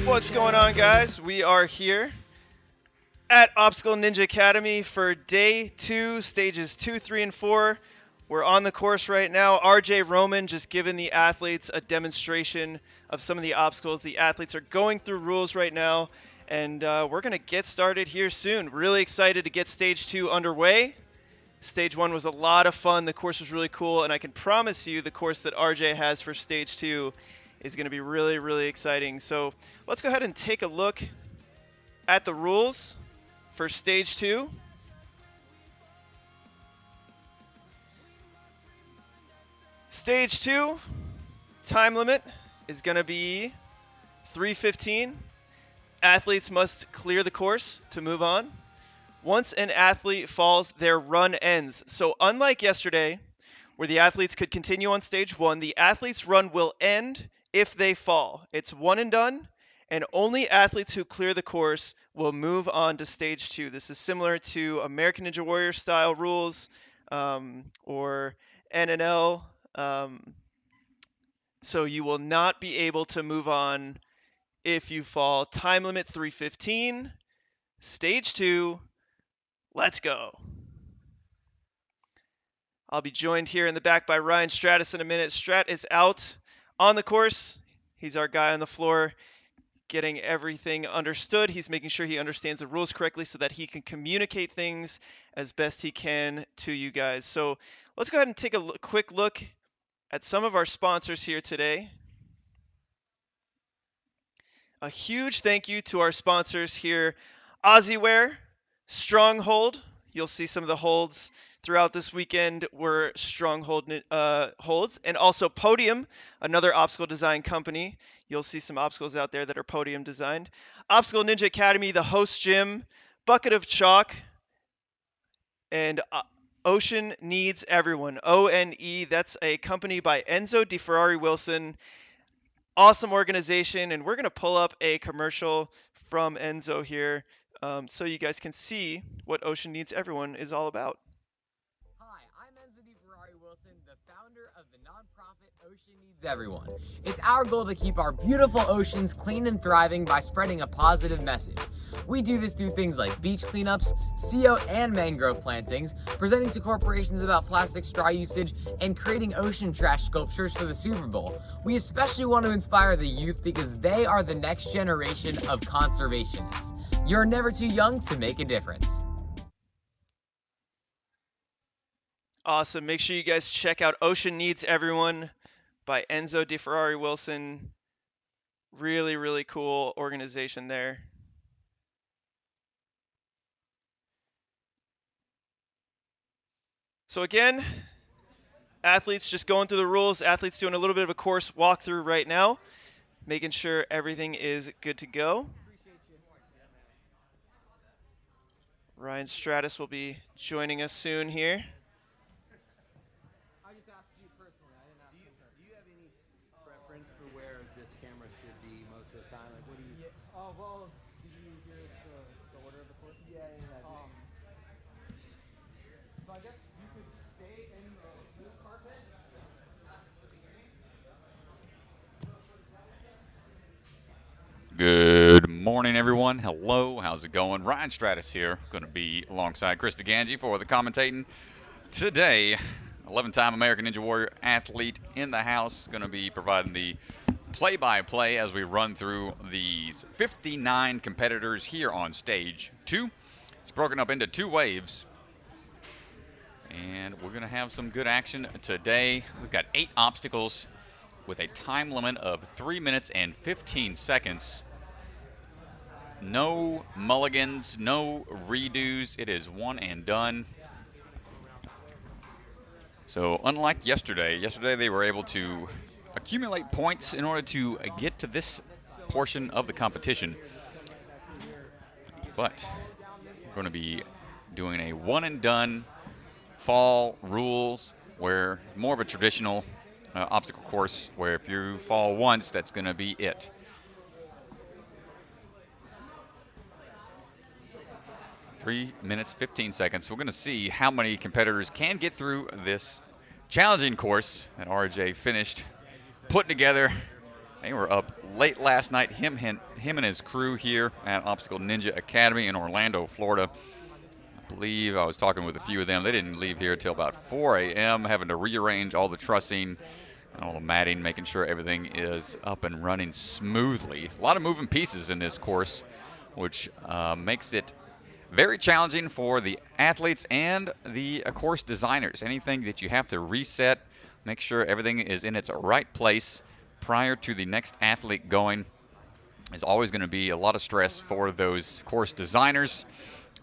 What's going on, guys? We are here at Obstacle Ninja Academy for day 2, stages 2, 3, and 4. We're on the course right now. RJ Roman just giving the athletes a demonstration of some of the obstacles. The athletes are going through rules right now, and we're going to get started here soon. Really excited to get stage 2 underway. Stage 1 was a lot of fun. The course was really cool, and I can promise you the course that RJ has for stage 2 is going to be really, really exciting. So let's go ahead and take a look at the rules for stage 2. Stage 2, time limit is going to be 3:15. Athletes must clear the course to move on. Once an athlete falls, their run ends. So unlike yesterday, where the athletes could continue on stage 1, the athlete's run will end if they fall. It's one and done, and only athletes who clear the course will move on to stage 2. This is similar to American Ninja Warrior style rules or NNL. So you will not be able to move on if you fall. Time limit 3:15. Stage 2. Let's go. I'll be joined here in the back by Ryan Stratus in a minute. Strat is out on the course. He's our guy on the floor getting everything understood. He's making sure he understands the rules correctly so that he can communicate things as best he can to you guys. So let's go ahead and take a quick look at some of our sponsors here today. A huge thank you to our sponsors here, Ozzywear, Stronghold. You'll see some of the holds throughout this weekend were Stronghold holds, and also Podium, another obstacle design company. You'll see some obstacles out there that are Podium designed. Obstacle Ninja Academy, the host gym, Bucket of Chalk, and Ocean Needs Everyone, ONE. That's a company by Enzo Di Ferrari Wilson. Awesome organization, and we're going to pull up a commercial from Enzo here so you guys can see what Ocean Needs Everyone is all about. Hi, I'm Enzo Di Ferrari Wilson, the founder of the nonprofit Ocean Needs Everyone. It's our goal to keep our beautiful oceans clean and thriving by spreading a positive message. We do this through things like beach cleanups, CO and mangrove plantings, presenting to corporations about plastic straw usage, and creating ocean trash sculptures for the Super Bowl. We especially want to inspire the youth because they are the next generation of conservationists. You're never too young to make a difference. Awesome. Make sure you guys check out Ocean Needs Everyone by Enzo Di Ferrari Wilson. Really, really cool organization there. So again, athletes just going through the rules. Athletes doing a little bit of a course walkthrough right now, making sure everything is good to go. Ryan Stratus will be joining us soon here. I just asked you personally. I didn't ask you personally. Do you have any preference for where this camera should be most of the time? Like, what do you? Yeah. Oh well, do you hear the order of the course? Yeah. So I guess you could stay in the blue carpet. Good morning, everyone. Hello, how's it going? Ryan Stratus here, going to be alongside Chris DeGangi for the commentating today. 11-time American Ninja Warrior athlete in the house, going to be providing the play-by-play as we run through these 59 competitors here on stage 2. It's broken up into 2 waves, and we're going to have some good action today. We've got 8 obstacles with a time limit of 3 minutes and 15 seconds. No mulligans, no redos. It is one and done. So unlike yesterday they were able to accumulate points in order to get to this portion of the competition. But we're going to be doing a one and done fall rules, where more of a traditional obstacle course where if you fall once, that's going to be it. Three minutes, 15 seconds. We're going to see how many competitors can get through this challenging course that RJ finished putting together They were up late last night, him and his crew here at Obstacle Ninja Academy in Orlando, Florida. I believe I was talking with a few of them. They didn't leave here until about 4 a.m., having to rearrange all the trussing and all the matting, making sure everything is up and running smoothly. A lot of moving pieces in this course, which makes it very challenging for the athletes and the course designers. Anything that you have to reset, make sure everything is in its right place prior to the next athlete going is always going to be a lot of stress for those course designers,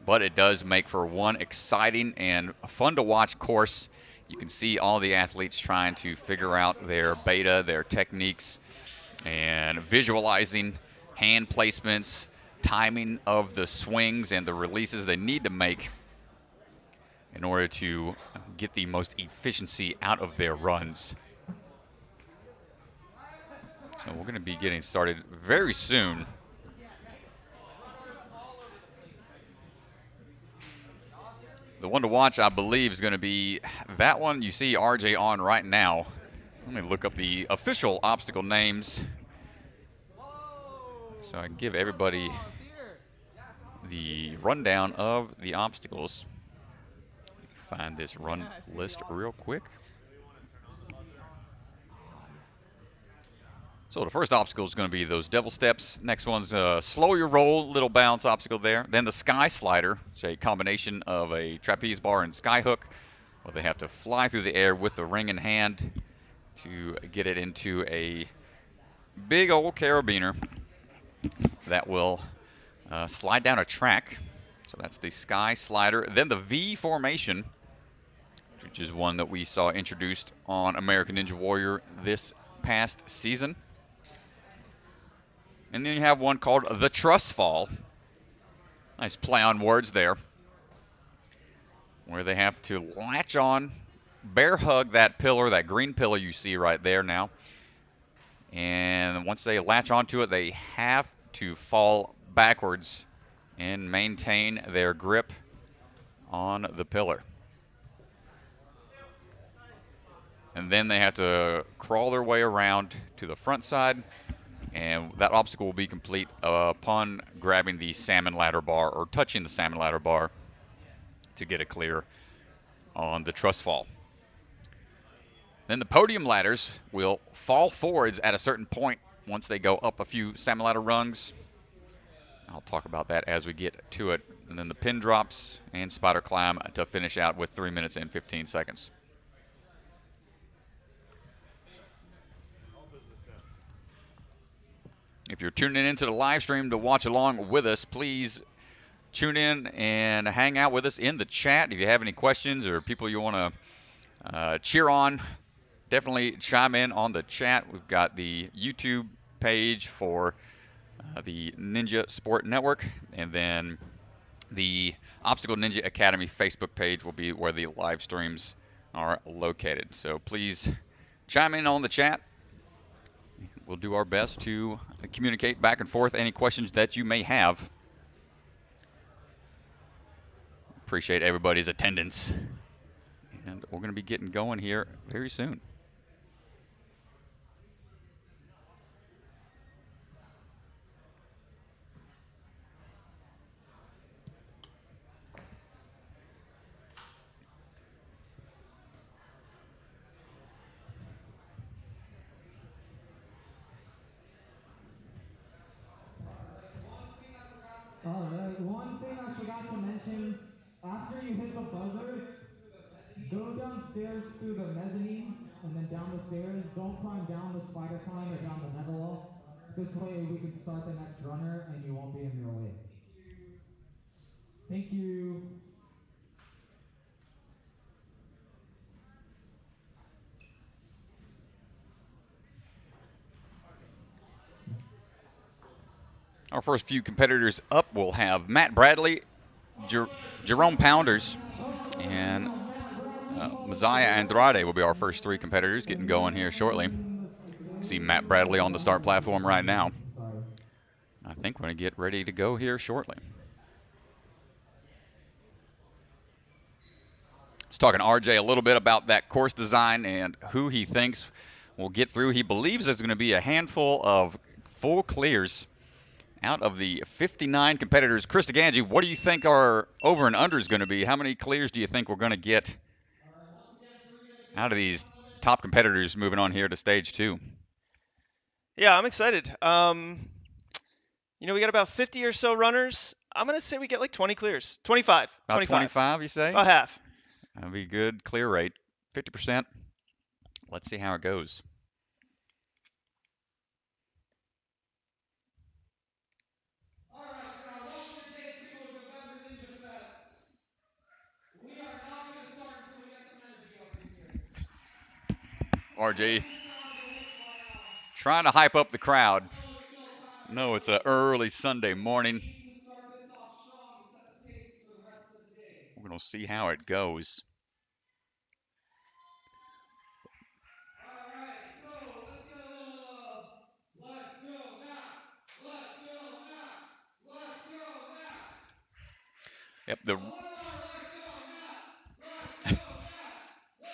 but it does make for one exciting and fun to watch course. You can see all the athletes trying to figure out their beta, their techniques, and visualizing hand placements, timing of the swings and the releases they need to make in order to get the most efficiency out of their runs. So we're going to be getting started very soon. The one to watch, I believe, is going to be that one you see RJ on right now. Let me look up the official obstacle names so I can give everybody the rundown of the obstacles. Find this run list real quick. So the first obstacle is going to be those devil steps. Next one's a slow your roll, little bounce obstacle there. Then the sky slider, which is a combination of a trapeze bar and sky hook, where they have to fly through the air with the ring in hand to get it into a big old carabiner that will slide down a track. So that's the sky slider. Then the V formation, which is one that we saw introduced on American Ninja Warrior this past season. And then you have one called the Truss Fall. Nice play on words there, where they have to latch on, bear hug that pillar, that green pillar you see right there now. And once they latch onto it, they have to fall backwards and maintain their grip on the pillar. And then they have to crawl their way around to the front side, and that obstacle will be complete upon grabbing the Salmon Ladder bar or touching the Salmon Ladder bar to get it clear on the Truss Fall. Then the Podium Ladders will fall forwards at a certain point once they go up a few Salmon Ladder rungs. I'll talk about that as we get to it. And then the pin drops and spider climb to finish out with 3 minutes and 15 seconds. If you're tuning into the live stream to watch along with us, please tune in and hang out with us in the chat. If you have any questions or people you want to cheer on, definitely chime in on the chat. We've got the YouTube page for the Ninja Sport Network, and then the Obstacle Ninja Academy Facebook page will be where the live streams are located. So please chime in on the chat. We'll do our best to communicate back and forth any questions that you may have. Appreciate everybody's attendance. And we're going to be getting going here very soon. Alright, one thing I forgot to mention, after you hit the buzzer, go downstairs through the mezzanine and then down the stairs. Don't climb down the spider climb or down the nether wall. This way we can start the next runner and you won't be in your way. Thank you. Our first few competitors up will have Matt Bradley, Jerome Pounders, and Messiah Andrade will be our first three competitors getting going here shortly. See Matt Bradley on the start platform right now. I think we're going to get ready to go here shortly. Let's talk to RJ a little bit about that course design and who he thinks will get through. He believes there's going to be a handful of full clears out of the 59 competitors. Chris Ganji, what do you think our over and under is going to be? How many clears do you think we're going to get out of these top competitors moving on here to stage 2? Yeah, I'm excited. We got about 50 or so runners. I'm going to say we get like 20 clears. 25. About 25, you say? About half. That'll be good clear rate. 50%. Let's see how it goes. All right, now welcome to day 2 of November Ninja Fest. We are not going to start until we get some energy up in here. RJ trying to hype up the crowd. No, it's an early Sunday morning. We're going to see how it goes. All right, so let's get a little let's go Matt. Let's go Matt. Let's go Matt. Yep, Let's go Matt. Let's go Matt. Let's go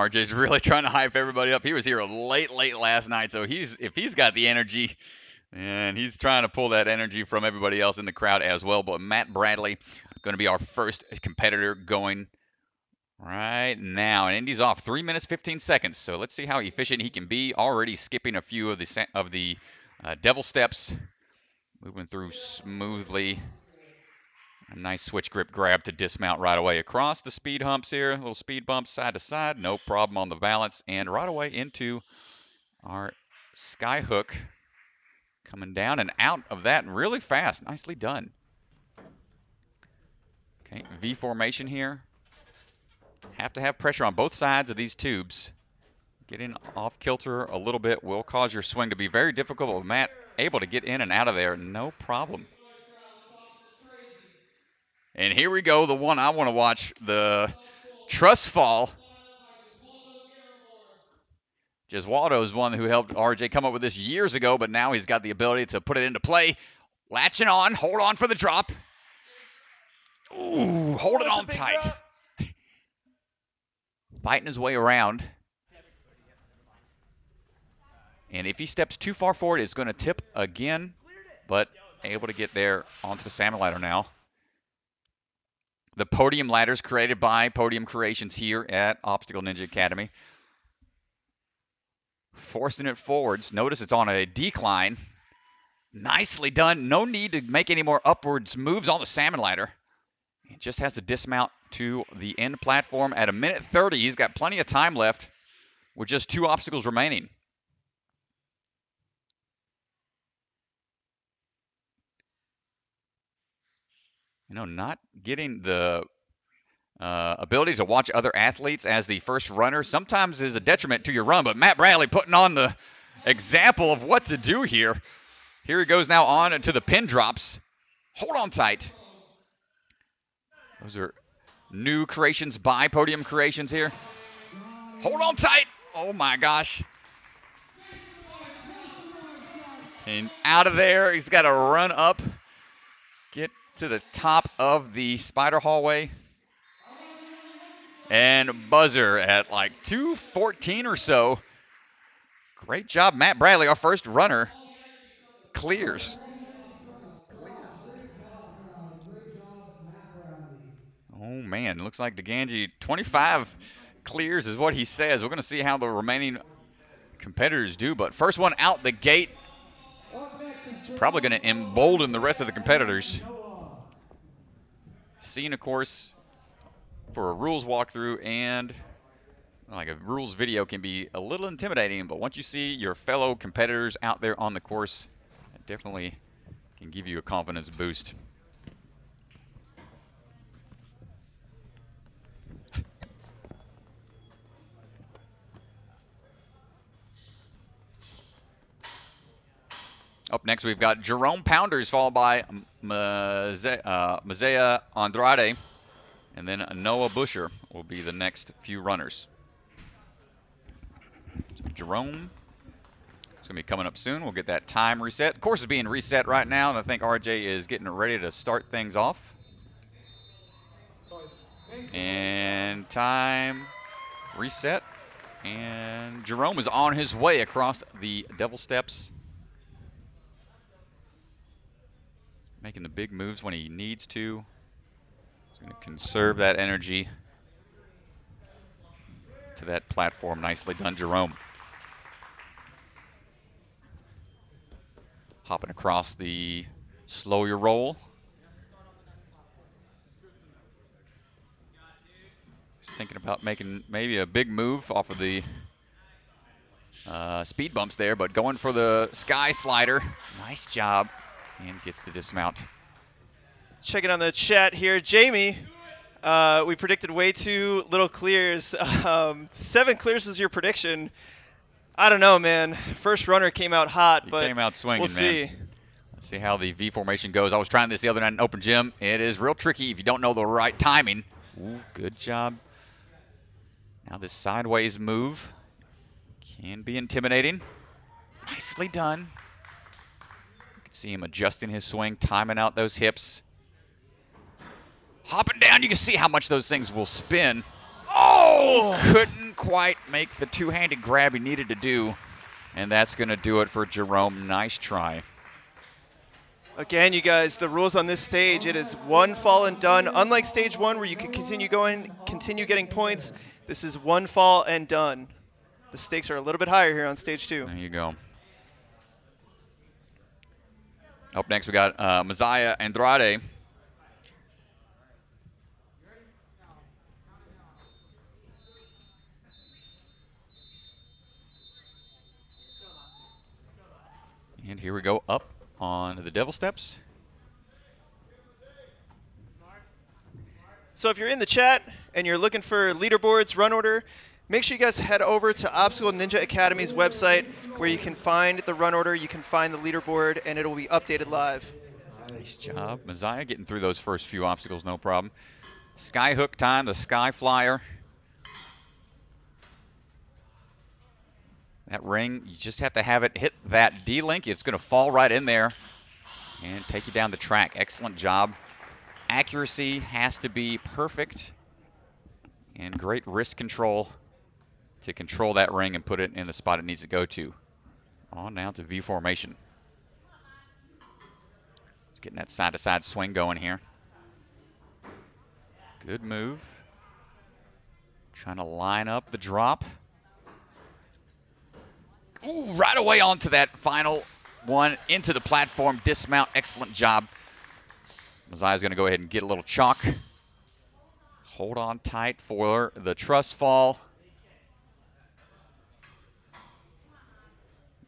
Matt. RJ's really trying to hype everybody up. He was here late last night, so if he's got the energy, and he's trying to pull that energy from everybody else in the crowd as well. But Matt Bradley going to be our first competitor going right now. And Indy's off 3 minutes, 15 seconds. So let's see how efficient he can be. Already skipping a few of the devil steps. Moving through smoothly. A nice switch grip grab to dismount right away across the speed humps here. Little speed bumps side to side. No problem on the balance. And right away into our sky hook. Coming down and out of that really fast. Nicely done. Okay, V formation here. Have to have pressure on both sides of these tubes. Getting off kilter a little bit will cause your swing to be very difficult. But Matt able to get in and out of there, no problem. And here we go, the one I want to watch, the Truss Fall. Gesualdo is one who helped RJ come up with this years ago, but now he's got the ability to put it into play. Latching on, hold on for the drop. Ooh, hold it on tight. Fighting his way around. And if he steps too far forward, it's going to tip again, but able to get there onto the Salmon Ladder now. The Podium Ladders created by Podium Creations here at Obstacle Ninja Academy. Forcing it forwards. Notice it's on a decline. Nicely done. No need to make any more upwards moves on the Salmon Ladder. He just has to dismount to the end platform at 1:30. He's got plenty of time left with just 2 obstacles remaining. Not getting the ability to watch other athletes as the first runner sometimes is a detriment to your run, but Matt Bradley putting on the example of what to do here. Here he goes now on into the pin drops. Hold on tight. Those are new creations by Podium Creations here. Hold on tight. Oh my gosh. And out of there, he's got to run up, get to the top of the spider hallway. And buzzer at like 2:14 or so. Great job, Matt Bradley, our first runner, clears. Oh man, looks like DeGangi 25 clears is what he says. We're going to see how the remaining competitors do, but first one out the gate. Probably going to embolden the rest of the competitors. Scene, of course, for a rules walkthrough, and like a rules video can be a little intimidating, but once you see your fellow competitors out there on the course, it definitely can give you a confidence boost. Up next, we've got Jerome Pounders, followed by Mazea Andrade, and then Noah Busher will be the next few runners. So Jerome is going to be coming up soon. We'll get that time reset. The course is being reset right now, and I think RJ is getting ready to start things off. And time reset. And Jerome is on his way across the devil steps. Making the big moves when he needs to. He's going to conserve that energy to that platform. Nicely done, Jerome. Hopping across the slow your roll. He's thinking about making maybe a big move off of the speed bumps there, but going for the sky slider. Nice job. And gets the dismount. Checking on the chat here. Jamie, we predicted way too little clears. 7 clears was your prediction. I don't know, man. First runner came out hot, He but came out swinging, we'll see. man. Let's see how the V formation goes. I was trying this the other night in open gym. It is real tricky if you don't know the right timing. Ooh, good job. Now this sideways move can be intimidating. Nicely done. You can see him adjusting his swing, timing out those hips. Hopping down, you can see how much those things will spin. Oh, couldn't quite make the two-handed grab he needed to do. And that's going to do it for Jerome. Nice try. Again, you guys, the rules on this stage, it is one fall and done. Unlike stage 1 where you can continue going, continue getting points, this is one fall and done. The stakes are a little bit higher here on stage 2. There you go. Up next, we got Messiah Andrade. And here we go up on the devil steps. So if you're in the chat and you're looking for leaderboards, run order, make sure you guys head over to Obstacle Ninja Academy's website where you can find the run order, you can find the leaderboard, and it'll be updated live. Nice job. Messiah getting through those first few obstacles, no problem. Sky hook time, the sky flyer. That ring, you just have to have it hit that D-link. It's going to fall right in there and take you down the track. Excellent job. Accuracy has to be perfect and great wrist control to control that ring and put it in the spot it needs to go to. On now to V formation. Just getting that side-to-side swing going here. Good move. Trying to line up the drop. Ooh, right away onto that final one, into the platform, dismount, excellent job. Messiah's gonna go ahead and get a little chalk. Hold on tight for the truss fall.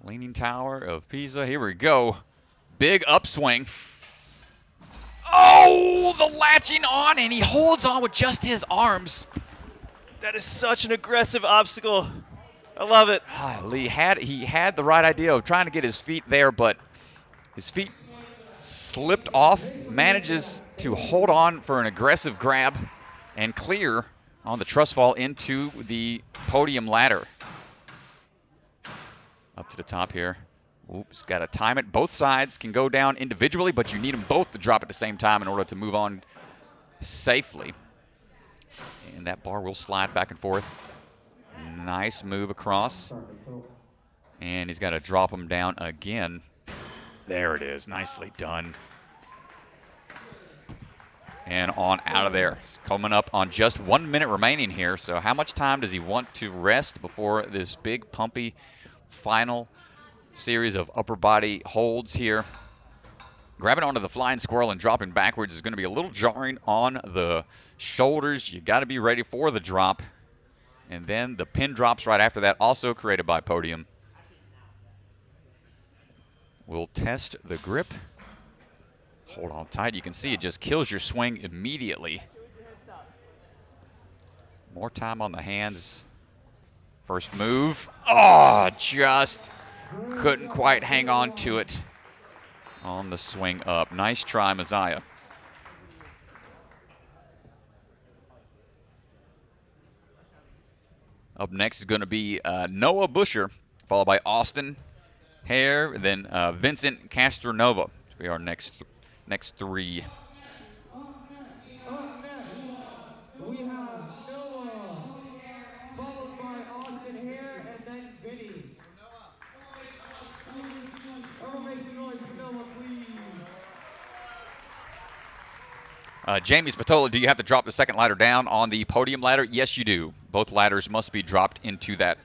Leaning Tower of Pisa, here we go. Big upswing. Oh, the latching on, and he holds on with just his arms. That is such an aggressive obstacle. I love it. He had the right idea of trying to get his feet there, but his feet slipped off, manages to hold on for an aggressive grab and clear on the truss fall into the podium ladder. Up to the top here. Oops, got to time it. Both sides can go down individually, but you need them both to drop at the same time in order to move on safely. And that bar will slide back and forth. Nice move across. And he's got to drop him down again. There it is. Nicely done. And on out of there. It's coming up on just 1 minute remaining here. So how much time does he want to rest before this big pumpy final series of upper body holds here? Grabbing onto the flying squirrel and dropping backwards is going to be a little jarring on the shoulders. You got to be ready for the drop. And then the pin drops right after that, also created by Podium. We'll test the grip. Hold on tight. You can see it just kills your swing immediately. More time on the hands. First move. Oh, just couldn't quite hang on to it on the swing up. Nice try, Messiah. Up next is going to be Noah Busher, followed by Austin Hare, then Vincent Castronova. This will be our next three. Up next, we have Noah, followed by Austin Jamie Spatola, do you have to drop the second ladder down on the podium ladder? Yes, you do. Both ladders must be dropped into that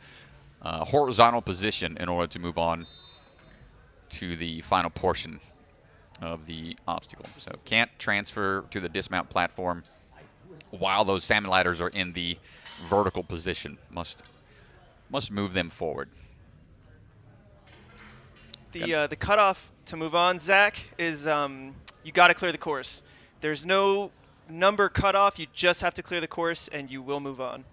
horizontal position in order to move on to the final portion of the obstacle. So can't transfer to the dismount platform while those salmon ladders are in the vertical position. Must move them forward. The cutoff to move on, Zach, is you got to clear the course. There's no number cutoff. You just have to clear the course, and you will move on.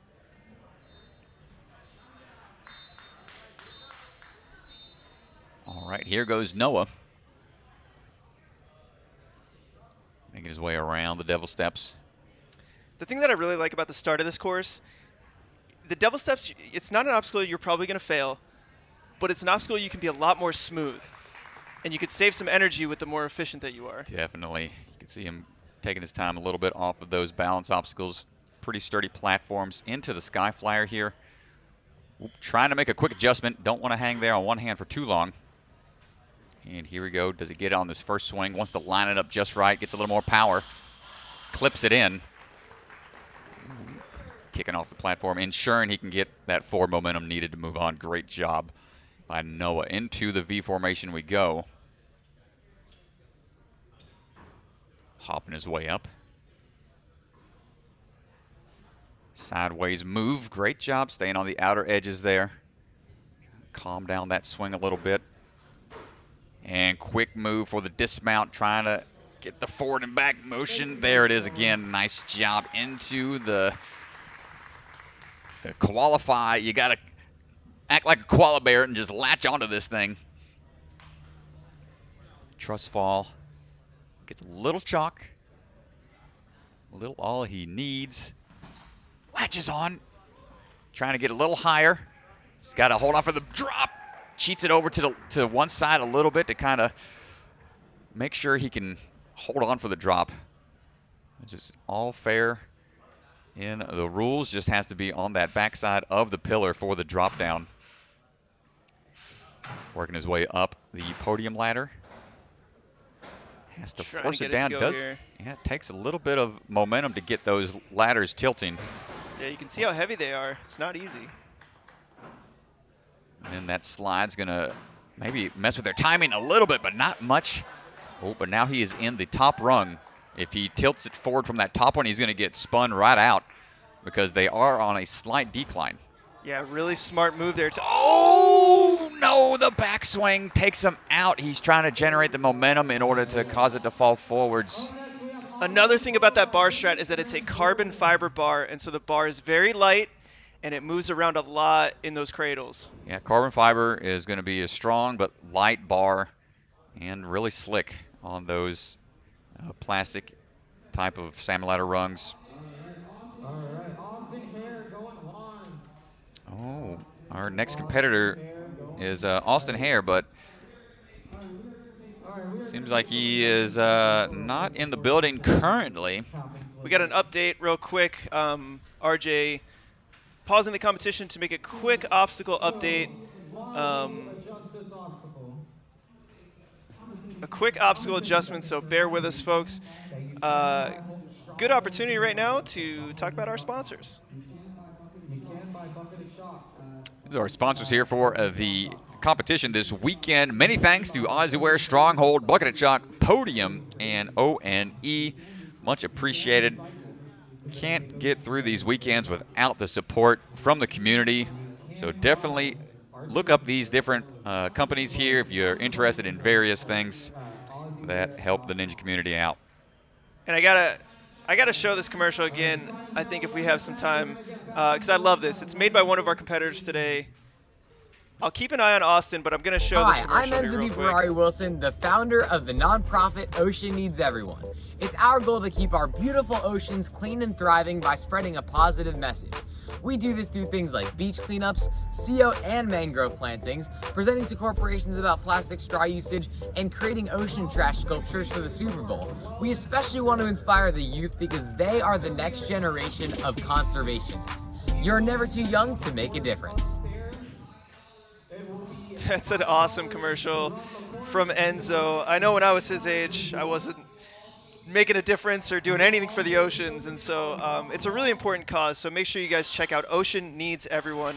All right, here goes Noah. Making his way around the Devil Steps. The thing that I really like about the start of this course, the Devil Steps, it's not an obstacle you're probably going to fail, but it's an obstacle you can be a lot more smooth. And you could save some energy with the more efficient that you are. Definitely. You can see him taking his time a little bit off of those balance obstacles. Pretty sturdy platforms into the Sky Flyer here. Trying to make a quick adjustment. Don't want to hang there on one hand for too long. And here we go. Does he get on this first swing? Wants to line it up just right. Gets a little more power. Clips it in. Kicking off the platform. Ensuring he can get that forward momentum needed to move on. Great job by Noah. Into the V formation we go. Hopping his way up. Sideways move. Great job staying on the outer edges there. Calm down that swing a little bit. And quick move for the dismount, trying to get the forward and back motion. There it is again. Nice job into the qualify. You got to act like a koala bear and just latch onto this thing. Truss Fall gets a little chalk. A little all he needs. Latches on. Trying to get a little higher. He's got to hold on for the drop. Cheats it over to one side a little bit to kind of make sure he can hold on for the drop. It's just all fair in the rules. Just has to be on that backside of the pillar for the drop down. Working his way up the podium ladder. Has to force it down. It takes a little bit of momentum to get those ladders tilting. Yeah, you can see how heavy they are. It's not easy. And then that slide's going to maybe mess with their timing a little bit, but not much. Oh, but now he is in the top rung. If he tilts it forward from that top one, he's going to get spun right out because they are on a slight decline. Yeah, really smart move there. Oh, no, the backswing takes him out. He's trying to generate the momentum in order to cause it to fall forwards. Another thing about that bar strat is that it's a carbon fiber bar, and so the bar is very light, and it moves around a lot in those cradles. Yeah, carbon fiber is going to be a strong but light bar and really slick on those plastic type of salmon ladder rungs. All right, Austin Hare going once. Oh, our next competitor is Austin Hare, but seems like he is not in the building currently. We got an update real quick. RJ pausing the competition to make a quick obstacle update. A quick obstacle adjustment, so bear with us, folks. Good opportunity right now to talk about our sponsors. These are our sponsors here for the competition this weekend. Many thanks to Ozyware, Stronghold, Bucket of Chalk, Podium, and ONE. Much appreciated. Can't get through these weekends without the support from the community. So definitely look up these different companies here if you're interested in various things that help the ninja community out. And I gotta show this commercial again, I think, if we have some time, because I love this. It's made by one of our competitors today. I'll keep an eye on Austin, but I'm going to show this commercial I'm here real Enzedy quick. Ferrari Wilson, the founder of the nonprofit Ocean Needs Everyone. It's our goal to keep our beautiful oceans clean and thriving by spreading a positive message. We do this through things like beach cleanups, CO and mangrove plantings, presenting to corporations about plastic straw usage, and creating ocean trash sculptures for the Super Bowl. We especially want to inspire the youth because they are the next generation of conservationists. You're never too young to make a difference. That's an awesome commercial from Enzo. I know when I was his age, I wasn't making a difference or doing anything for the oceans. And so it's a really important cause. So make sure you guys check out Ocean Needs Everyone.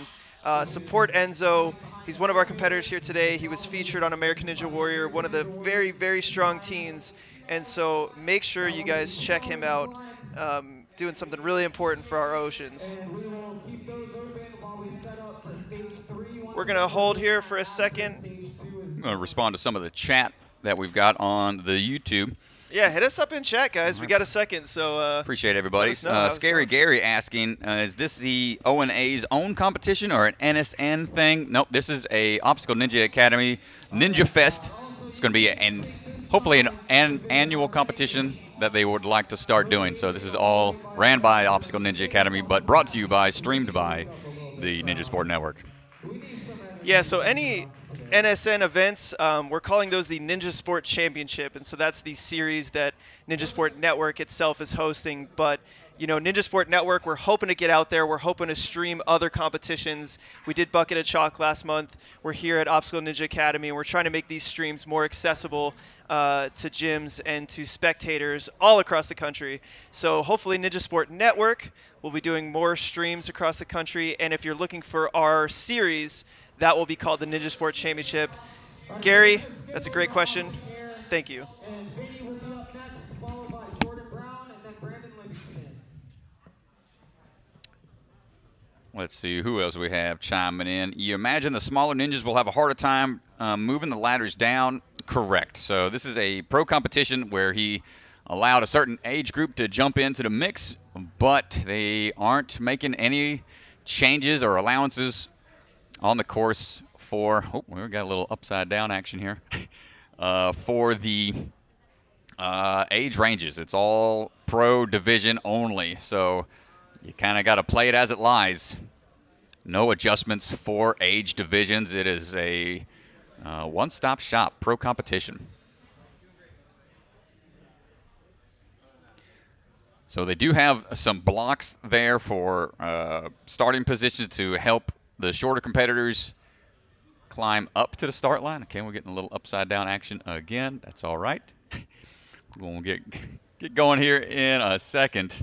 Support Enzo. He's one of our competitors here today. He was featured on American Ninja Warrior, one of the very, very strong teens. And so make sure you guys check him out, doing something really important for our oceans. And we will keep those open while we set up for stage 3. We're going to hold here for a second. Stage 2 is I'm going to respond to some of the chat that we've got on the YouTube. Yeah, hit us up in chat, guys. We got a second, so appreciate everybody. let us know how it's Scary going. Gary asking, is this the ONA's own competition or an NSN thing? Nope, this is a Obstacle Ninja Academy Ninja Fest. It's going to be hopefully an annual competition that they would like to start doing. So this is all ran by Obstacle Ninja Academy, but brought to you by, streamed by the Ninja Sport Network. Yeah, so any NSN events, we're calling those the Ninja Sport Championship, and so that's the series that Ninja Sport Network itself is hosting. But Ninja Sport Network, we're hoping to get out there. We're hoping to stream other competitions. We did Bucket of Chalk last month. We're here at Obstacle Ninja Academy, and we're trying to make these streams more accessible to gyms and to spectators all across the country. So hopefully Ninja Sport Network will be doing more streams across the country. And if you're looking for our series, that will be called the Ninja Sport Championship. Gary, that's a great question. Thank you. And Vinny will be up next, followed by Jordan Brown and then Brandon Livingston. Let's see who else we have chiming in. You imagine the smaller ninjas will have a harder time moving the ladders down? Correct. So this is a pro competition where he allowed a certain age group to jump into the mix, but they aren't making any changes or allowances on the course for, we got a little upside down action here, for the age ranges. It's all pro division only, so you kind of got to play it as it lies. No adjustments for age divisions. It is a one-stop shop pro competition. So they do have some blocks there for starting positions to help the shorter competitors climb up to the start line. Okay, we're getting a little upside down action again. That's all right. We'll get going here in a second.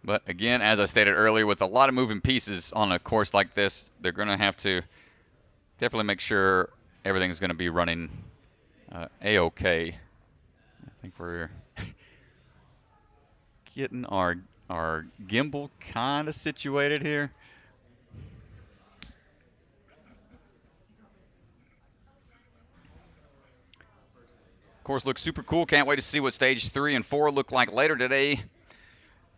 But again, as I stated earlier, with a lot of moving pieces on a course like this, they're going to have to definitely make sure everything's going to be running A-OK. I think we're getting our gimbal kind of situated here. Course looks super cool. Can't wait to see what stage 3 and 4 look like later today.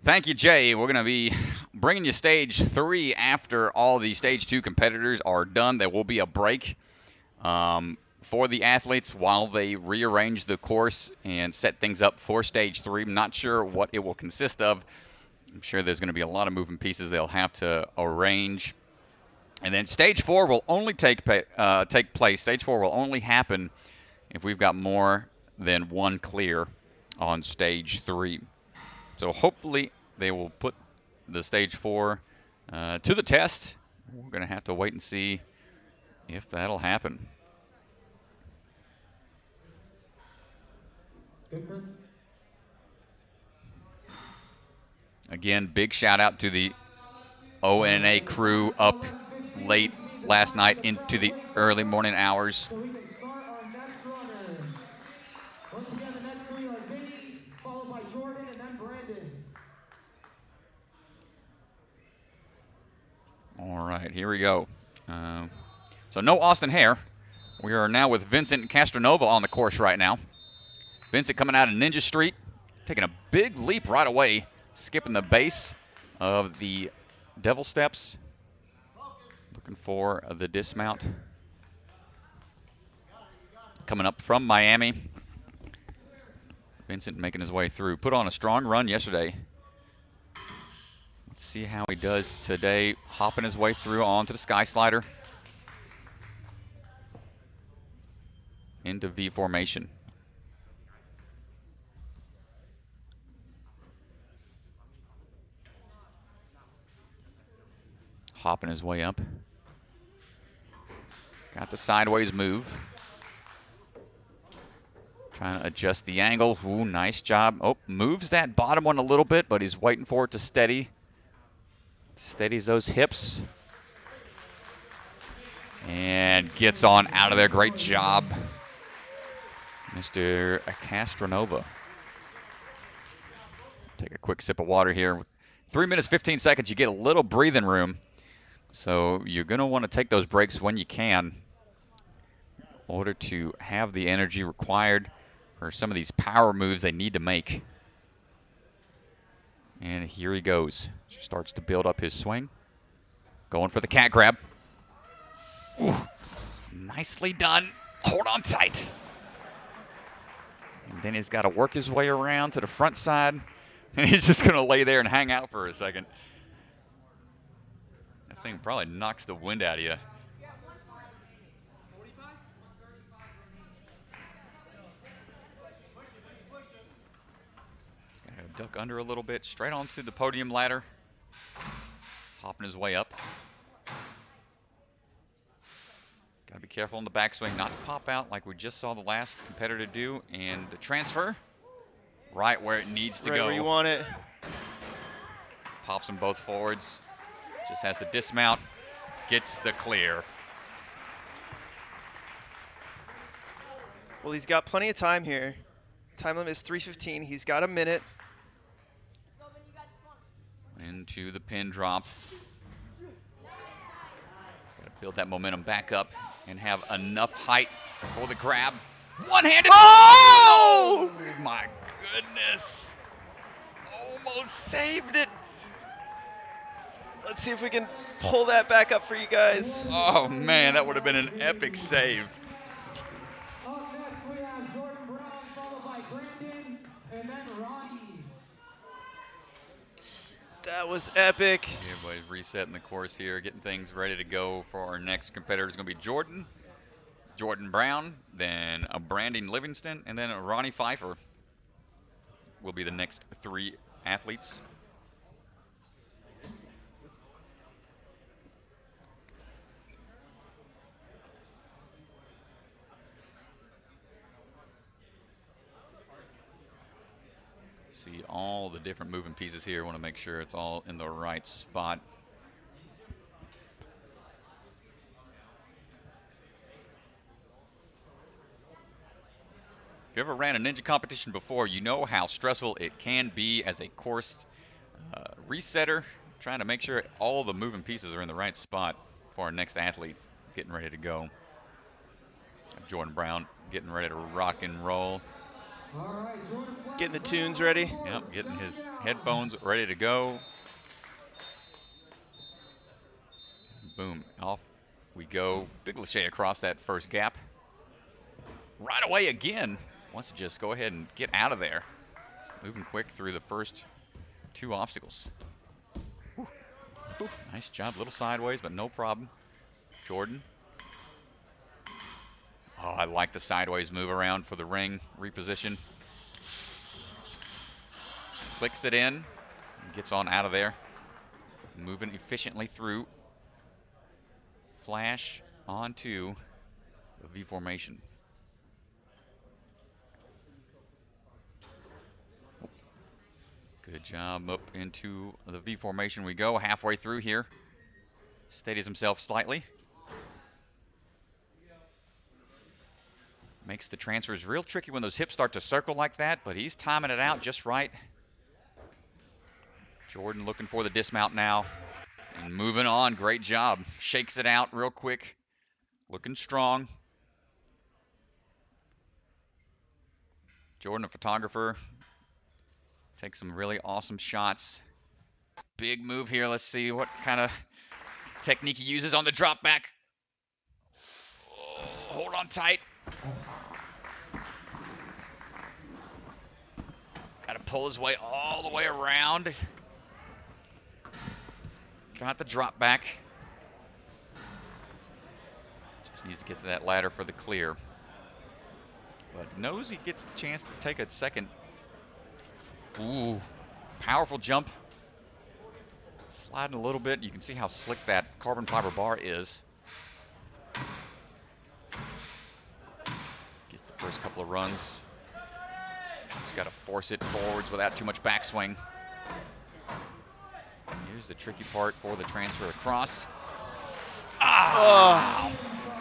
Thank you, Jay. We're going to be bringing you stage 3 after all the stage 2 competitors are done. There will be a break for the athletes while they rearrange the course and set things up for stage 3. I'm not sure what it will consist of. I'm sure there's going to be a lot of moving pieces they'll have to arrange. And then stage 4 will only take place. Stage 4 will only happen if we've got more than one clear on stage 3. So hopefully they will put the stage 4 to the test. We're going to have to wait and see if that'll happen. Good, Chris. Again, big shout out to the ONA crew up late last night into the early morning hours. So we can start our next runner. Once again, the next 3 are Vinny, followed by Jordan, and then Brandon. All right, here we go. So no Austin Hare. We are now with Vincent Castronova on the course right now. Vincent coming out of Ninja Street, taking a big leap right away, skipping the base of the Devil Steps, looking for the dismount. Coming up from Miami. Vincent making his way through. Put on a strong run yesterday. Let's see how he does today, hopping his way through onto the Sky Slider. Into V formation. Hopping his way up. Got the sideways move. Trying to adjust the angle. Ooh, nice job. Oh, moves that bottom one a little bit, but he's waiting for it to steady. Steadies those hips. And gets on out of there. Great job, Mr. Castronova. Take a quick sip of water here. 3 minutes, 15 seconds. You get a little breathing room. So you're going to want to take those breaks when you can in order to have the energy required for some of these power moves they need to make. And here he goes. Starts to build up his swing. Going for the cat grab. Ooh, nicely done. Hold on tight. And then he's got to work his way around to the front side. And he's just going to lay there and hang out for a second. That thing probably knocks the wind out of you. Duck under a little bit, straight onto the podium ladder. Hopping his way up. Got to be careful in the backswing, not to pop out like we just saw the last competitor do. And the transfer, right where it needs to go. Right where you want it. Pops them both forwards. Just has to dismount. Gets the clear. Well, he's got plenty of time here. Time limit is 3:15. He's got a minute. Into the pin drop. Got to build that momentum back up and have enough height for the grab. One-handed. Oh! Oh my goodness. Almost saved it. Let's see if we can pull that back up for you guys. Oh man, that would have been an epic save. Up next we have Jordan Brown, followed by Brandon, and then Ronnie. That was epic. Everybody's resetting the course here, getting things ready to go for our next competitor. It's going to be Jordan Brown, then a Brandon Livingston, and then a Ronnie Pfeiffer will be the next 3 athletes. See all the different moving pieces here. Want to make sure it's all in the right spot. If you ever ran a ninja competition before, you know how stressful it can be as a course resetter, trying to make sure all the moving pieces are in the right spot for our next athletes getting ready to go. Jordan Brown getting ready to rock and roll. Getting the tunes ready. Yep, getting his headphones ready to go. Boom, off we go. Big lache across that first gap. Right away again. Wants to just go ahead and get out of there. Moving quick through the first 2 obstacles. Whew. Whew. Nice job, little sideways, but no problem. Jordan. Oh, I like the sideways move around for the ring reposition. Clicks it in, and gets on out of there. Moving efficiently through. Flash onto the V formation. Good job, up into the V formation we go. Halfway through here. Steadies himself slightly. Makes the transfers real tricky when those hips start to circle like that, but he's timing it out just right. Jordan looking for the dismount now. And moving on, great job. Shakes it out real quick. Looking strong. Jordan, a photographer. Takes some really awesome shots. Big move here. Let's see what kind of technique he uses on the drop back. Oh, hold on tight. Got to pull his way all the way around. Got the drop back. Just needs to get to that ladder for the clear. But knows he gets the chance to take a second. Ooh, powerful jump. Sliding a little bit. You can see how slick that carbon fiber bar is. First couple of runs. Just got to force it forwards without too much backswing. Here's the tricky part for the transfer across. Ah!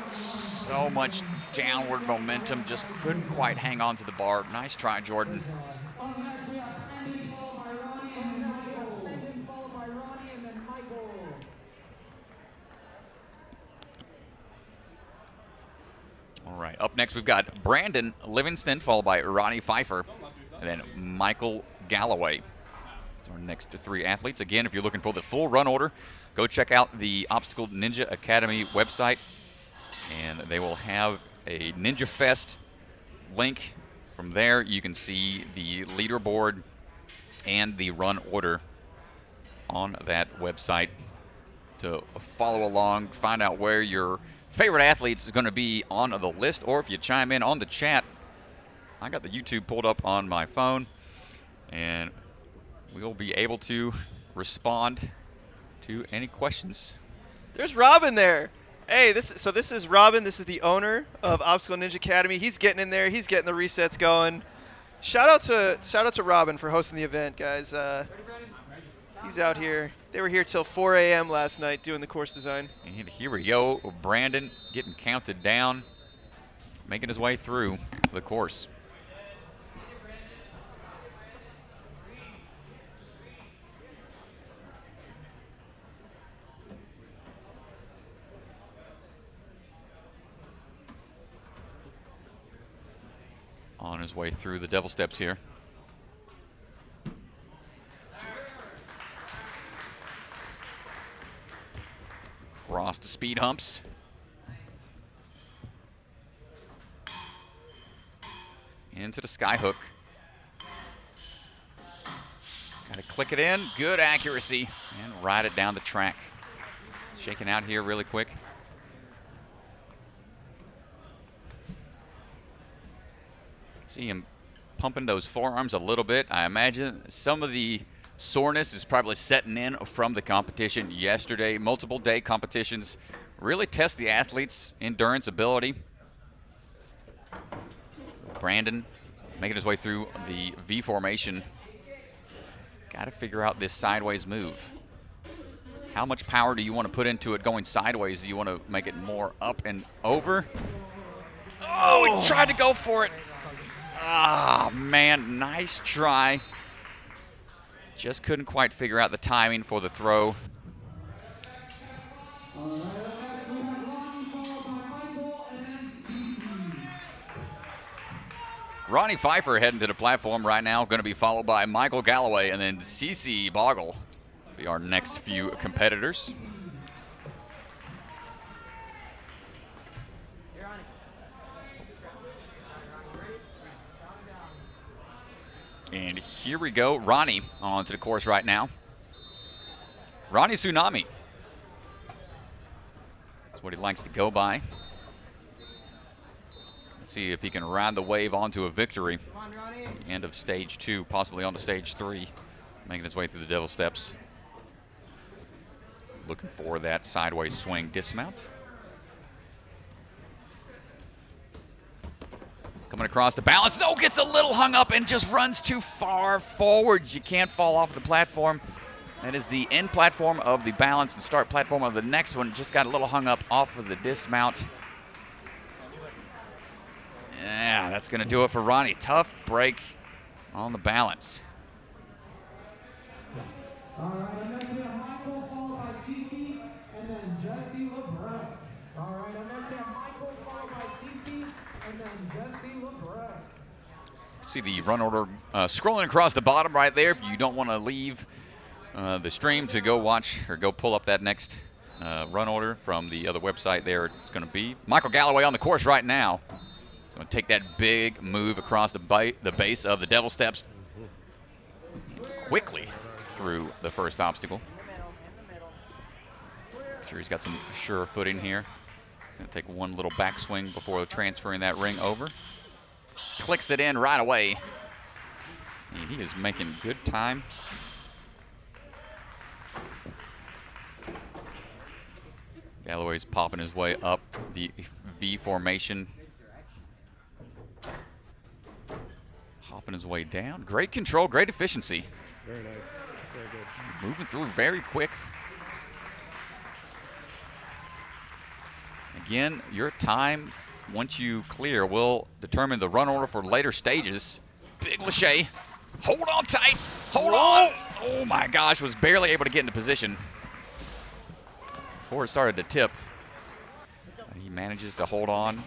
So much downward momentum, just couldn't quite hang on to the bar. Nice try, Jordan. All right, up next we've got Brandon Livingston, followed by Ronnie Pfeiffer, and then Michael Galloway. Our next 3 athletes. Again, if you're looking for the full run order, go check out the Obstacle Ninja Academy website, and they will have a Ninja Fest link. From there, you can see the leaderboard and the run order on that website to follow along, find out where your favorite athletes is going to be on the list, or if you chime in on the chat. I got the YouTube pulled up on my phone, and we will be able to respond to any questions. There's Robin there. Hey, this is Robin. This is the owner of Obstacle Ninja Academy. He's getting in there. He's getting the resets going. Shout out to Robin for hosting the event, guys. He's out here. They were here till 4 a.m. last night doing the course design. And here we go. Brandon getting counted down, making his way through the course. On his way through the devil steps here. Across the speed humps. Into the sky hook. Gotta click it in. Good accuracy. And ride it down the track. Shaking out here really quick. See him pumping those forearms a little bit. I imagine some of the soreness is probably setting in from the competition yesterday. Multiple day competitions really test the athlete's endurance ability. Brandon making his way through the V formation. Got to figure out this sideways move. How much power do you want to put into it going sideways? Do you want to make it more up and over? Oh, he tried to go for it. Ah, man, nice try. Just couldn't quite figure out the timing for the throw. Ronnie Pfeiffer heading to the platform right now, going to be followed by Michael Galloway, and then Boggle will be our next few competitors. And here we go, Ronnie onto the course right now. Ronnie Tsunami. That's what he likes to go by. Let's see if he can ride the wave onto a victory. At the end of stage 2, possibly onto stage 3. Making his way through the devil steps. Looking for that sideways swing dismount. Coming across the balance. No, gets a little hung up and just runs too far forwards. You can't fall off the platform. That is the end platform of the balance and start platform of the next one. Just got a little hung up off of the dismount. Yeah, that's going to do it for Ronnie. Tough break on the balance. All right, next we have Michael, followed by Cece, and then Jesse LeBret. All right, next we have Michael, followed by Cece, and then Jesse LeBret. See the run order scrolling across the bottom right there. If you don't want to leave the stream to go watch or go pull up that next run order from the other website, there it's going to be. Michael Galloway on the course right now. He's going to take that big move across the base of the devil steps quickly through the first obstacle. Sure, he's got some sure footing here. Going to take one little backswing before transferring that ring over. Clicks it in right away. And he is making good time. Galloway's popping his way up the V formation. Working his way down. Great control, great efficiency. Very nice. Very good. Moving through very quick. Again, your time, once you clear, will determine the run order for later stages. Big Lachey. Hold on tight. Hold on. Oh my gosh, was barely able to get into position before it started to tip. He manages to hold on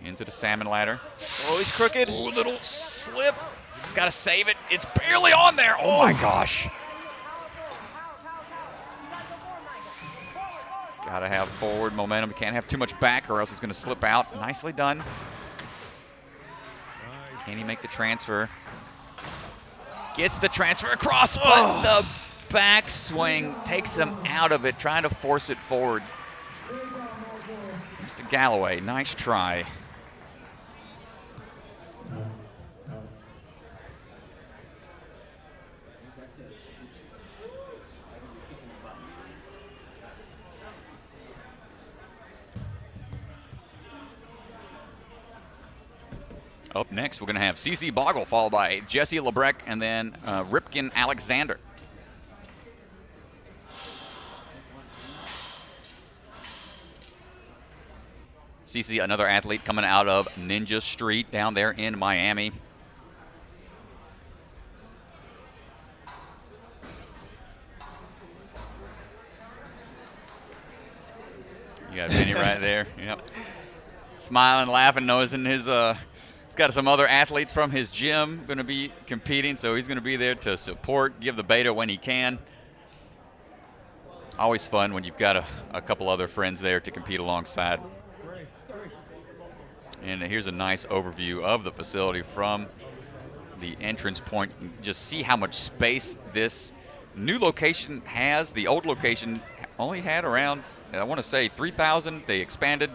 into the Salmon Ladder. Oh, he's crooked. Oh, little slip. He's got to save it. It's barely on there. Oh my gosh. Got to have forward momentum. You can't have too much back or else it's going to slip out. Nicely done. Can he make the transfer? Gets the transfer across, but the backswing takes him out of it, trying to force it forward. Mr. Galloway, nice try. Up next, we're going to have CC Boggle, followed by Jesse Lebrecq, and then Ripken Alexander. CC, another athlete coming out of Ninja Street down there in Miami. You got Vinny right there. Yep. Smiling, laughing, noticing his he's got some other athletes from his gym going to be competing, so he's going to be there to support, give the beta when he can. Always fun when you've got a couple other friends there to compete alongside. And here's a nice overview of the facility from the entrance point. Just see how much space this new location has. The old location only had around, I want to say, 3,000. They expanded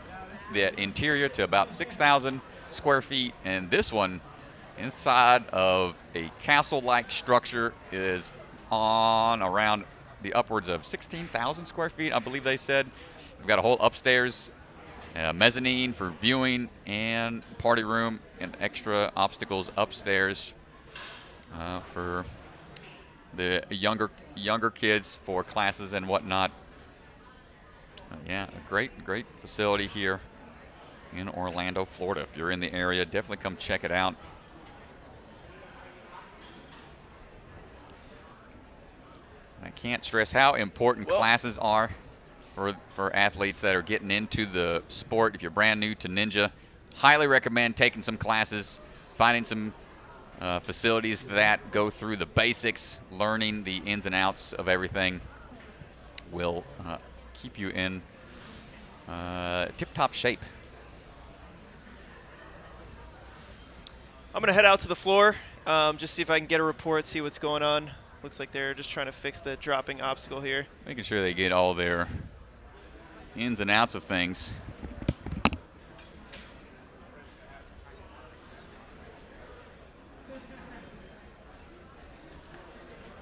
the interior to about 6,000 square feet, and this one, inside of a castle-like structure, is on around the upwards of 16,000 square feet, I believe they said. We've got a whole upstairs mezzanine for viewing and party room, and extra obstacles upstairs for the younger kids for classes and whatnot. Yeah, a great facility here in Orlando, Florida. If you're in the area, definitely come check it out. I can't stress how important classes are for athletes that are getting into the sport. If you're brand new to Ninja, highly recommend taking some classes, finding some facilities that go through the basics, learning the ins and outs of everything will keep you in tip-top shape. I'm going to head out to the floor, just see if I can get a report, see what's going on. Looks like they're just trying to fix the dropping obstacle here. Making sure they get all their ins and outs of things.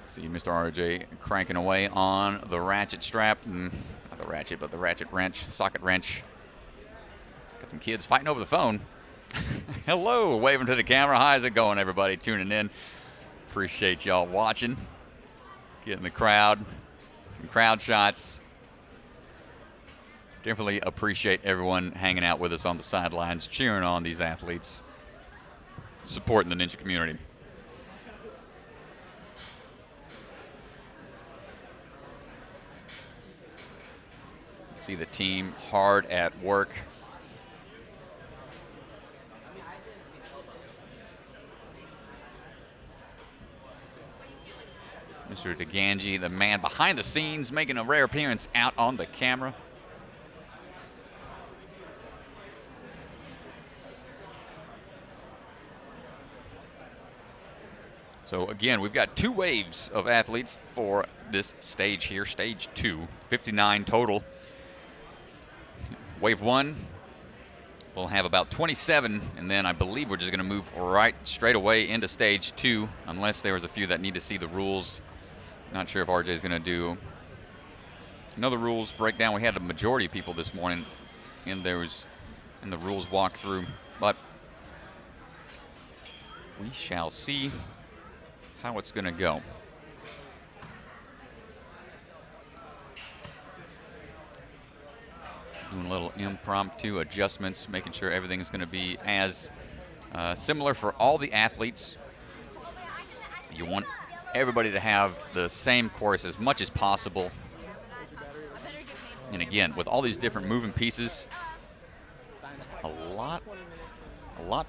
See Mr. RJ cranking away on the ratchet strap. Not the ratchet, but the ratchet wrench, socket wrench. Got some kids fighting over the phone. Hello, waving to the camera. How's it going, everybody tuning in? Appreciate y'all watching. Getting the crowd, some crowd shots. Definitely appreciate everyone hanging out with us on the sidelines, cheering on these athletes, supporting the Ninja community. See the team hard at work. Mr. DeGangi, the man behind the scenes, making a rare appearance out on the camera. So again, we've got two waves of athletes for this stage here, stage 2, 59 total. Wave 1, we'll have about 27, and then I believe we're just going to move right straight away into stage 2, unless there was a few that need to see the rules. Not sure if RJ is going to do another rules breakdown. We had a majority of people this morning in the rules walkthrough, but we shall see how it's going to go. Doing a little impromptu adjustments, making sure everything is going to be as similar for all the athletes. You want everybody to have the same course as much as possible. And again, with all these different moving pieces, just a lot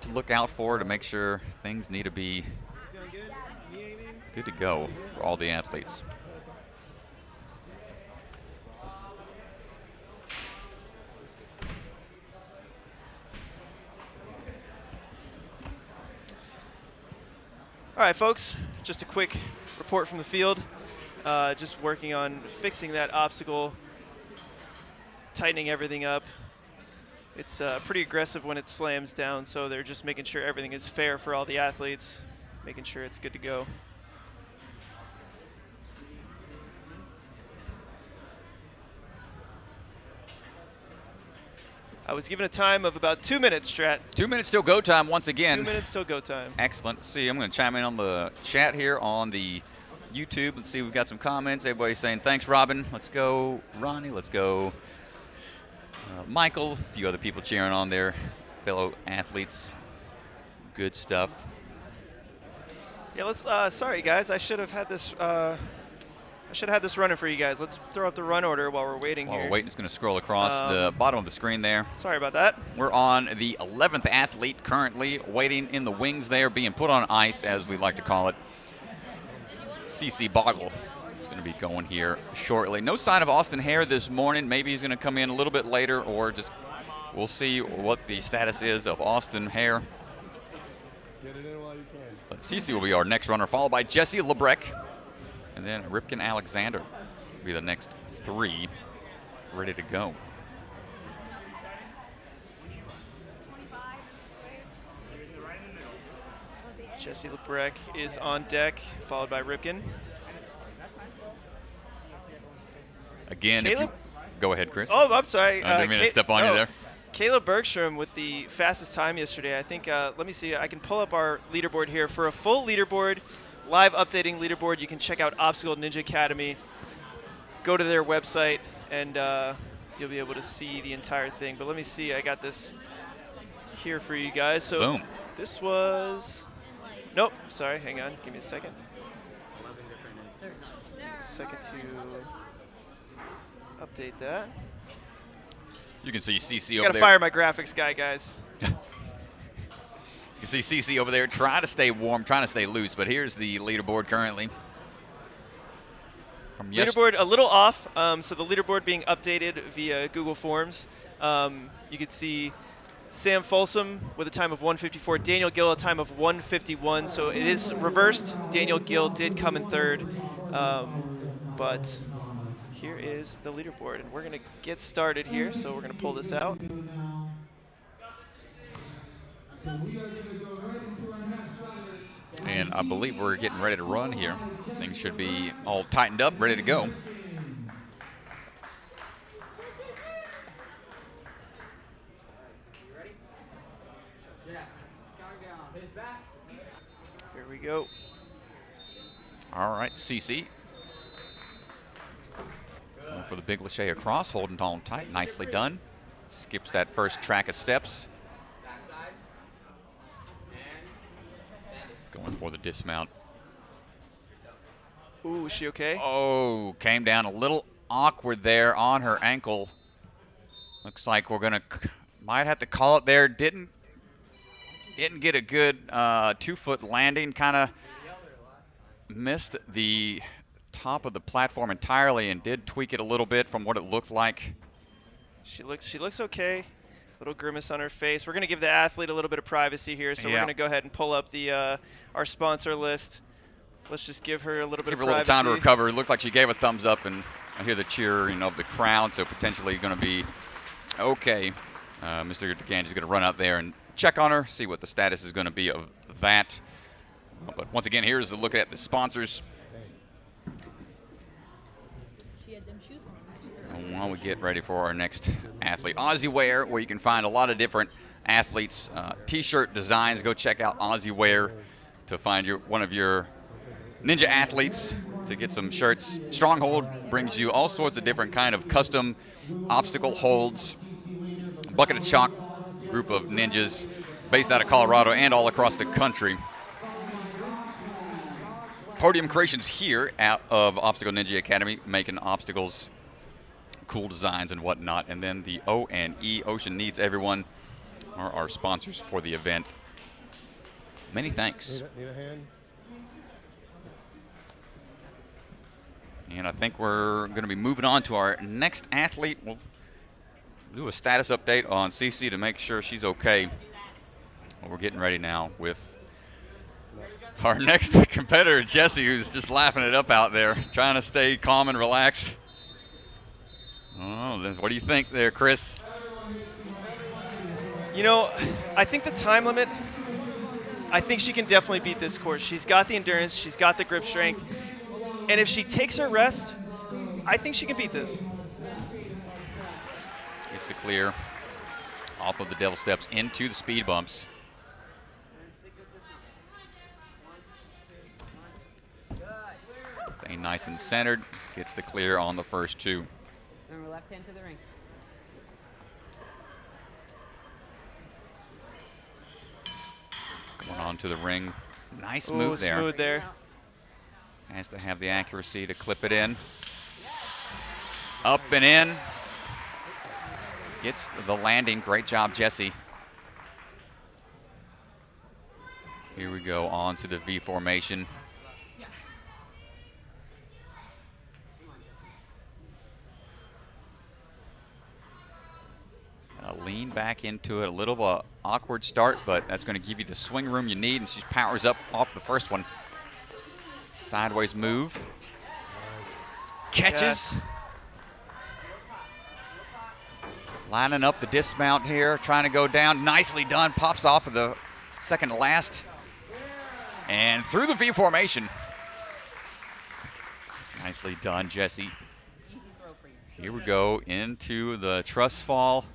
to look out for to make sure things need to be good to go for all the athletes. All right, folks, just a quick report from the field. Just working on fixing that obstacle, tightening everything up. It's pretty aggressive when it slams down, so they're just making sure everything is fair for all the athletes, making sure it's good to go. I was given a time of about 2 minutes, Strat. 2 minutes till go time once again. 2 minutes till go time. Excellent. See, I'm going to chime in on the chat here on the YouTube. Let's see, we've got some comments. Everybody's saying, thanks, Robin. Let's go, Ronnie. Let's go, Michael. A few other people cheering on their fellow athletes. Good stuff. Yeah, let's. Sorry, guys. I should have had this. I should have had this running for you guys. Let's throw up the run order while we're waiting While here. we're waiting, it's going to scroll across the bottom of the screen there. Sorry about that. We're on the 11th athlete currently, waiting in the wings there, being put on ice, as we like to call it. CC Boggle is going to be going here shortly. No sign of Austin Hare this morning. Maybe he's going to come in a little bit later, or just we'll see what the status is of Austin Hare. Get it in while you can. But CC will be our next runner, followed by Jesse Lebrecq. And then Ripken Alexander will be the next three ready to go. Jesse Lebrecq is on deck, followed by Ripken. Again, go ahead, Chris. Oh, I'm sorry. I didn't mean to step on you there. Caleb Bergstrom with the fastest time yesterday. I think, let me see, I can pull up our leaderboard here. For a full leaderboard, live updating leaderboard, you can check out Obstacle Ninja Academy. Go to their website, and you'll be able to see the entire thing. But let me see, I got this here for you guys. So Boom. This was, nope, sorry, hang on, give me a second. Second to update that. You can see CC I over gotta there. fire my graphics guy, guys. You can see CC over there trying to stay warm, trying to stay loose, but here's the leaderboard currently. From Leaderboard a little off, so the leaderboard being updated via Google Forms. You can see Sam Folsom with a time of 1:54, Daniel Gill a time of 1:51, so it is reversed. Daniel Gill did come in third, but here is the leaderboard, and we're going to get started here, so we're going to pull this out. And I believe we're getting ready to run here. Things should be all tightened up, ready to go. Here we go. All right, CC. Going for the big lache across, holding on tight. Nicely done. Skips that first track of steps. Going for the dismount. Ooh, is she okay? Oh, came down a little awkward there on her ankle. Looks like we're gonna might have to call it there. Didn't get a good 2-foot landing. Kind of missed the top of the platform entirely and did tweak it a little bit from what it looked like. She looks okay. Little grimace on her face. We're going to give the athlete a little bit of privacy here, so we're going to go ahead and pull up the our sponsor list. Let's just give her a little bit of privacy. Give her a little time to recover. It looked like she gave a thumbs up, and I hear the cheering of the crowd, so potentially going to be okay. Mr. DeCanji's going to run out there and check on her, see what the status is going to be of that. But once again, here's a look at the sponsors. And while we get ready for our next athlete, Aussie Wear, where you can find a lot of different athletes, T-shirt designs. Go check out Aussie Wear. to find one of your ninja athletes to get some shirts. Stronghold brings you all sorts of different kind of custom obstacle holds, bucket of chalk group of ninjas based out of Colorado and all across the country. Podium creations here out of Obstacle Ninja Academy, making obstacles, cool designs and whatnot. And then the O&E, Ocean Needs Everyone, are our sponsors for the event. Many thanks. Need a hand? And I think we're going to be moving on to our next athlete. We'll do a status update on Cece to make sure she's okay. Well, we're getting ready now with our next competitor, Jesse, who's just laughing it up out there, trying to stay calm and relaxed. Oh, what do you think there, Chris? You know, I think the time limit, I think she can definitely beat this course. She's got the endurance, she's got the grip strength, and if she takes her rest, I think she can beat this. Gets the clear off of the devil steps into the speed bumps. Staying nice and centered, gets the clear on the first two. Remember, left hand to the ring. Going on to the ring. Nice Ooh, move there. smooth there. Has to have the accuracy to clip it in. Up and in. Gets the landing. Great job, Jesse. Here we go on to the V formation. Lean back into it. A little of an awkward start, but that's going to give you the swing room you need, and she powers up off the first one. Sideways move. Catches. Yes. Lining up the dismount here, trying to go down. Nicely done. Pops off of the second to last. And through the V formation. Nicely done, Jesse. Here we go into the Truss Fall.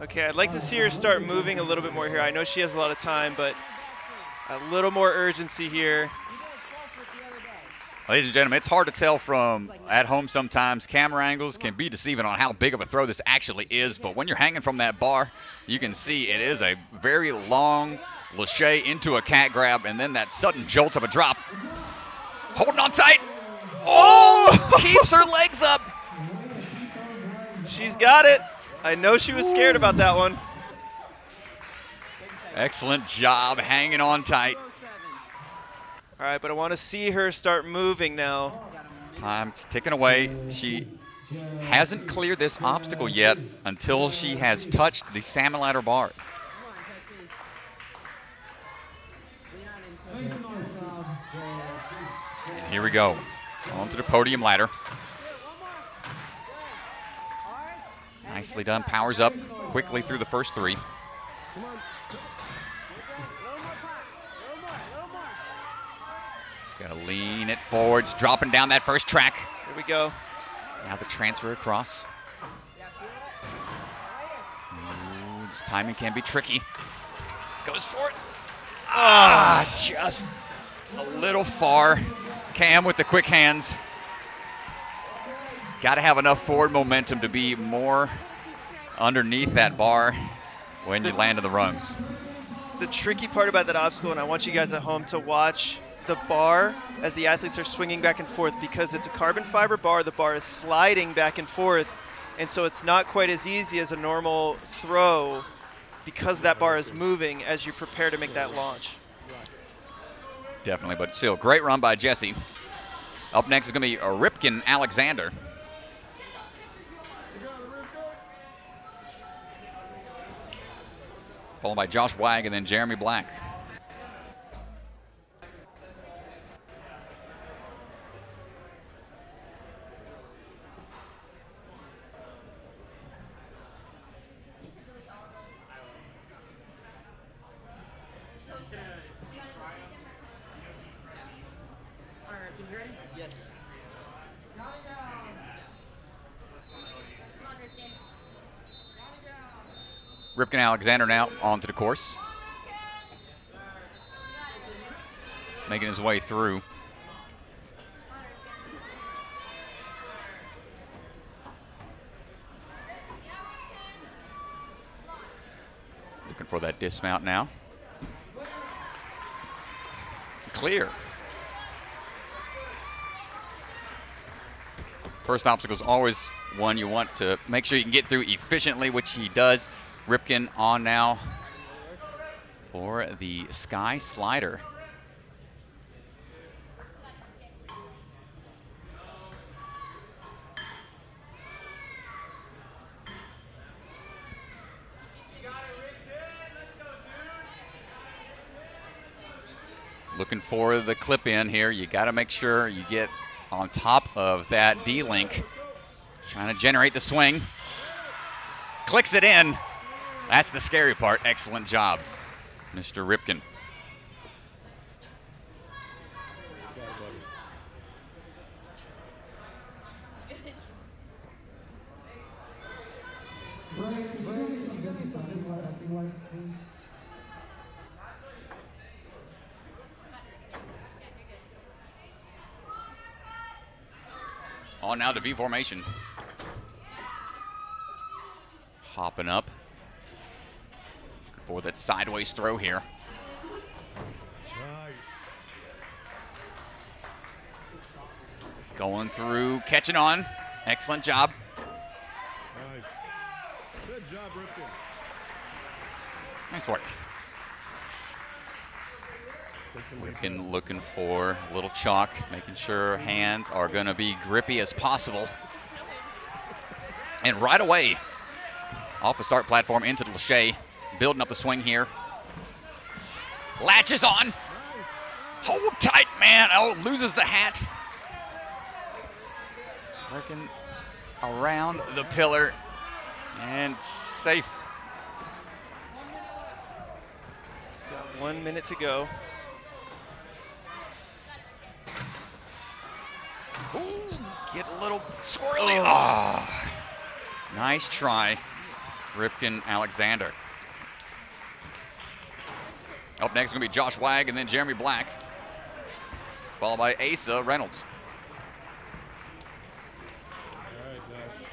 Okay, I'd like to see her start moving a little bit more here. I know she has a lot of time, but a little more urgency here. Ladies and gentlemen, it's hard to tell from at home sometimes. Camera angles can be deceiving on how big of a throw this actually is, but when you're hanging from that bar, you can see it is a very long lache into a cat grab, and then that sudden jolt of a drop. Holding on tight. Oh! Keeps her legs up. She's got it. I know she was scared about that one. Excellent job hanging on tight. All right, but I want to see her start moving now. Time's ticking away. She hasn't cleared this obstacle yet until she has touched the Salmon Ladder bar. And here we go. On to the Podium Ladder. Nicely done. Powers up quickly through the first three. Got to lean it forwards, dropping down that first track. Here we go. Now the transfer across. Ooh, this timing can be tricky. Goes for it. Just a little far. Cam with the quick hands. Got to have enough forward momentum to be more underneath that bar when you land in the rungs. The tricky part about that obstacle, and I want you guys at home to watch the bar as the athletes are swinging back and forth, because it's a carbon fiber bar. The bar is sliding back and forth, and so it's not quite as easy as a normal throw because that bar is moving as you prepare to make that launch. Definitely, but still, great run by Jesse. Up next is going to be Ripken Alexander. Followed by Josh Wag and then Jeremy Black. Ripken Alexander now onto the course. making his way through. Looking for that dismount now. Clear. First obstacle is always one you want to make sure you can get through efficiently, which he does. Ripken on now for the Sky Slider. Looking for the clip in here. You got to make sure you get on top of that D-link. Trying to generate the swing. Clicks it in. That's the scary part. Excellent job, Mr. Ripken. On now to V formation. Hopping up. Looking for that sideways throw here. Nice. Going through, catching on. Excellent job. Nice. Good job, Ripken. Nice work. Ripken looking for a little chalk, making sure hands are going to be grippy as possible. And right away, off the start platform into the Lachey, building up the swing here. Latches on. Hold tight, man. Oh, loses the hat. Working around the pillar and safe. He's got 1 minute to go. Ooh, get a little squirrely. Oh. Nice try, Ripken Alexander. Up next is going to be Josh Wag and then Jeremy Black, followed by Asa Reynolds. All right, Josh.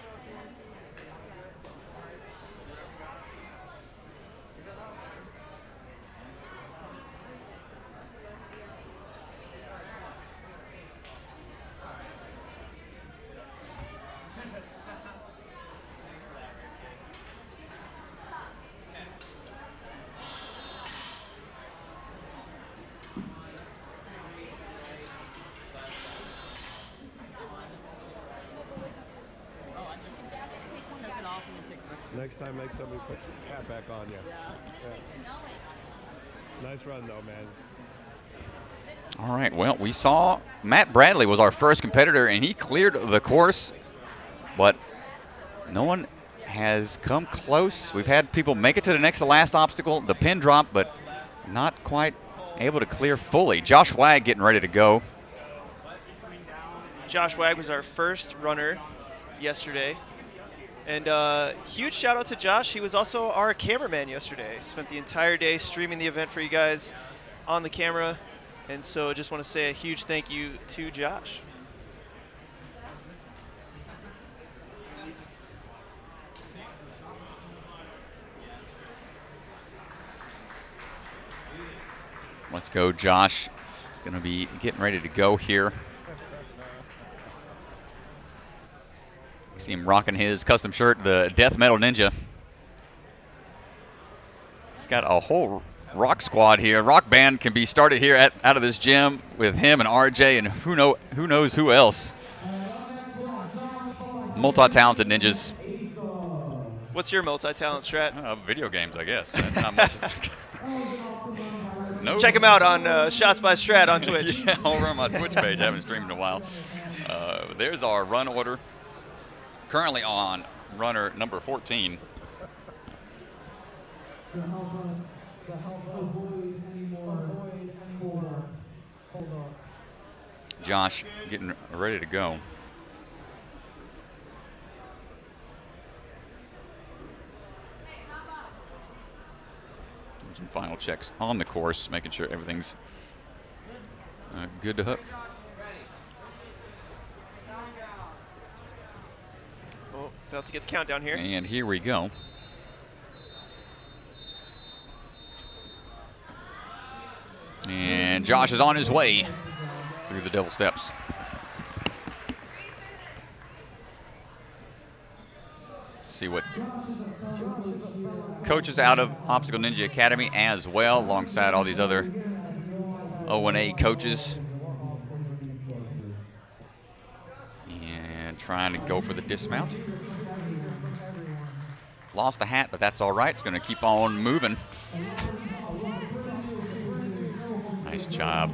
Next time, make somebody put your hat back on you. Yeah. Nice run, though, man. All right, well, we saw Matt Bradley was our first competitor, and he cleared the course, but no one has come close. We've had people make it to the next to last obstacle, the pin drop, but not quite able to clear fully. Josh Wag getting ready to go. Josh Wag was our first runner yesterday. And huge shout out to Josh. He was also our cameraman yesterday. Spent the entire day streaming the event for you guys on the camera. And so just want to say a huge thank you to Josh. Let's go, Josh. Going to be getting ready to go here. See him rocking his custom shirt, the Death Metal Ninja. He's got a whole rock squad here. Rock band can be started here out of this gym with him and RJ and who knows who else. Multi-talented ninjas. What's your multi-talent strat? Video games, I guess. Not much. No. Check him out on Shots by Strat on Twitch. Yeah, over on my Twitch page. I haven't streamed in a while. There's our run order. Currently on runner number 14. To help us avoid any more hold-ups. Josh getting ready to go. Doing some final checks on the course, making sure everything's good to hook. Oh, about to get the countdown here. And here we go. And Josh is on his way through the double steps. See what coaches out of Obstacle Ninja Academy as well, alongside all these other O&A coaches. And trying to go for the dismount. Lost the hat, but that's all right. It's going to keep on moving. Nice job.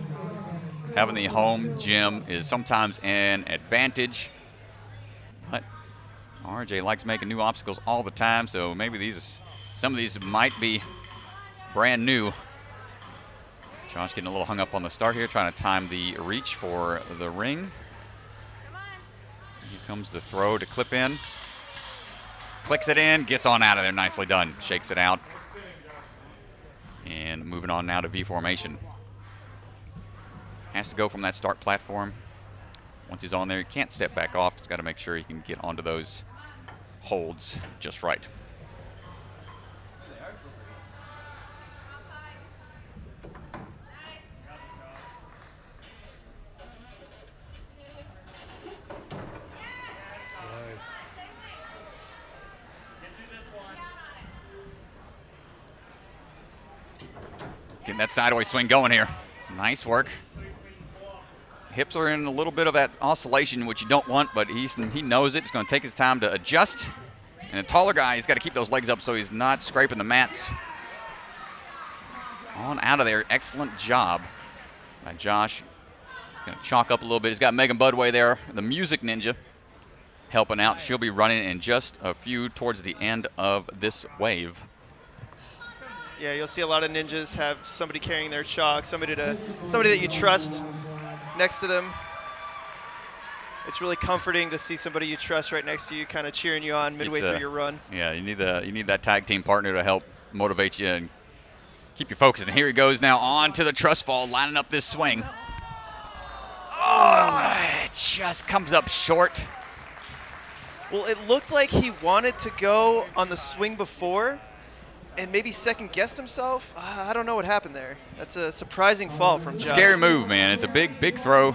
Having the home gym is sometimes an advantage, but RJ likes making new obstacles all the time, so maybe some of these might be brand new. Josh getting a little hung up on the start here, trying to time the reach for the ring. Here comes the throw to clip in. Clicks it in, gets on out of there. Nicely done. Shakes it out. And moving on now to V formation. Has to go from that start platform. Once he's on there, he can't step back off. He's got to make sure he can get onto those holds just right. Getting that sideways swing going here. Nice work. Hips are in a little bit of that oscillation, which you don't want, but he knows it. It's going to take his time to adjust. And a taller guy, he's got to keep those legs up so he's not scraping the mats. On out of there. Excellent job by Josh. He's going to chalk up a little bit. He's got Megan Budway there, the music ninja, helping out. She'll be running in just a few towards the end of this wave. Yeah, you'll see a lot of ninjas have somebody carrying their chalk, somebody that you trust next to them. It's really comforting to see somebody you trust right next to you, kind of cheering you on midway through your run. Yeah, you need that tag team partner to help motivate you and keep you focused. And here he goes now on to the Truss Fall, lining up this swing. Oh, it just comes up short. Well, it looked like he wanted to go on the swing before, and maybe second-guessed himself. I don't know what happened there. That's a surprising fall from Josh. Scary move, man. It's a big throw,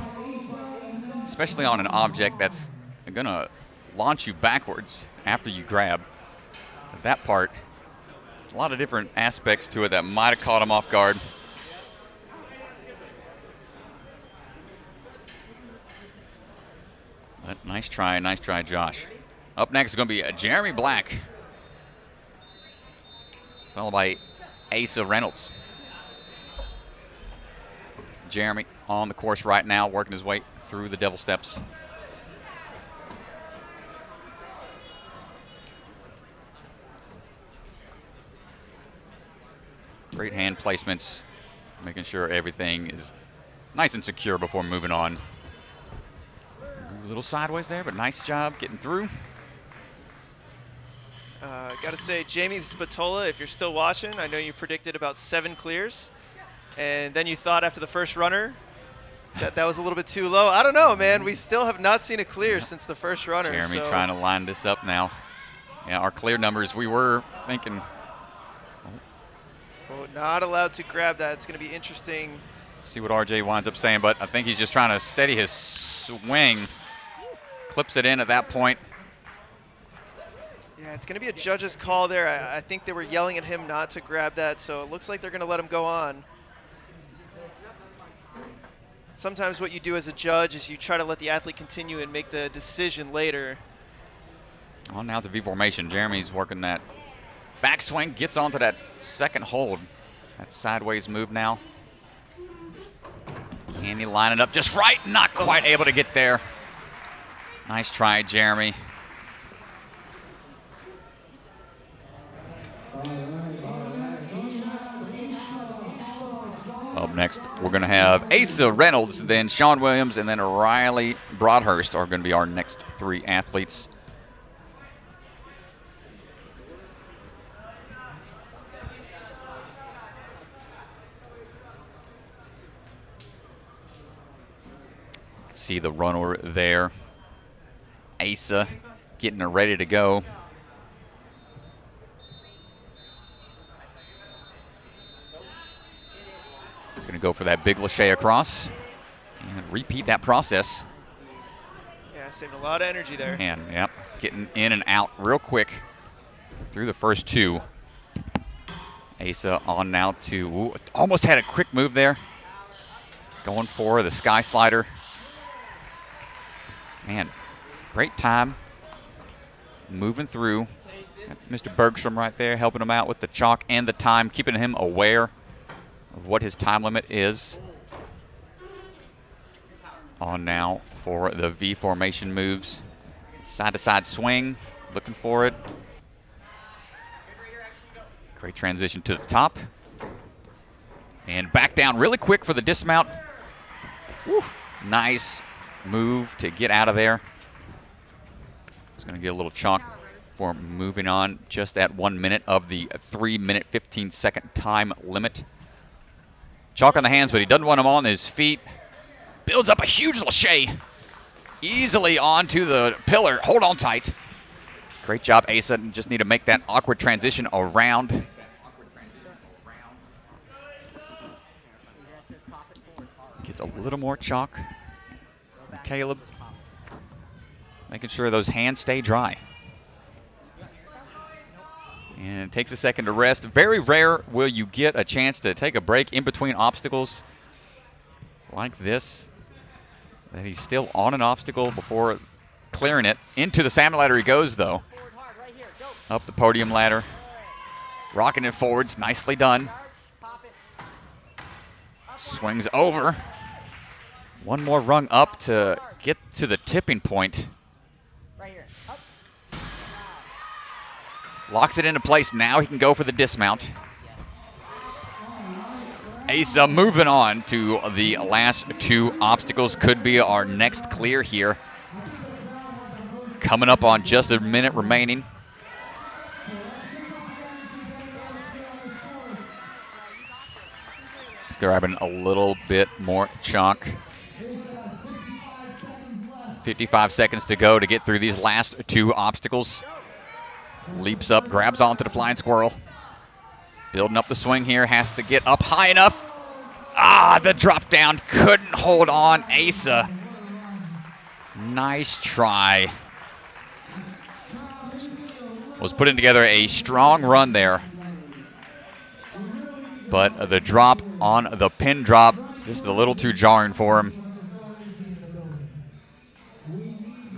especially on an object that's going to launch you backwards after you grab. That part, a lot of different aspects to it that might have caught him off guard. But nice try, Josh. Up next is going to be Jeremy Black, followed by Asa Reynolds. Jeremy on the course right now, working his way through the devil steps. Great hand placements, making sure everything is nice and secure before moving on. A little sideways there, but nice job getting through. Got to say, Jamie Spatola, if you're still watching, I know you predicted about 7 clears, and then you thought after the first runner that was a little bit too low. I don't know, man. We still have not seen a clear since the first runner. Jeremy trying to line this up now. Yeah, our clear numbers, we were thinking. Oh, not allowed to grab that. It's going to be interesting. See what RJ winds up saying, but I think he's just trying to steady his swing. Clips it in at that point. Yeah, it's going to be a judge's call there. I think they were yelling at him not to grab that, so it looks like they're going to let him go on. Sometimes what you do as a judge is you try to let the athlete continue and make the decision later. On now to V formation. Jeremy's working that backswing, gets onto that second hold. That sideways move now. Can he line it up just right? Not quite able to get there. Nice try, Jeremy. Up next, we're going to have Asa Reynolds, then Sean Williams, and then Raleigh Broadhurst are going to be our next 3 athletes. see the runner there. Asa getting her ready to go. He's going to go for that big lache across and repeat that process. Yeah, saved a lot of energy there. And, yep, getting in and out real quick through the first two. Asa on now to, almost had a quick move there. Going for the sky slider. Man, great time. Moving through. Mr. Bergstrom right there helping him out with the chalk and the time, keeping him aware of what his time limit is. On now for the V formation moves. Side to side swing, looking for it. Great transition to the top. And back down really quick for the dismount. Woo, nice move to get out of there. It's going to get a little chalk for moving on just at 1 minute of the 3-minute 15-second time limit. Chalk on the hands, but he doesn't want him on his feet. Builds up a huge lache. Easily onto the pillar. Hold on tight. Great job, Asa. Just need to make that awkward transition around. Gets a little more chalk. And Caleb making sure those hands stay dry. And it takes a second to rest. Very rare will you get a chance to take a break in between obstacles like this. That he's still on an obstacle before clearing it. Into the Salmon Ladder he goes, though. Up the Podium Ladder. Rocking it forwards. Nicely done. Swings over. One more rung up to get to the tipping point. Locks it into place. Now he can go for the dismount. Asa moving on to the last two obstacles. Could be our next clear here. Coming up on just a minute remaining. He's grabbing a little bit more chalk. 55 seconds to go to get through these last two obstacles. Leaps up, grabs onto the flying squirrel. Building up the swing here, has to get up high enough. The drop down, couldn't hold on. Asa, nice try. Was putting together a strong run there. But the drop on the pin drop, just a little too jarring for him.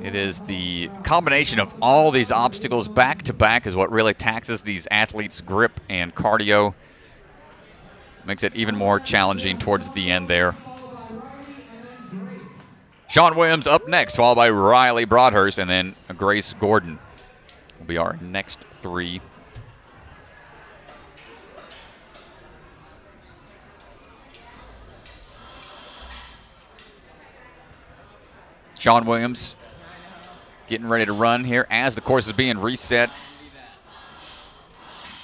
It is the combination of all these obstacles back to back is what really taxes these athletes' grip and cardio. Makes it even more challenging towards the end there. Sean Williams up next, followed by Raleigh Broadhurst, and then Grace Gordon will be our next three. Sean Williams getting ready to run here as the course is being reset.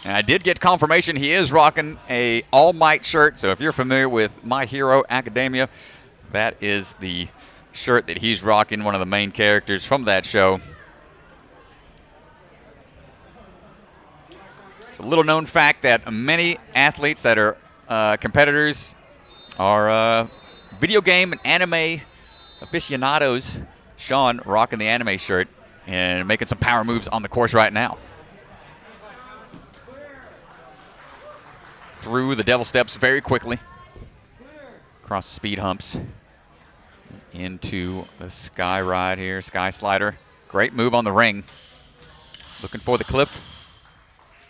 And I did get confirmation he is rocking a All Might shirt. So if you're familiar with My Hero Academia, that is the shirt that he's rocking, one of the main characters from that show. It's a little known fact that many athletes that are competitors are video game and anime aficionados. Sean rocking the anime shirt and making some power moves on the course right now. Through the devil steps very quickly. Across the speed humps. Into the sky ride here, sky slider. Great move on the ring. Looking for the clip.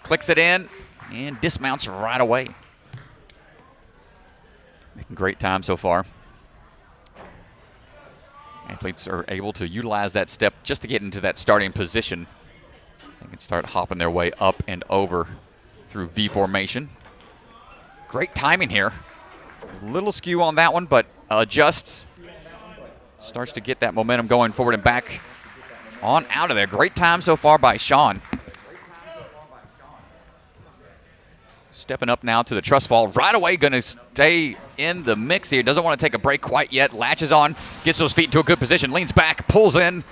Clicks it in and dismounts right away. Making great time so far. Athletes are able to utilize that step just to get into that starting position. They can start hopping their way up and over through V formation. Great timing here. A little skew on that one, but adjusts. Starts to get that momentum going forward and back on out of there. Great time so far by Sean. Stepping up now to the Truss Fall. Right away going to stay in the mix here. Doesn't want to take a break quite yet. Latches on. Gets those feet into a good position. Leans back. Pulls in.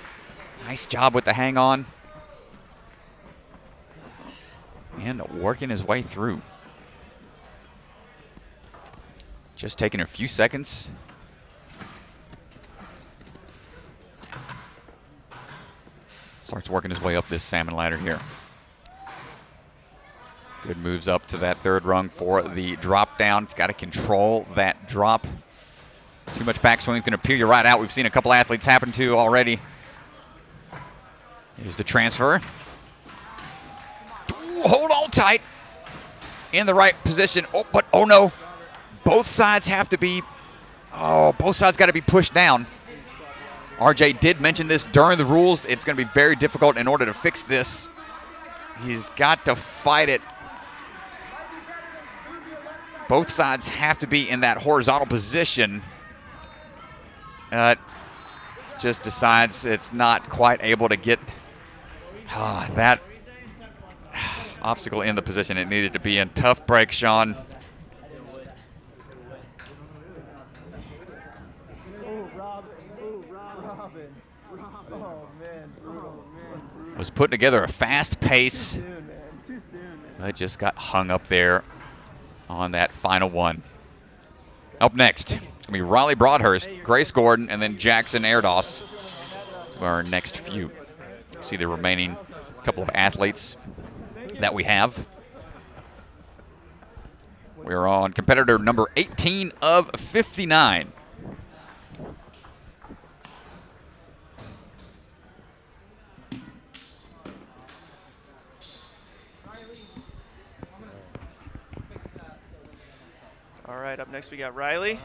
Nice job with the hang on. And working his way through. Just taking a few seconds. Starts working his way up this salmon ladder here. Good moves up to that third rung for the drop down. It's got to control that drop. Too much backswing is going to peel you right out. We've seen a couple athletes happen to already. Here's the transfer. Ooh, hold on tight. In the right position. Oh, but oh no. Both sides have to be, both sides got to be pushed down. RJ did mention this during the rules. It's going to be very difficult in order to fix this. He's got to fight it. Both sides have to be in that horizontal position. Just decides it's not quite able to get that obstacle in the position it needed to be in. Tough break, Sean. Was putting together a fast pace, but just got hung up there on that final one. Up next, it's going to be Raleigh Broadhurst, Grace Gordon, and then Jackson Erdos to our next few. See the remaining couple of athletes that we have. We're on competitor number 18 of 59. All right, up next we got Riley.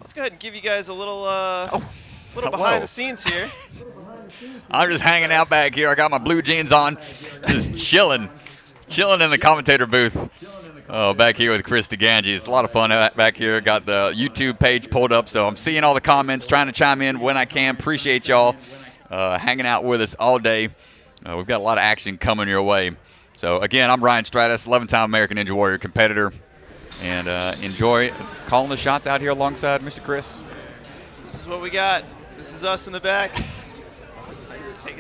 Let's go ahead and give you guys a little behind the scenes here. I'm just hanging out back here. I got my blue jeans on, just chilling in the commentator booth. Back here with Chris DeGangi. It's a lot of fun back here. Got the YouTube page pulled up, so I'm seeing all the comments, trying to chime in when I can. Appreciate y'all hanging out with us all day. We've got a lot of action coming your way. So again, I'm Ryan Stratus, 11-time American Ninja Warrior competitor, and enjoy calling the shots out here alongside Mr. Chris. This is what we got. This is us in the back.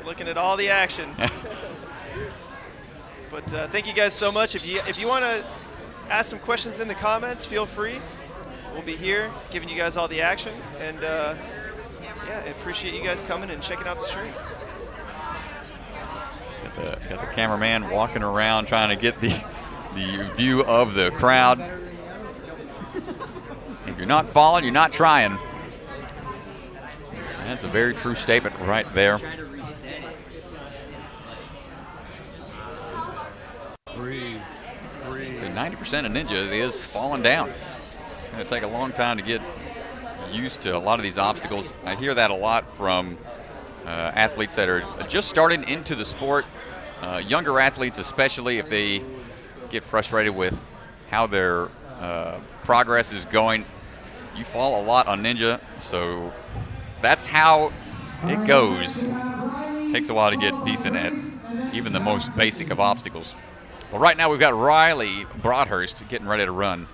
Looking at all the action. But thank you guys so much. If you want to ask some questions in the comments, feel free. We'll be here giving you guys all the action. And yeah, I appreciate you guys coming and checking out the stream. Got the cameraman walking around trying to get the view of the crowd. If you're not following, you're not trying. That's a very true statement right there. So 90% of ninja is falling down. It's going to take a long time to get used to a lot of these obstacles. I hear that a lot from athletes that are just starting into the sport. Younger athletes, especially, if they get frustrated with how their progress is going. You fall a lot on ninja, so that's how it goes. It takes a while to get decent at even the most basic of obstacles. Well, right now we've got Raleigh Broadhurst getting ready to run.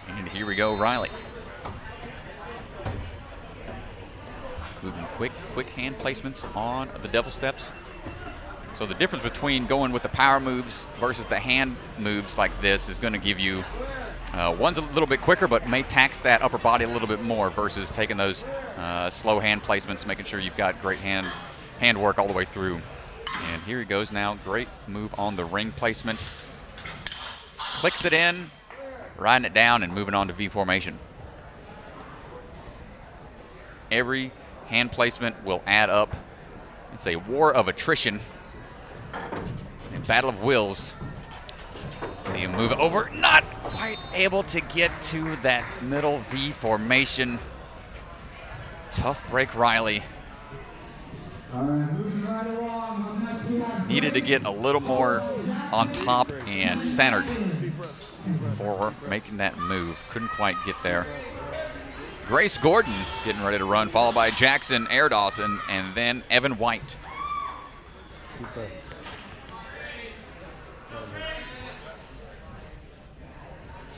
And here we go, Riley. Moving quick hand placements on the devil steps. So the difference between going with the power moves versus the hand moves like this is going to give you one's a little bit quicker, but may tax that upper body a little bit more versus taking those slow hand placements, making sure you've got great hand work all the way through. And here he goes now. Great move on the ring placement. Clicks it in, riding it down, and moving on to V formation. Every hand placement will add up. It's a war of attrition. A battle of wills. See him move over. Not quite able to get to that middle V formation. Tough break, Riley. Needed to get a little more on top and centered for making that move. Couldn't quite get there. Grace Gordon getting ready to run, followed by Jackson Airdawson and then Evan White.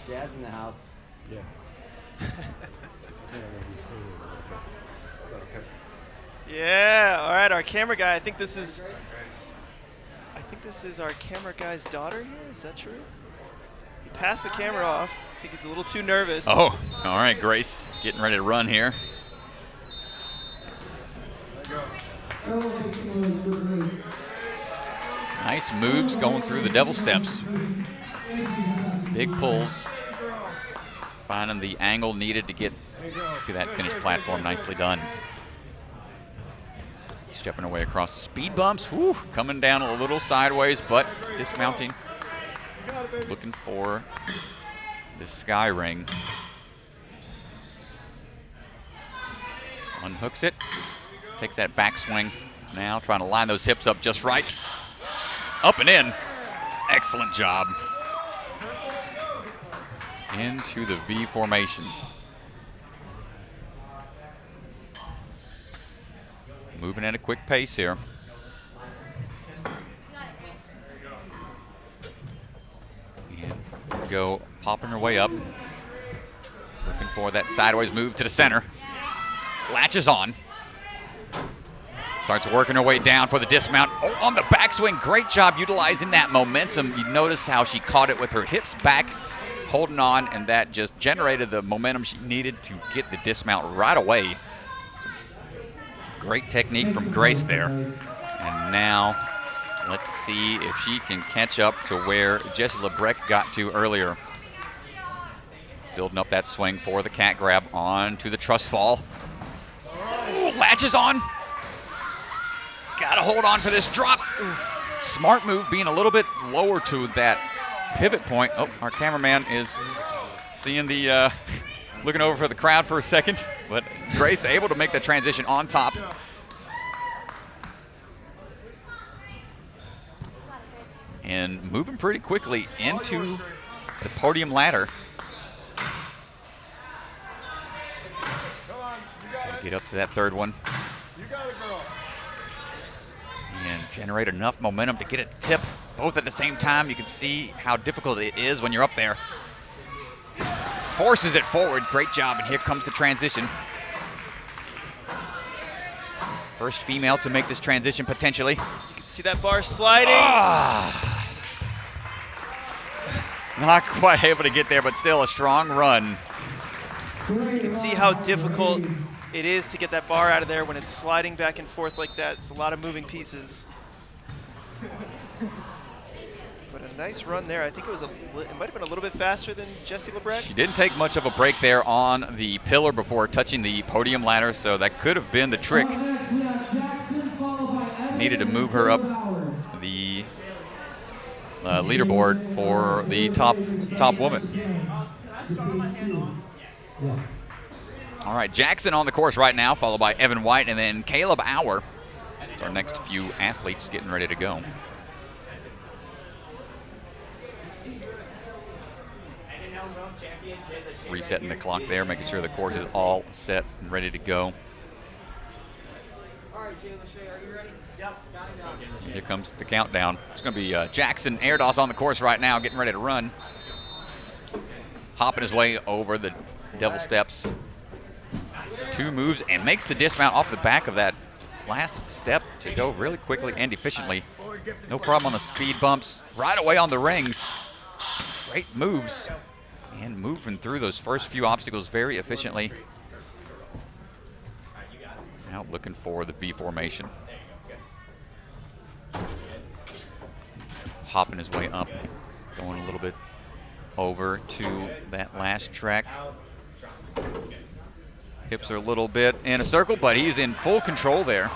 Dad's in the house. Yeah. Yeah. All right, our camera guy. I think this is our camera guy's daughter here. Is that true? He passed the camera off. I think he's a little too nervous. Oh, all right, Grace getting ready to run here. Nice moves going through the double steps. Big pulls. Finding the angle needed to get to that finished platform. Nicely done. Stepping away across the speed bumps. Whew, coming down a little sideways, but dismounting. Looking for the sky ring. Unhooks it. Takes that backswing. Now trying to line those hips up just right. Up and in. Excellent job. Into the V formation. Moving at a quick pace here. And go popping her way up. Looking for that sideways move to the center. Latches on. Starts working her way down for the dismount. Oh, on the backswing. Great job utilizing that momentum. You noticed how she caught it with her hips back, holding on, and that just generated the momentum she needed to get the dismount right away. Great technique from Grace there. And now let's see if she can catch up to where Jessie Lebrecht got to earlier. Building up that swing for the cat grab onto the truss fall. Ooh, latches on. Got to hold on for this drop. Ooh. Smart move, being a little bit lower to that pivot point. Oh, our cameraman is seeing the, looking over for the crowd for a second. But Grace able to make the transition on top. And moving pretty quickly into the podium ladder. Get up to that third one. And generate enough momentum to get it to tip both at the same time. You can see how difficult it is when you're up there. Forces it forward. Great job. And here comes the transition. First female to make this transition potentially. You can see that bar sliding. Not quite able to get there, but still a strong run. You can see how difficult it is to get that bar out of there when it's sliding back and forth like that. It's a lot of moving pieces. But a nice run there. I think it might have been a little bit faster than Jessie Lebrecht. She didn't take much of a break there on the pillar before touching the podium ladder, so that could have been the trick. Needed to move her up the leaderboard for the top woman. All right, Jackson on the course right now, followed by Evan White, and then Caleb Auer. It's our next few athletes getting ready to go. Resetting the clock there, making sure the course is all set and ready to go. Here comes the countdown. It's going to be Jackson Airdos on the course right now, getting ready to run. Hopping his way over the devil steps. 2 moves and makes the dismount off the back of that last step to go really quickly and efficiently. No problem on the speed bumps. Right away on the rings. Great moves. And moving through those first few obstacles very efficiently. Now looking for the V formation. Hopping his way up. Going a little bit over to that last track. Hips are a little bit in a circle, but he's in full control there.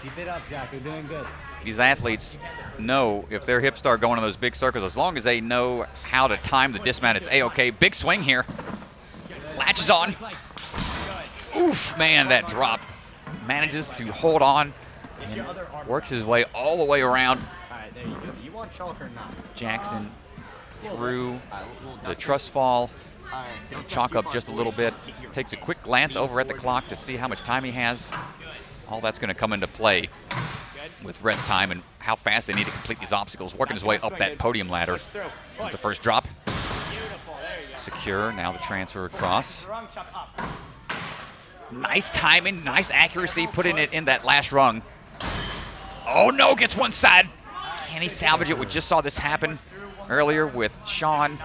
Keep it up, Jack. You're doing good. These athletes know if their hips start going in those big circles, as long as they know how to time the dismount, it's A-OK. Big swing here. Latches on. Oof, man, that drop. Manages to hold on and works his way all the way around. All right, there you go. You want chalk or not? Jackson through the Truss Fall. Chalk up just a little bit. Takes a quick glance over at the clock to see how much time he has. All that's going to come into play with rest time and how fast they need to complete these obstacles. Working his way up that podium ladder with the first drop. Secure, now the transfer across. Nice timing, nice accuracy, putting it in that last rung. Oh no, gets one side. Can he salvage it? We just saw this happen earlier with Sean.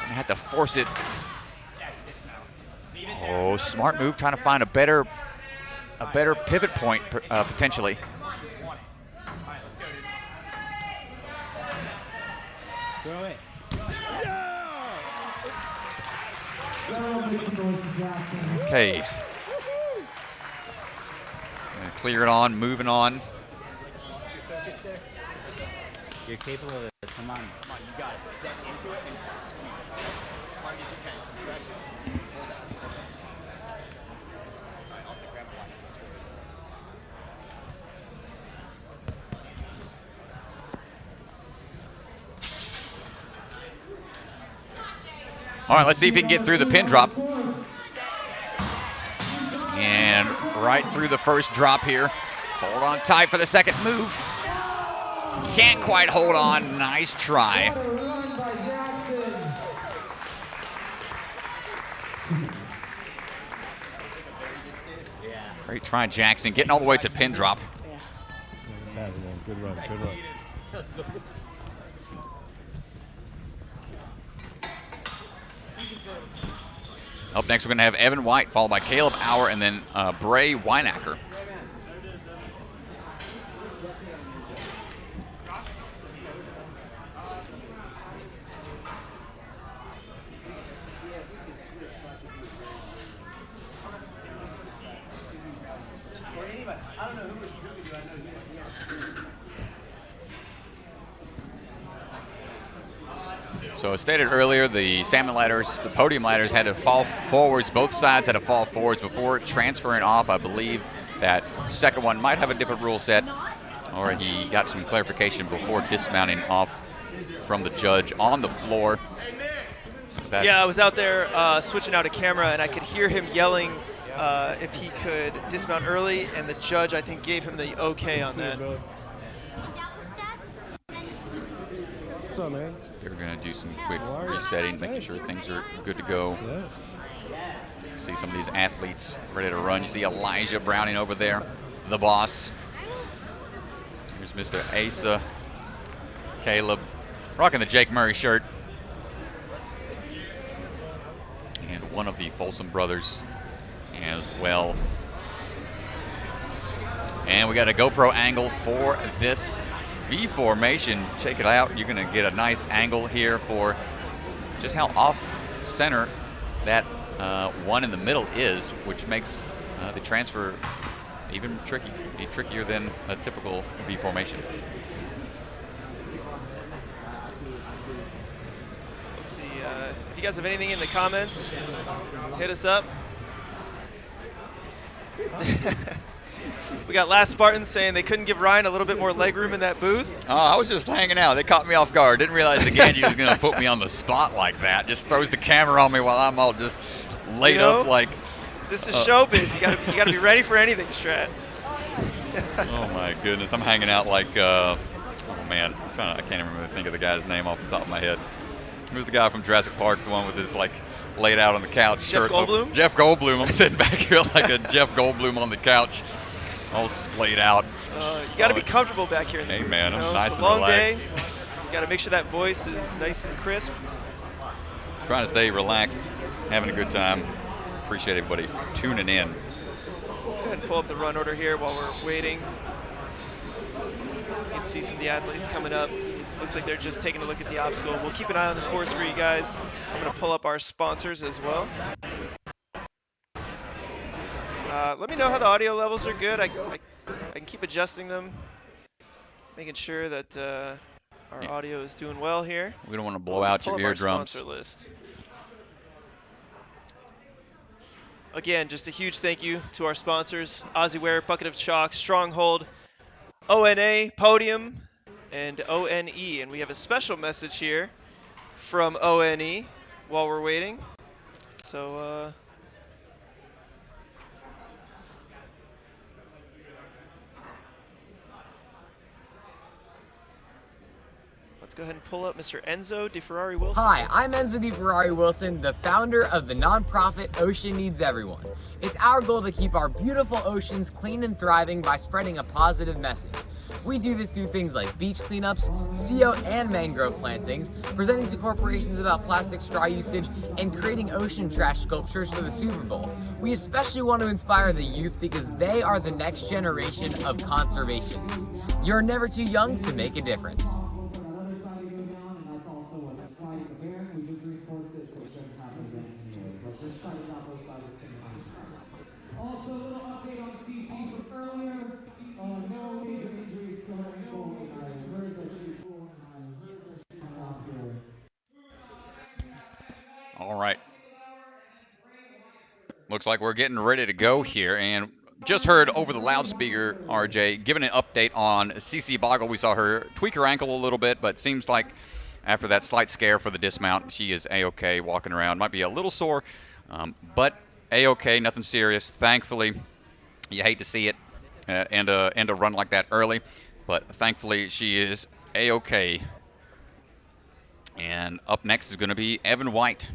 Gonna have to force it. Oh, smart move, trying to find a better pivot point potentially. Throw it. Okay. Gonna clear it on, moving on. You're capable of it. Come on. Come on, you got it. Set into it and squeeze. As hard as you can. Press it. Hold that. All right, also grab the line. All right, let's see if he can get through the pin drop. And right through the first drop here. Hold on tight for the second move. Can't quite hold on. Nice try. Great try, Jackson. Getting all the way to pin drop. Good run, good run. Up next, we're going to have Evan White, followed by Caleb Auer, and then Bray Weinacker. So as stated earlier, the Salmon Ladders, the Podium Ladders had to fall forwards. Both sides had to fall forwards before transferring off. I believe that second one might have a different rule set, or he got some clarification before dismounting off from the judge on the floor. So Yeah, I was out there switching out a camera, and I could hear him yelling if he could dismount early, and the judge, I think, gave him the okay on that. What's up, man? They're going to do some quick resetting, making sure things are good to go. See some of these athletes ready to run. You see Elijah Browning over there, the boss. Here's Mr. Asa, Caleb, rocking the Jake Murray shirt. And one of the Folsom brothers as well. And we got a GoPro angle for this V formation. Check it out. You're going to get a nice angle here for just how off center that one in the middle is, which makes the transfer even trickier than a typical V formation. Let's see if you guys have anything in the comments, hit us up. We got Last Spartan saying they couldn't give Ryan a little bit more leg room in that booth. Oh, I was just hanging out. They caught me off guard. Didn't realize the Ganji was going to put me on the spot like that. Just throws the camera on me while I'm all just laid up like. This is showbiz. You got to be ready for anything, Strat. Oh my goodness, I'm hanging out like. Oh man, I can't even think of the guy's name off the top of my head. Who's the guy from Jurassic Park, the one with his like laid out on the couch? Jeff Goldblum? Jeff Goldblum. I'm sitting back here like a Jeff Goldblum on the couch, all splayed out. You got to be comfortable back here. Hey man, I'm nice it's and a long relaxed. day. You got to make sure that voice is nice and crisp. Trying to stay relaxed, having a good time. Appreciate everybody tuning in. Let's go ahead and pull up the run order here while we're waiting. You can see some of the athletes coming up. Looks like they're just taking a look at the obstacle. We'll keep an eye on the course for you guys. I'm going to pull up our sponsors as well. Let me know how the audio levels are good. I can keep adjusting them, making sure that our audio is doing well here. We don't want to blow out your eardrums. Sponsor list. Again, just a huge thank you to our sponsors, Ozzywear, Bucket of Chalk, Stronghold, ONA, Podium, and ONE. And we have a special message here from ONE while we're waiting. So, let's go ahead and pull up Mr. Enzo DeFerrari Wilson. Hi, I'm Enzo DeFerrari Wilson, the founder of the nonprofit Ocean Needs Everyone. It's our goal to keep our beautiful oceans clean and thriving by spreading a positive message. We do this through things like beach cleanups, CO and mangrove plantings, presenting to corporations about plastic straw usage, and creating ocean trash sculptures for the Super Bowl. We especially want to inspire the youth because they are the next generation of conservationists. You're never too young to make a difference. Also, a little update on CC from earlier. No major injuries to her ankle. I heard that she's cool, and I heard that she's out here. All right. Looks like we're getting ready to go here, and just heard over the loudspeaker, RJ, giving an update on CC Boggle. We saw her tweak her ankle a little bit, but seems like after that slight scare for the dismount, she is A-OK walking around. Might be a little sore, but A-OK, nothing serious. Thankfully, you hate to see it end a run like that early, but thankfully she is A-OK. And up next is going to be Evan White.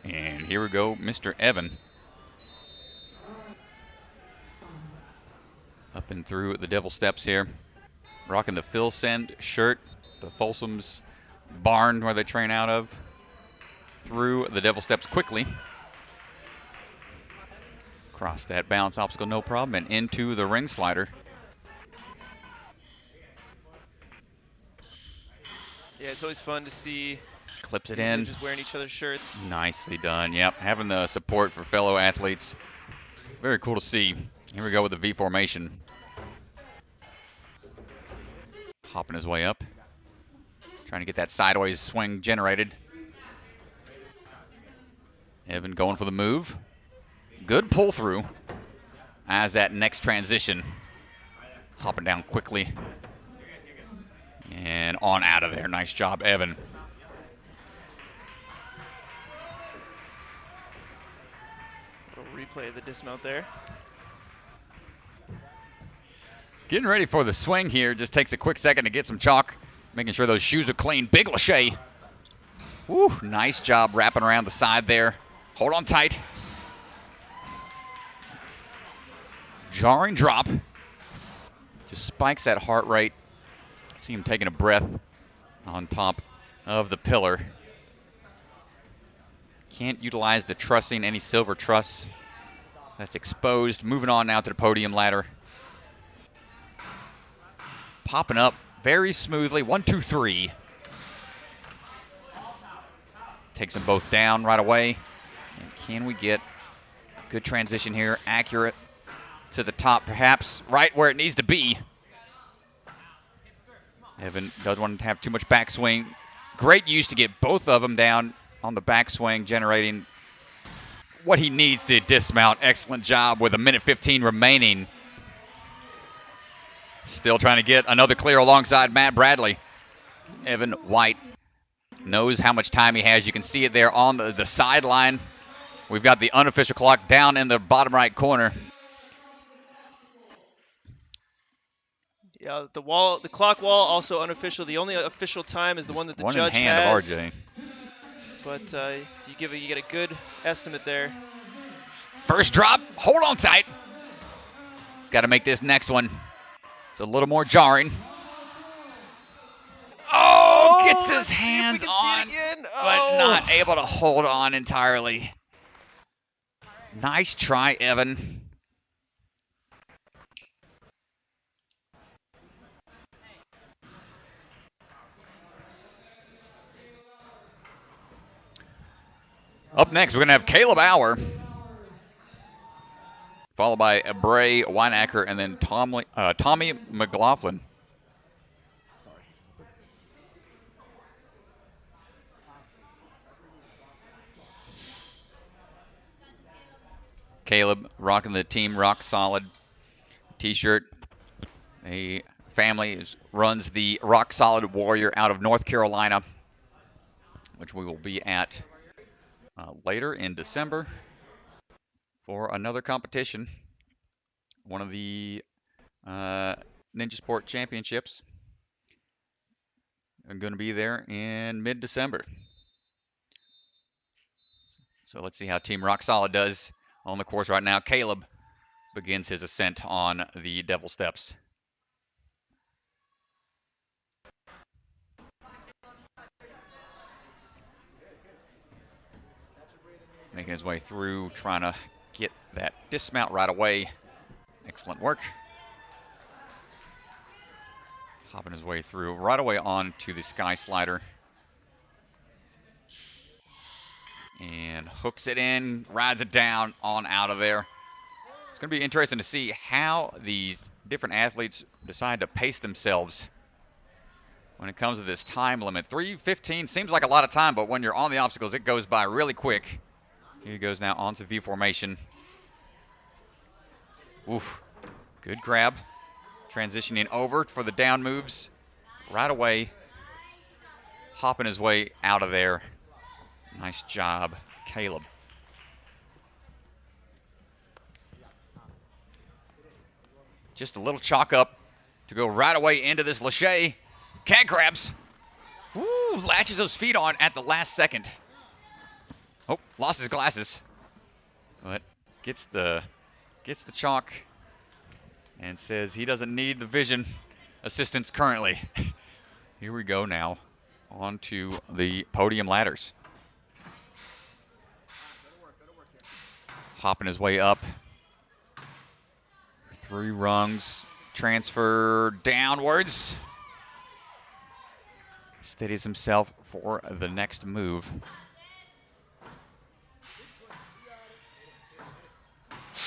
And here we go, Mr. Evan. Up and through the Devil Steps here. Rocking the Phil Send shirt, the Folsom's barn where they train out of. Through the Devil Steps quickly. Cross that balance obstacle, no problem, and into the ring slider. Yeah, it's always fun to see. Clips it in. Just wearing each other's shirts. Nicely done. Yep, having the support for fellow athletes. Very cool to see. Here we go with the V formation. Hopping his way up. Trying to get that sideways swing generated. Evan going for the move. Good pull through as that next transition. Hopping down quickly. And on out of there. Nice job, Evan. Replay of the dismount there. Getting ready for the swing here. Just takes a quick second to get some chalk. Making sure those shoes are clean. Big Lachey. Woo, nice job wrapping around the side there. Hold on tight. Jarring drop. Just spikes that heart rate. See him taking a breath on top of the pillar. Can't utilize the trussing, any silver truss that's exposed. Moving on now to the podium ladder. Popping up very smoothly. 1, 2, 3. Takes them both down right away. And can we get good transition here? Accurate to the top, perhaps right where it needs to be. Evan doesn't want to have too much backswing. Great use to get both of them down on the backswing, generating what he needs to dismount. Excellent job with 1:15 remaining. Still trying to get another clear alongside Matt Bradley. Evan White knows how much time he has. You can see it there on the sideline. We've got the unofficial clock down in the bottom right corner. Yeah, the clock wall, also unofficial. The only official time is the one that the one judge in hand has. of RJ. But so you get a good estimate there. First drop, hold on tight. He's got to make this next one. It's a little more jarring. Oh, gets his hands on, but not able to hold on entirely. Nice try, Evan. Up next, we're going to have Caleb Auer. followed by Bray Wineacker, and then Tommy McLaughlin. Caleb rocking the Team Rock Solid t-shirt. A family runs the Rock Solid Warrior out of North Carolina, which we will be at later in December for another competition, one of the Ninja Sport Championships. I'm going to be there in mid-December. So let's see how Team Rock Solid does on the course right now. Caleb begins his ascent on the Devil Steps. Making his way through, trying to get that dismount right away. Excellent work. Hopping his way through right away onto the Sky Slider. And hooks it in, rides it down, on out of there. It's going to be interesting to see how these different athletes decide to pace themselves when it comes to this time limit. 3:15 seems like a lot of time, but when you're on the obstacles, it goes by really quick. Here he goes now onto V formation. Oof, good grab. Transitioning over for the down moves right away. Hopping his way out of there. Nice job, Caleb. Just a little chalk up to go right away into this Lachey. Cat grabs. Woo, latches those feet on at the last second. Oh, lost his glasses. But gets the chalk and says he doesn't need the vision assistance currently. Here we go now on to the podium ladders. Hopping his way up. 3 rungs. Transfer downwards. Steadies himself for the next move.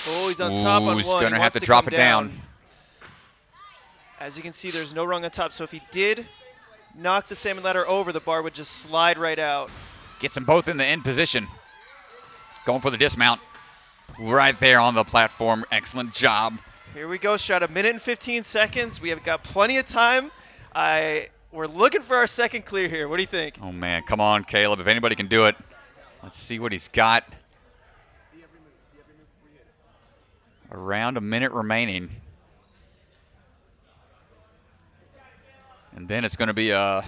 Oh, he's on top on one. He's going to He have wants to to drop come it down. As you can see, there's no rung on top, so if he did knock the salmon ladder over, the bar would just slide right out. Gets them both in the end position. Going for the dismount. Right there on the platform. Excellent job. Here we go, shot 1 minute and 15 seconds. We have got plenty of time. We're looking for our second clear here. What do you think? Oh, man. Come on, Caleb. If anybody can do it. Let's see what he's got. Around a minute remaining. And then it's going to be a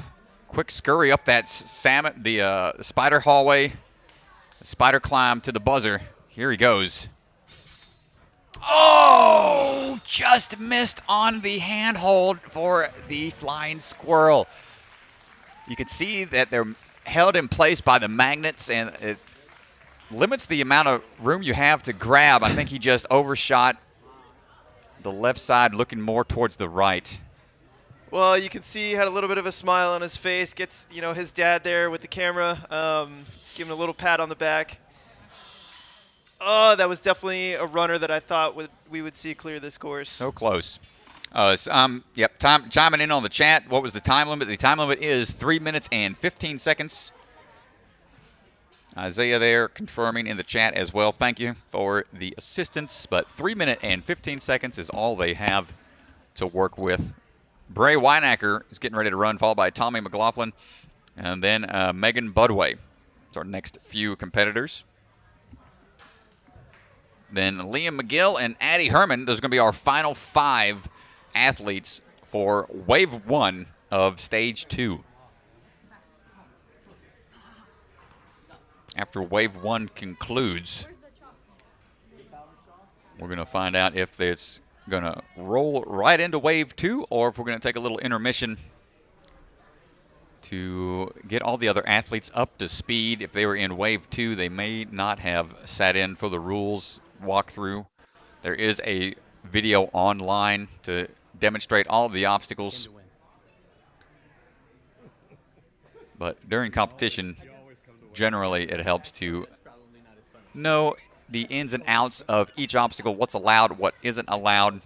quick scurry up that the spider hallway, the spider climb to the buzzer. Here he goes. Oh, just missed on the handhold for the flying squirrel. You can see that they're held in place by the magnets, and it limits the amount of room you have to grab. I think he just overshot the left side, looking more towards the right. Well, you can see he had a little bit of a smile on his face. Gets, his dad there with the camera, giving a little pat on the back. Oh, that was definitely a runner that I thought we would see clear this course. So close. Yep. Chiming in on the chat. What was the time limit? The time limit is 3 minutes and 15 seconds. Isaiah there confirming in the chat as well. Thank you for the assistance. But 3 minutes and 15 seconds is all they have to work with. Bray Wineacker is getting ready to run, followed by Tommy McLaughlin, and then Megan Budway. It's our next few competitors. Then Liam McGill and Addy Herman. Those are going to be our final 5 athletes for Wave 1 of Stage 2. After Wave 1 concludes, we're going to find out if it's going to roll right into Wave 2 or if we're going to take a little intermission to get all the other athletes up to speed. If they were in Wave 2, they may not have sat in for the rules walkthrough. There is a video online to demonstrate all of the obstacles. But during competition, generally it helps to know the ins and outs of each obstacle, what's allowed, what isn't allowed,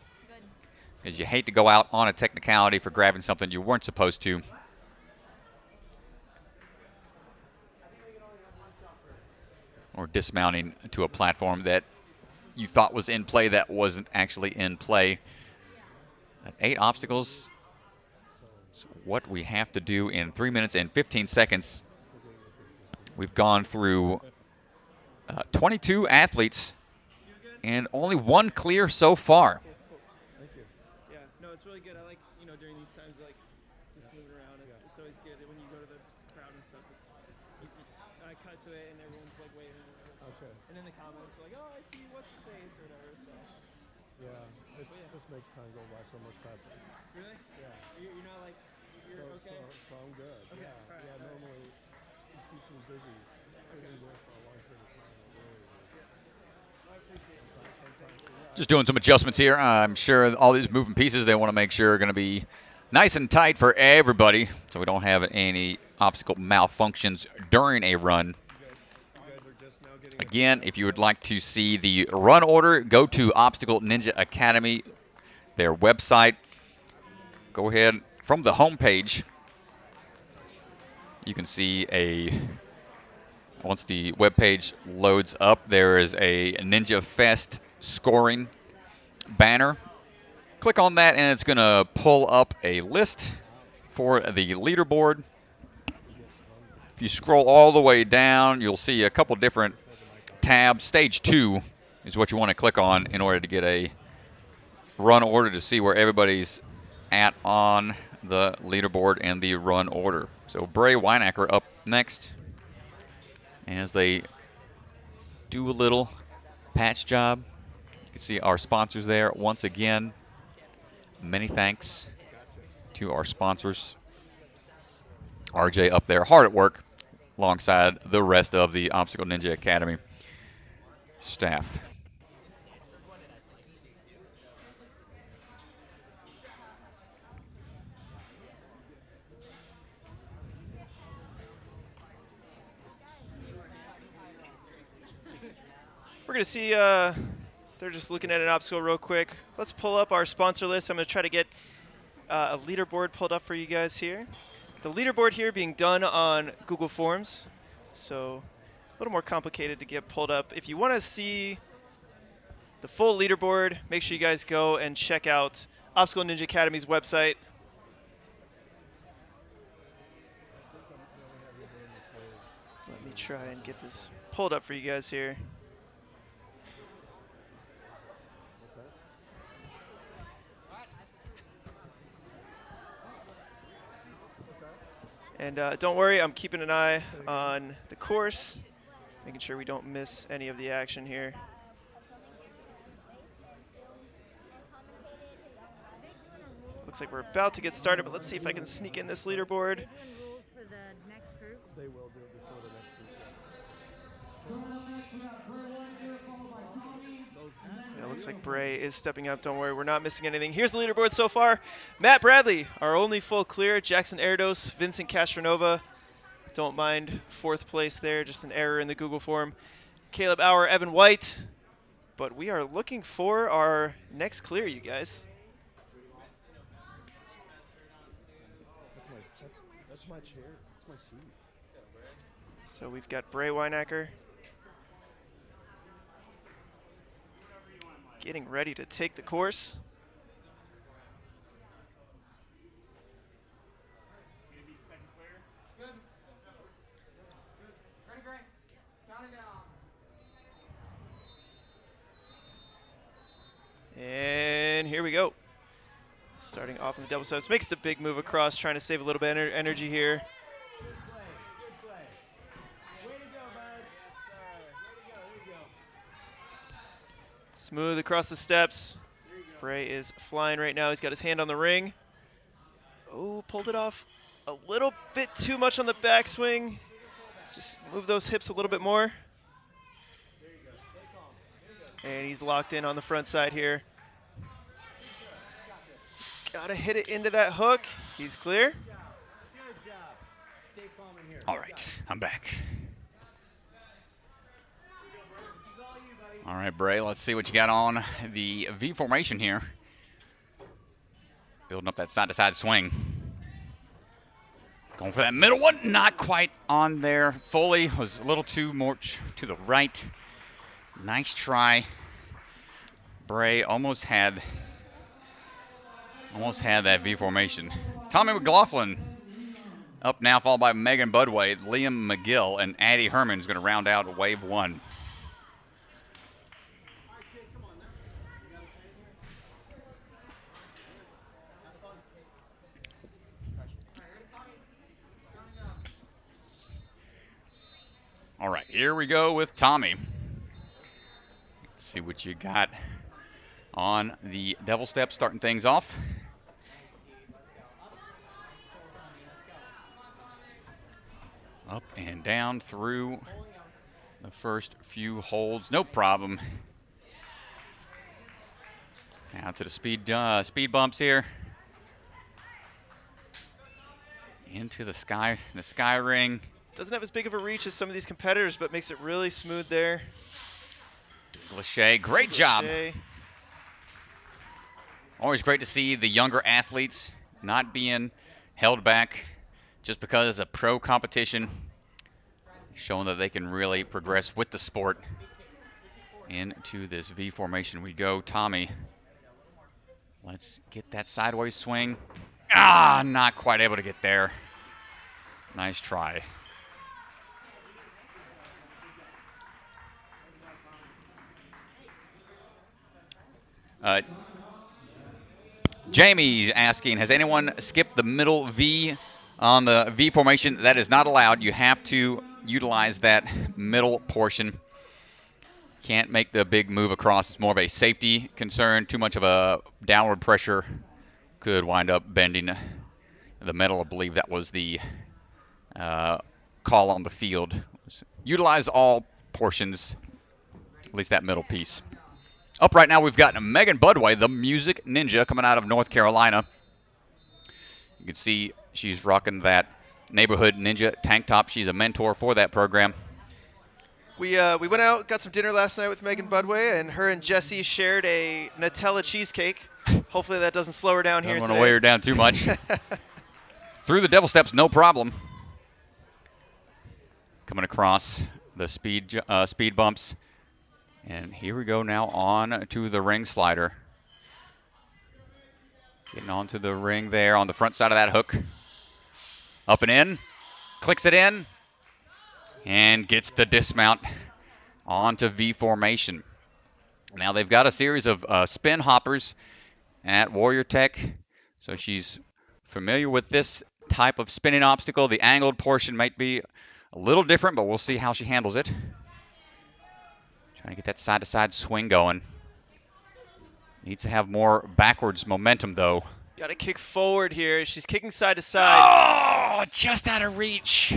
because you hate to go out on a technicality for grabbing something you weren't supposed to. Or dismounting to a platform that you thought was in play that wasn't actually in play. 8 obstacles. It's what we have to do in 3 minutes and 15 seconds. We've gone through 22 athletes and only 1 clear so far. Thank you. Yeah, no, it's really good. I like, during these times, like, just moving around. It's always good when you go to the crowd and stuff. I cut to it and everyone's like waving. Okay. And then the comments are like, oh, I see what's his face or whatever. So. Yeah, this makes time go by so much faster. Really? Yeah. You're not like, you're okay? So I'm good. Okay. Yeah, right, yeah. Normally, it keeps me busy sitting there for a long period of time. It really is. I appreciate it. Just doing some adjustments here. I'm sure all these moving pieces they want to make sure are going to be nice and tight for everybody, so we don't have any obstacle malfunctions during a run. Again, if you would like to see the run order, go to Obstacle Ninja Academy, their website. Go ahead from the home page. You can see once the web page loads up, there is a Ninja Fest scoring banner. Click on that and it's going to pull up a list for the leaderboard. If you scroll all the way down, you'll see a couple different tabs. Stage 2 is what you want to click on in order to get a run order to see where everybody's at on the leaderboard and the run order. So Bray Weinacker up next as they do a little patch job. You can see our sponsors there once again. Many thanks to our sponsors. RJ up there, hard at work, alongside the rest of the Obstacle Ninja Academy staff. We're going to see, they're just looking at an obstacle real quick. Let's pull up our sponsor list. I'm going to try to get a leaderboard pulled up for you guys here. The leaderboard here being done on Google Forms, so a little more complicated to get pulled up. If you want to see the full leaderboard, make sure you guys go and check out Obstacle Ninja Academy's website. Let me try and get this pulled up for you guys here. And don't worry, I'm keeping an eye on the course, making sure we don't miss any of the action here. Looks like we're about to get started, but let's see if I can sneak in this leaderboard. They will do it before the next group. Yeah, looks like Bray is stepping up. Don't worry, we're not missing anything. Here's the leaderboard so far. Matt Bradley, our only full clear. Jackson Erdos, Vincent Castronova. Don't mind 4th place there, just an error in the Google form. Caleb Auer, Evan White. But we are looking for our next clear, you guys. That's my chair. That's my seat. So we've got Bray Weinacker getting ready to take the course. And here we go. Starting off in the double steps. Makes the big move across, trying to save a little bit of energy here. Smooth across the steps. Bray is flying right now. He's got his hand on the ring. Oh, pulled it off a little bit too much on the backswing. Just move those hips a little bit more. And he's locked in on the front side here. Gotta hit it into that hook. He's clear. All right, I'm back. All right, Bray, let's see what you got on the V formation here. Building up that side-to-side swing. Going for that middle one, not quite on there. Foley was a little too much to the right. Nice try. Bray almost had that V formation. Tommy McLaughlin up now, followed by Megan Budway, Liam McGill, and Addy Herman is going to round out wave one. All right, here we go with Tommy. Let's see what you got on the devil step, starting things off. Up and down through the first few holds, no problem. Now to the speed bumps here. Into the sky ring. Doesn't have as big of a reach as some of these competitors, but makes it really smooth there. Glacé, great job. Always great to see the younger athletes not being held back just because it's a pro competition, showing that they can really progress with the sport. Into this V formation we go. Tommy, let's get that sideways swing. Not quite able to get there. Nice try. Jamie's asking, has anyone skipped the middle V on the V formation? That is not allowed. You have to utilize that middle portion. Can't make the big move across. It's more of a safety concern. Too much of a downward pressure could wind up bending the metal. I believe that was the call on the field. Utilize all portions, at least that middle piece. Up right now, we've got Megan Budway, the music ninja, coming out of North Carolina. You can see she's rocking that neighborhood ninja tank top. She's a mentor for that program. We went out, got some dinner last night with Megan Budway, and her and Jesse shared a Nutella cheesecake. Hopefully that doesn't slow her down here Don't today. want to weigh her down too much. Through the devil steps, no problem. Coming across the speed bumps. And here we go now on to the ring slider. Getting onto the ring there on the front side of that hook. Up and in. Clicks it in. And gets the dismount onto V formation. Now they've got a series of spin hoppers at Warrior Tech. So she's familiar with this type of spinning obstacle. The angled portion might be a little different, but we'll see how she handles it. Trying to get that side-to-side swing going. Needs to have more backwards momentum, though. Got to kick forward here. She's kicking side to side. Oh, just out of reach.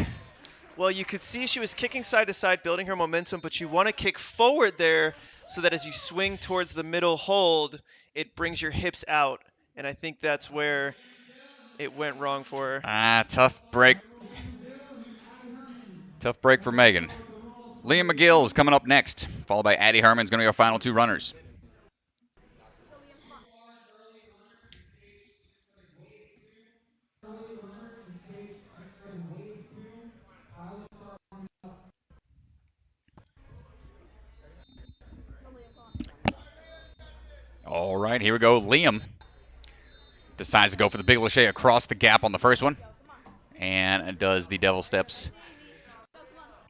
Well, you could see she was kicking side to side, building her momentum, but you want to kick forward there so that as you swing towards the middle hold, it brings your hips out. And I think that's where it went wrong for her. Tough break. Tough break for Megan. Liam McGill is coming up next, followed by Addy Herman. Is going to be our final two runners. All right, here we go. Liam decides to go for the big lache across the gap on the first one, and does the devil steps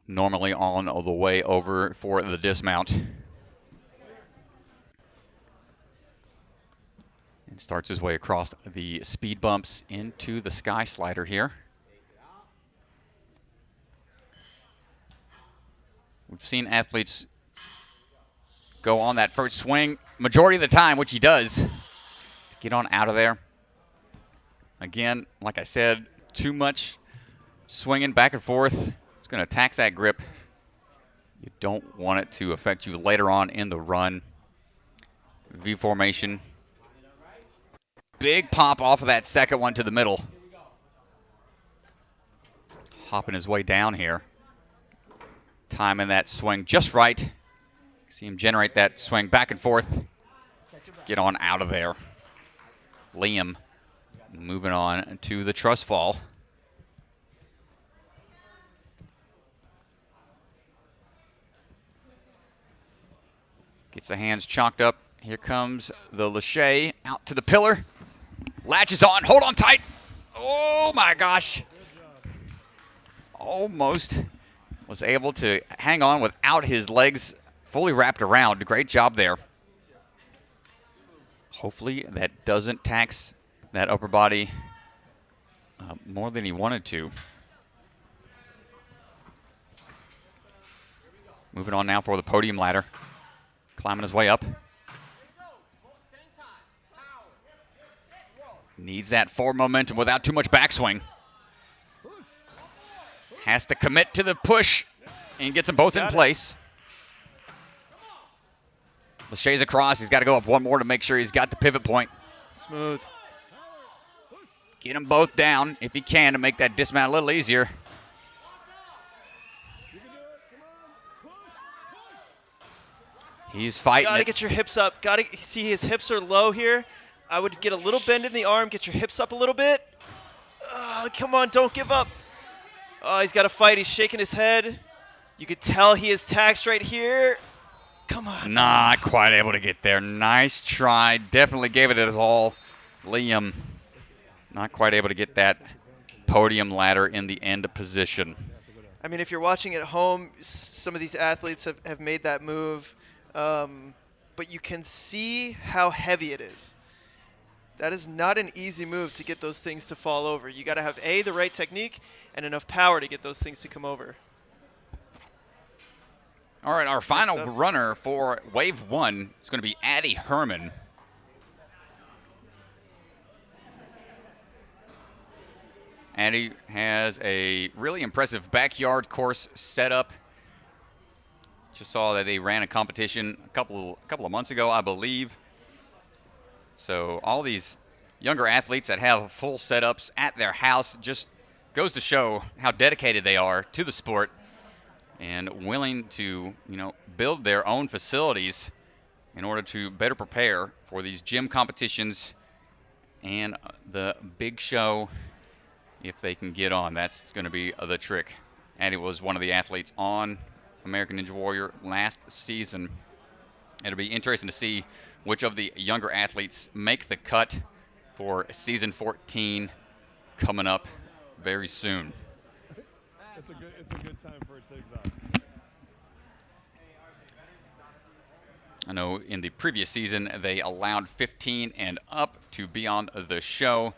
normally on the way over for the dismount. And starts his way across the speed bumps into the sky slider here. We've seen athletes go on that first swing majority of the time, which he does, to get on out of there. Again, like I said, too much swinging back and forth. It's going to tax that grip. You don't want it to affect you later on in the run. V formation. Big pop off of that second one to the middle. Hopping his way down here. Timing that swing just right. See him generate that swing back and forth. Get on out of there. Liam moving on to the Truss Fall. Gets the hands chalked up. Here comes the Lachey out to the pillar. Latches on. Hold on tight. Oh my gosh. Almost was able to hang on without his legs fully wrapped around. Great job there. Hopefully that doesn't tax that upper body more than he wanted to. Moving on now for the podium ladder. Climbing his way up. Needs that forward momentum without too much backswing. Has to commit to the push and gets them both in place. Lachey's across. He's got to go up one more to make sure he's got the pivot point. Smooth. Get them both down if he can to make that dismount a little easier. He's fighting. Gotta get your hips up. Gotta see his hips are low here. I would get a little bend in the arm. Get your hips up a little bit. Come on, don't give up. Oh, he's got to fight. He's shaking his head. You could tell he is taxed right here. Come on. Not quite able to get there. Nice try. Definitely gave it his all. Liam not quite able to get that podium ladder in the end position. I mean, if you're watching at home, some of these athletes have made that move. But you can see how heavy it is. That is not an easy move to get those things to fall over. You got to have, the right technique and enough power to get those things to come over. All right, our final runner for Wave 1 is going to be Addy Herman. Addy has a really impressive backyard course set up. Just saw that they ran a competition a couple of months ago, I believe. So all these younger athletes that have full setups at their house just goes to show how dedicated they are to the sport and willing to, build their own facilities in order to better prepare for these gym competitions and the big show if they can get on. That's going to be the trick. Addy was one of the athletes on American Ninja Warrior last season. It'll be interesting to see which of the younger athletes make the cut for season 14 coming up very soon. It's a good time for it to exhaust. I know in the previous season they allowed 15 and up to be on the show.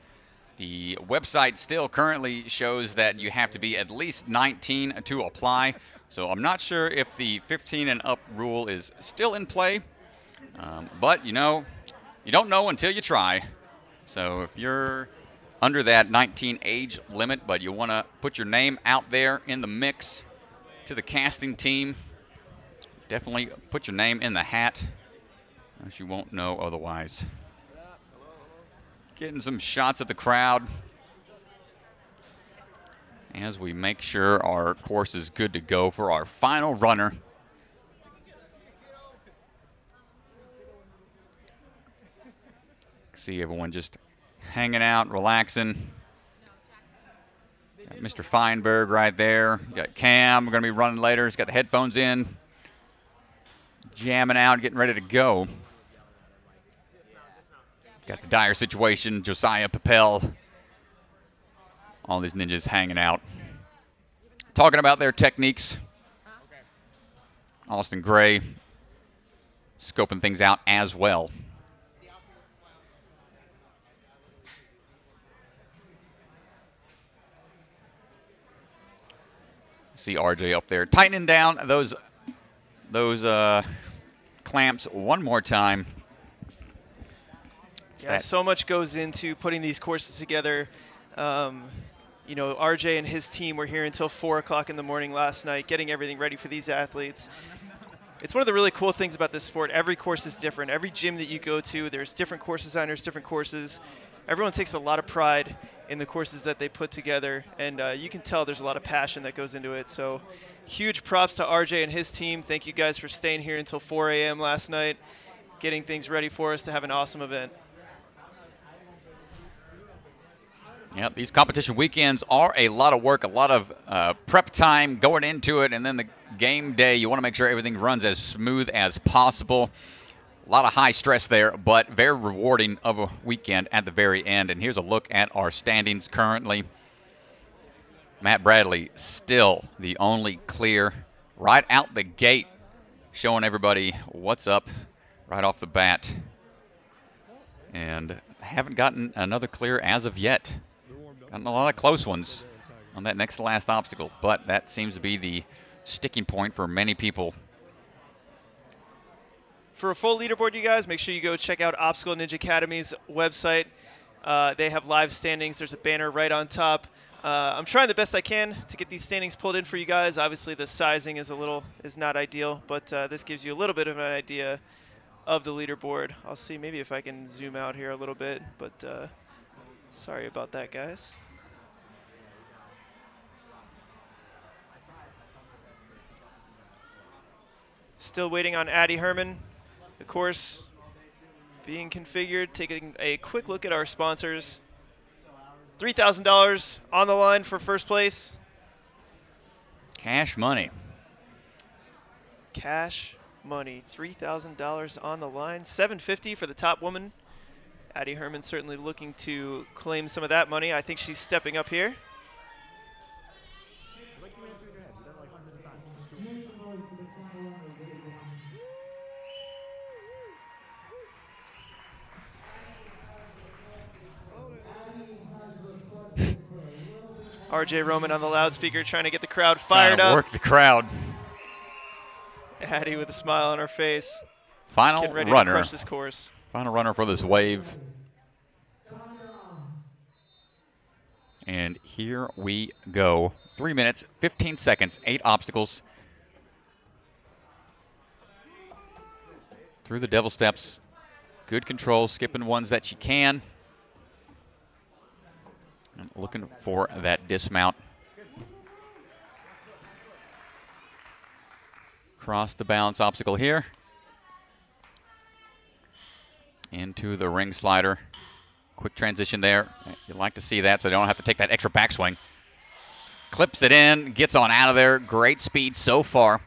The website still currently shows that you have to be at least 19 to apply. So I'm not sure if the 15 and up rule is still in play. But, you don't know until you try. So if you're under that 19 age limit, but you want to put your name out there in the mix to the casting team, definitely put your name in the hat, as you won't know otherwise. Getting some shots at the crowd as we make sure our course is good to go for our final runner. See everyone just hanging out, relaxing. Got Mr. Feinberg right there. Got Cam, we're going to be running later. He's got the headphones in, jamming out, getting ready to go. Got the dire situation, Josiah Papel. All these ninjas hanging out. Talking about their techniques. Austin Gray scoping things out as well. See RJ up there tightening down those clamps one more time. So much goes into putting these courses together. RJ and his team were here until 4 o'clock in the morning last night, getting everything ready for these athletes. It's one of the really cool things about this sport. Every course is different. Every gym that you go to, there's different course designers, different courses. Everyone takes a lot of pride in the courses that they put together, and you can tell there's a lot of passion that goes into it. So huge props to RJ and his team. Thank you guys for staying here until 4 a.m. last night, getting things ready for us to have an awesome event. Yep, these competition weekends are a lot of work, a lot of prep time going into it, and then the game day, you want to make sure everything runs as smooth as possible. A lot of high stress there, but very rewarding of a weekend at the very end. And here's a look at our standings currently. Matt Bradley still the only clear right out the gate, showing everybody what's up right off the bat. And haven't gotten another clear as of yet. Gotten a lot of close ones on that next to last obstacle, but that seems to be the sticking point for many people. For a full leaderboard, you guys, make sure you go check out Obstacle Ninja Academy's website. They have live standings. There's a banner right on top. I'm trying the best I can to get these standings pulled in for you guys. Obviously, the sizing is not ideal, but this gives you a little bit of an idea of the leaderboard. I'll see maybe if I can zoom out here a little bit, but sorry about that, guys. Still waiting on Addy Herman. The course being configured, taking a quick look at our sponsors. $3,000 on the line for first place. Cash money. Cash money, $3,000 on the line. $750 for the top woman. Addy Herman certainly looking to claim some of that money. I think she's stepping up here. RJ Roman on the loudspeaker trying to get the crowd fired up. Work the crowd. Addy with a smile on her face. Final Getting ready runner. to crush this course. Final runner for this wave. And here we go. 3 minutes, 15 seconds, 8 obstacles. Through the devil steps. Good control, skipping ones that she can. And looking for that dismount. Cross the balance obstacle here. Into the ring slider. Quick transition there. You'd like to see that so they don't have to take that extra backswing. Clips it in, gets on out of there. Great speed so far.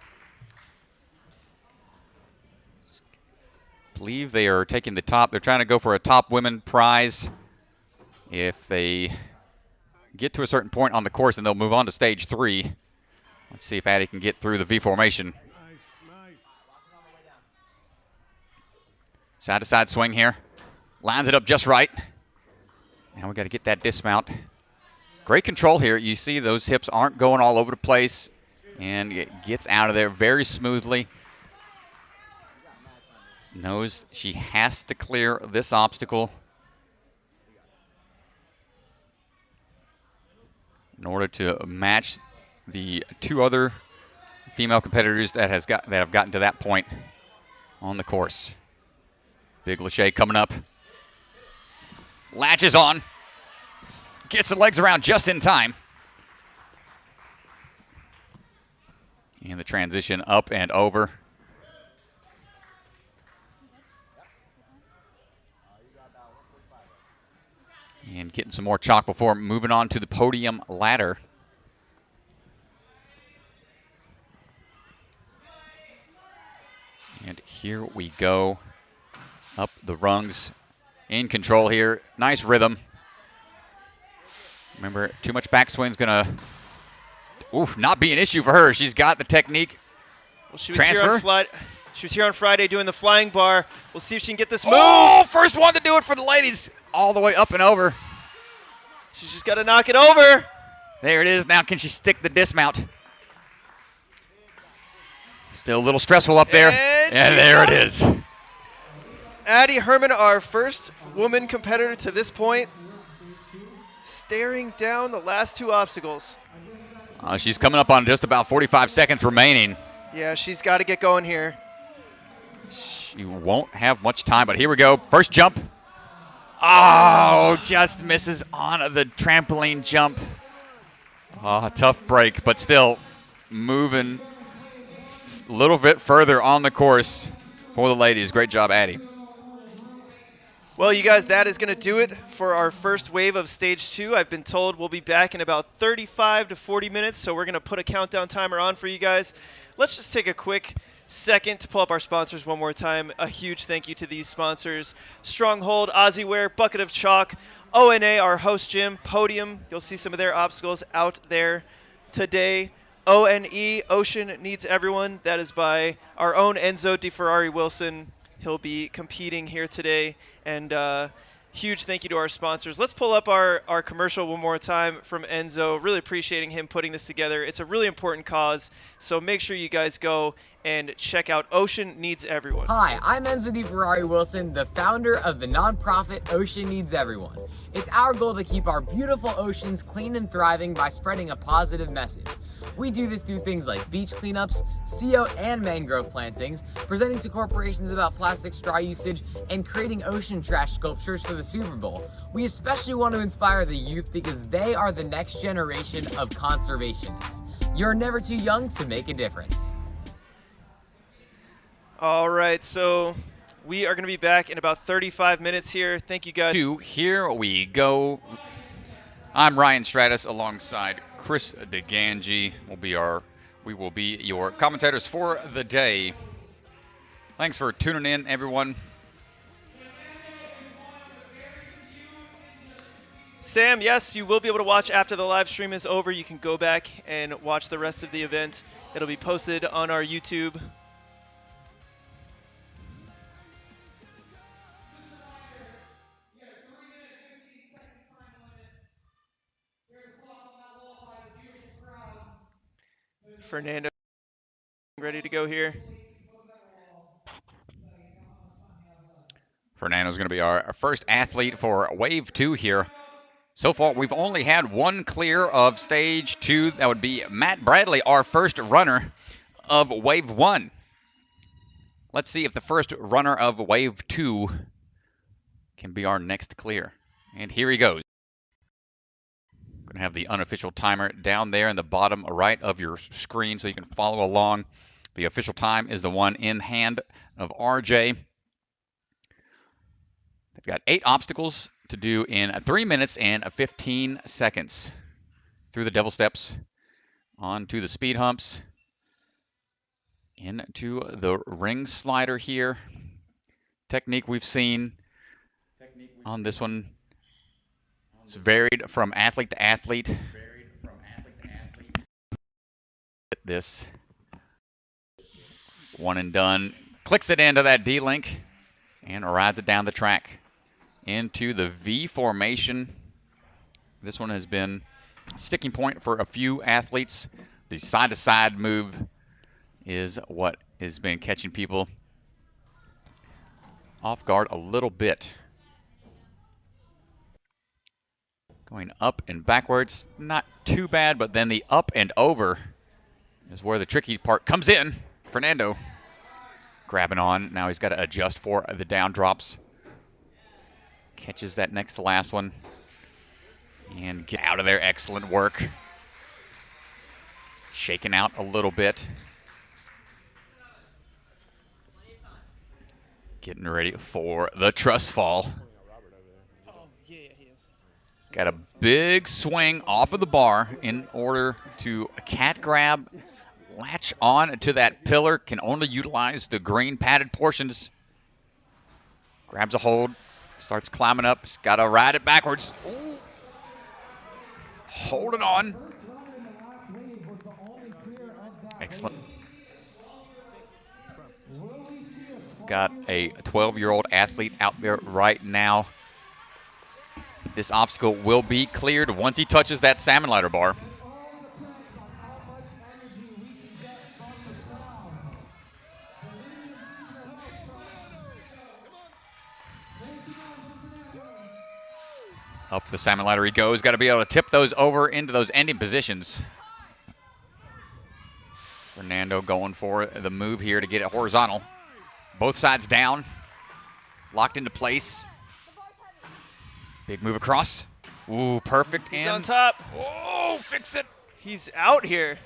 Believe they are taking the top. They're trying to go for a top women prize. If they get to a certain point on the course, and they'll move on to stage 3. Let's see if Addy can get through the V formation. Side-to-side swing here. Lines it up just right. Now we got to get that dismount. Great control here. You see those hips aren't going all over the place. And it gets out of there very smoothly. Knows she has to clear this obstacle in order to match the 2 other female competitors that have gotten to that point on the course. Big Lachey coming up. Latches on. Gets the legs around just in time. And the transition up and over. And getting some more chalk before moving on to the podium ladder. And here we go. Up the rungs. In control here. Nice rhythm. Remember, too much backswing is going to not be an issue for her. She's got the technique. Well, she was Transfer. She was here on Friday doing the flying bar. We'll see if she can get this move. Oh, first one to do it for the ladies. All the way up and over. She's just got to knock it over. There it is. Now can she stick the dismount? Still a little stressful up there. And there it is. Addy Herman, our first woman competitor to this point, staring down the last 2 obstacles. She's coming up on just about 45 seconds remaining. Yeah, she's got to get going here. She won't have much time, but here we go. First jump. Oh, just misses on the trampoline jump. Oh, tough break, but still moving a little bit further on the course for the ladies. Great job, Addy. Well, you guys, that is going to do it for our first wave of stage 2. I've been told we'll be back in about 35 to 40 minutes, so we're going to put a countdown timer on for you guys. Let's just take a quick second to pull up our sponsors one more time. A huge thank you to these sponsors: Stronghold, Aussieware, Bucket of Chalk, ONA, our host gym, Podium. You'll see some of their obstacles out there today. ONE, Ocean Needs Everyone. That is by our own Enzo DeFerrari Wilson. He'll be competing here today. And huge thank you to our sponsors. Let's pull up our commercial one more time from Enzo. Really appreciating him putting this together. It's a really important cause, so make sure you guys go and check out Ocean Needs Everyone. Hi, I'm Enzo DeFerrari Wilson, the founder of the nonprofit Ocean Needs Everyone. It's our goal to keep our beautiful oceans clean and thriving by spreading a positive message. We do this through things like beach cleanups, CO and mangrove plantings, presenting to corporations about plastic straw usage, and creating ocean trash sculptures for the Super Bowl. We especially want to inspire the youth because they are the next generation of conservationists. You're never too young to make a difference. All right, so we are going to be back in about 35 minutes here. Thank you guys. Here we go. I'm Ryan Stratus alongside Chris DeGangi. We will be your commentators for the day. Thanks for tuning in, everyone. Sam, yes, you will be able to watch after the live stream is over. You can go back and watch the rest of the event. It'll be posted on our YouTube. Fernando ready to go here. Fernando's going to be our first athlete for Wave 2 here. So far, we've only had one clear of Stage 2. That would be Matt Bradley, our first runner of Wave 1. Let's see if the first runner of Wave 2 can be our next clear. And here he goes. Going to have the unofficial timer down there in the bottom right of your screen so you can follow along. The official time is the one in hand of RJ. They've got 8 obstacles to do in 3 minutes and 15 seconds. Through the double steps, onto the speed humps, into the ring slider here. Technique we've seen on this one. It's varied from athlete to athlete. This one and done. Clicks it into that D-link and rides it down the track into the V formation. This one has been a sticking point for a few athletes. The side-to-side move is what has been catching people off guard a little bit. Going up and backwards, not too bad, but then the up and over is where the tricky part comes in. Fernando grabbing on. Now he's got to adjust for the down drops. Catches that next to last one. And get out of there. Excellent work. Shaking out a little bit. Getting ready for the Truss Fall. He's got a big swing off of the bar in order to cat grab, latch on to that pillar, can only utilize the green padded portions. Grabs a hold, starts climbing up, he's got to ride it backwards. Ooh. Holding on. Excellent. Got a 12-year-old athlete out there right now. This obstacle will be cleared once he touches that Salmon Ladder bar. Up the Salmon Ladder he goes. Got to be able to tip those over into those ending positions. Fernando going for the move here to get it horizontal. Both sides down. Locked into place. Big move across. Ooh, perfect. He's and on top. Oh, fix it. He's out here.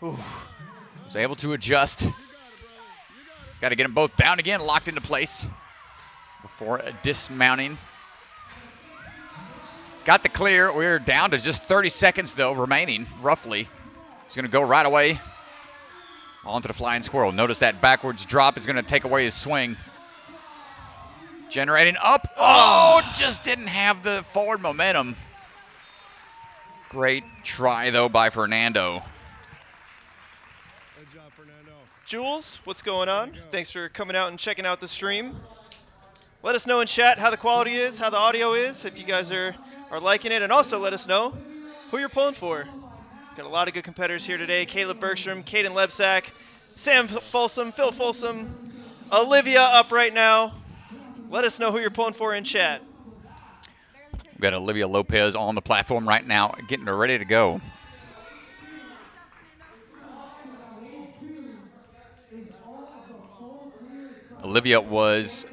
Ooh. Was able to adjust. He's got to get them both down again, locked into place before dismounting. Got the clear. We're down to just 30 seconds, though, remaining, roughly. He's going to go right away onto the flying squirrel. Notice that backwards drop is going to take away his swing. Generating up. Oh, just didn't have the forward momentum. Great try, though, by Fernando. Good job, Fernando. Jules, what's going on? Thanks for coming out and checking out the stream. Let us know in chat how the quality is, how the audio is, if you guys are liking it. And also let us know who you're pulling for. Got a lot of good competitors here today. Caleb Bergstrom, Caden Lebsack, Sam Folsom, Phil Folsom, Olivia up right now. Let us know who you're pulling for in chat. We've got Olivia Lopez on the platform right now, getting her ready to go. Olivia was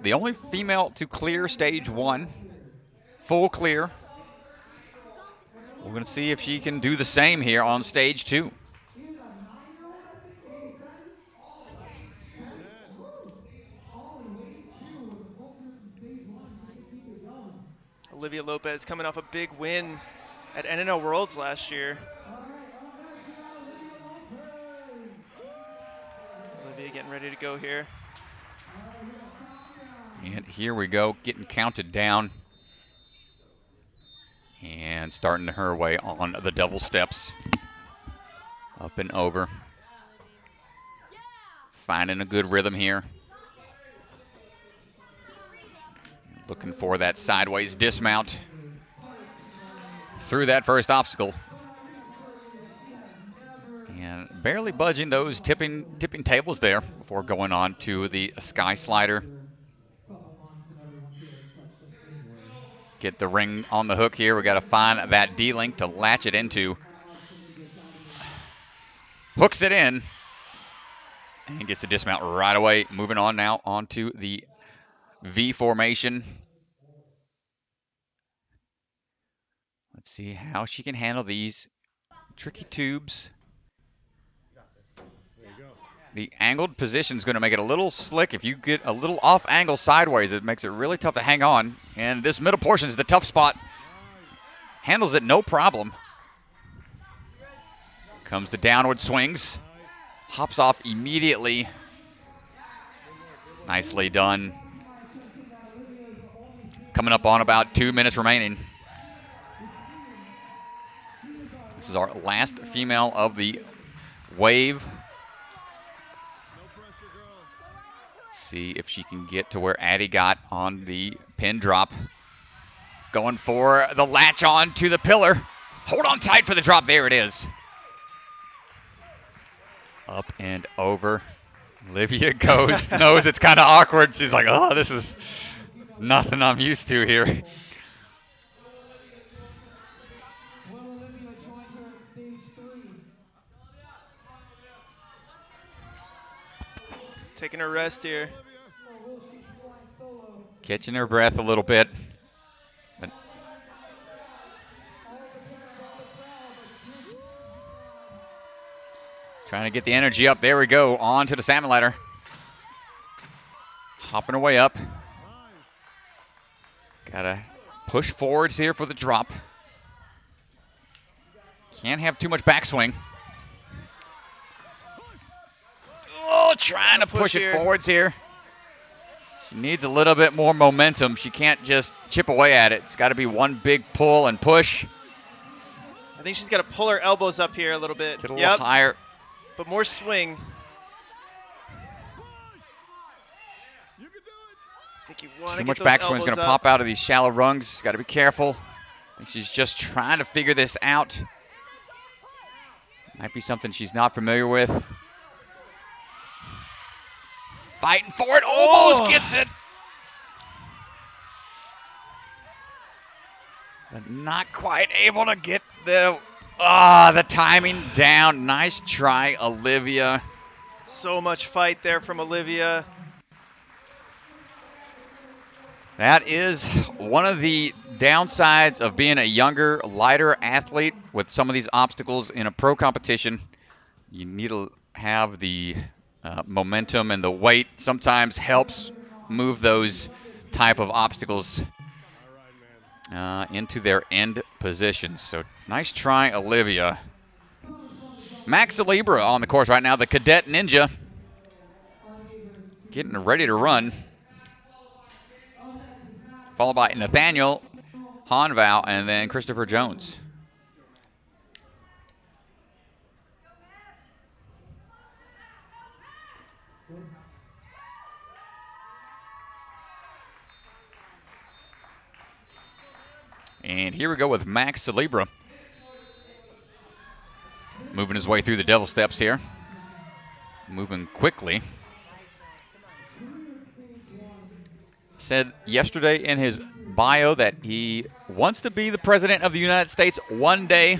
the only female to clear stage 1. Full clear. We're going to see if she can do the same here on stage 2. Olivia Lopez coming off a big win at NNL Worlds last year. Olivia getting ready to go here. And here we go, getting counted down. And starting her way on the double steps. Up and over. Finding a good rhythm here. Looking for that sideways dismount through that first obstacle. And barely budging those tipping tables there before going on to the sky slider. Get the ring on the hook here. We got to find that D-link to latch it into. Hooks it in. And gets the dismount right away. Moving on now onto the V formation. Let's see how she can handle these tricky tubes. The angled position is going to make it a little slick. If you get a little off angle sideways, it makes it really tough to hang on. And this middle portion is the tough spot. Handles it no problem. Comes the downward swings. Hops off immediately. Nicely done. Coming up on about 2 minutes remaining. This is our last female of the wave. Let's see if she can get to where Addy got on the pin drop. Going for the latch on to the pillar. Hold on tight for the drop. There it is. Up and over. Olivia goes, knows it's kind of awkward. She's like, oh, this is nothing I'm used to here. Taking a rest here. Catching her breath a little bit. But trying to get the energy up. There we go. On to the Salmon Ladder. Hopping her way up. Gotta push forwards here for the drop. Can't have too much backswing. Oh, trying to push it forwards here. She needs a little bit more momentum. She can't just chip away at it. It's got to be one big pull and push. I think she's got to pull her elbows up here a little bit. Get a little higher. But more swing. I think you want to get too much backswing is going to pop out of these shallow rungs. Got to be careful. I think she's just trying to figure this out. Might be something she's not familiar with. Fighting for it. Almost gets it. But not quite able to get the timing down. Nice try, Olivia. So much fight there from Olivia. That is one of the downsides of being a younger, lighter athlete with some of these obstacles in a pro competition. You need to have the momentum, and the weight sometimes helps move those type of obstacles into their end positions. So nice try, Olivia. Max Libra on the course right now, the Cadet Ninja, getting ready to run. Followed by Nathaniel Houndval and then Christopher Jones. And here we go with Max Libra. Moving his way through the devil steps here. Moving quickly. Said yesterday in his bio that he wants to be the president of the United States one day.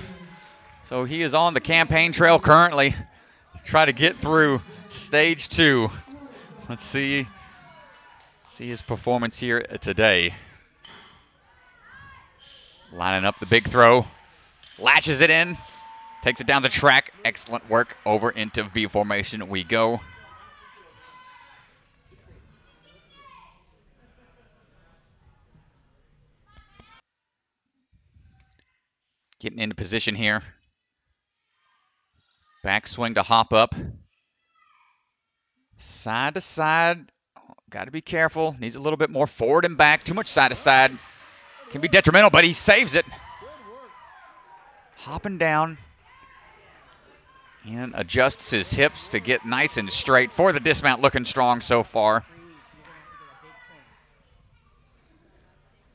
So he is on the campaign trail currently. Try to get through stage 2. Let's see his performance here today. Lining up the big throw. Latches it in. Takes it down the track. Excellent work. Over into V formation we go. Getting into position here. Backswing to hop up. Side to side. Got to be careful. Needs a little bit more forward and back. Too much side to side. Can be detrimental, but he saves it. Hopping down. And adjusts his hips to get nice and straight for the dismount. Looking strong so far.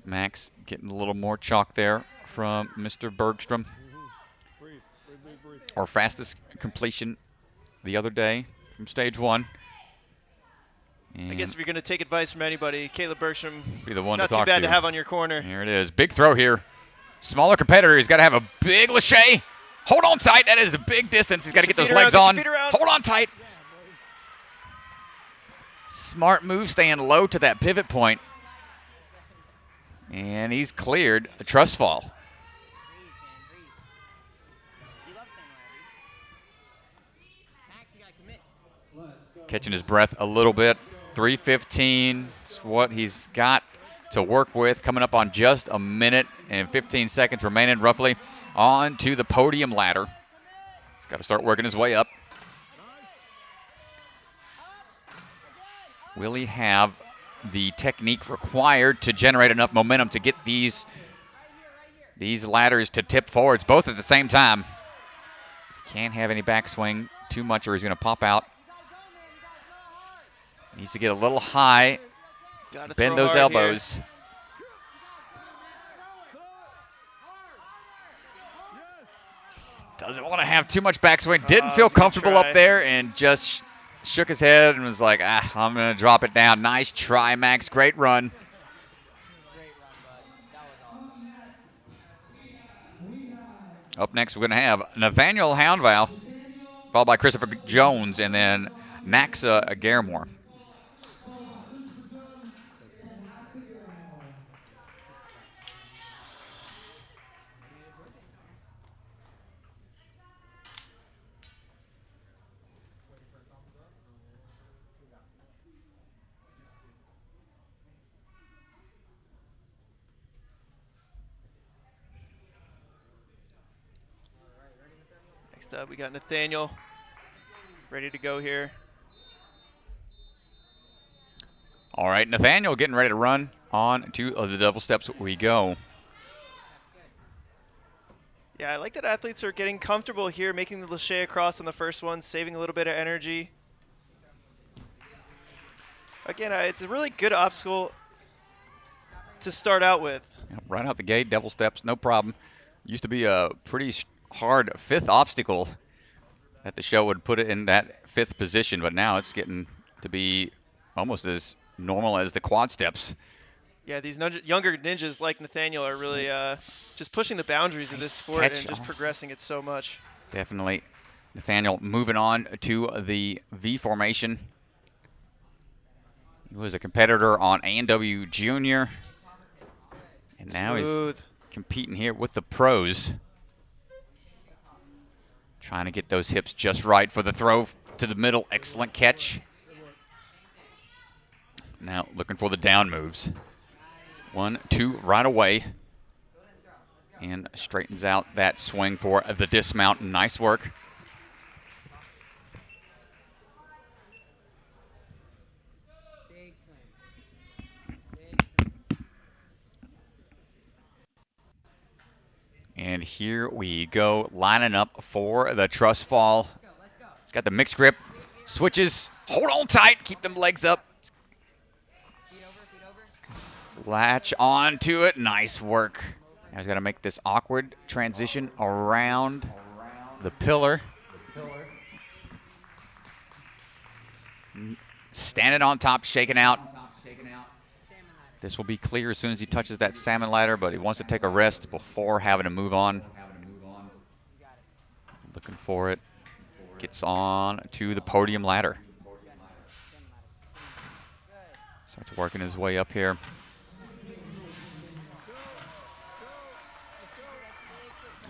Max getting a little more chalk there from Mr. Bergstrom. Our fastest completion the other day from stage 1. And I guess if you're going to take advice from anybody, Caleb Bergstrom, be the one not to too talk bad to. to have on your corner. Here it is. Big throw here. Smaller competitor. He's got to have a big lâché. Hold on tight. That is a big distance. He's got to get those legs on. Hold on tight. Smart move, staying low to that pivot point. And he's cleared a Truss Fall. Catching his breath a little bit. 3:15 is what he's got to work with. Coming up on just a minute and 15 seconds remaining roughly on to the podium ladder. He's got to start working his way up. Will he have the technique required to generate enough momentum to get these ladders to tip forwards both at the same time? Can't have any backswing too much or he's going to pop out. Needs to get a little high, bend those elbows. Here. Doesn't want to have too much backswing. Didn't feel comfortable up there and just shook his head and was like, I'm going to drop it down. Nice try, Max. Great run. Up next, we're going to have Nathaniel Houndval, followed by Christopher Jones, and then Asa Reynolds. Next up, we got Nathaniel ready to go here. All right, Nathaniel getting ready to run on to the double steps we go. Yeah, I like that athletes are getting comfortable here, making the lâché across on the first one, saving a little bit of energy. Again, it's a really good obstacle to start out with. Right out the gate, double steps, no problem. Used to be a pretty hard 5th obstacle that the show would put it in that 5th position, but now it's getting to be almost as normal as the quad steps. Yeah, these younger ninjas like Nathaniel are really just pushing the boundaries of this sport and just progressing it so much. He was a competitor on A&W Junior. And now Smooth. he's competing here with the pros. Trying to get those hips just right for the throw to the middle. Excellent catch. Now looking for the down moves. 1, 2, right away. And straightens out that swing for the dismount. Nice work. And here we go, lining up for the Truss Fall. He's got the mixed grip, switches, hold on tight, keep them legs up. Latch on to it, nice work. Now he's got to make this awkward transition around the pillar. Standing on top, shaking out. This will be clear as soon as he touches that salmon ladder, but he wants to take a rest before having to move on. Looking for it. Gets on to the podium ladder. Starts working his way up here.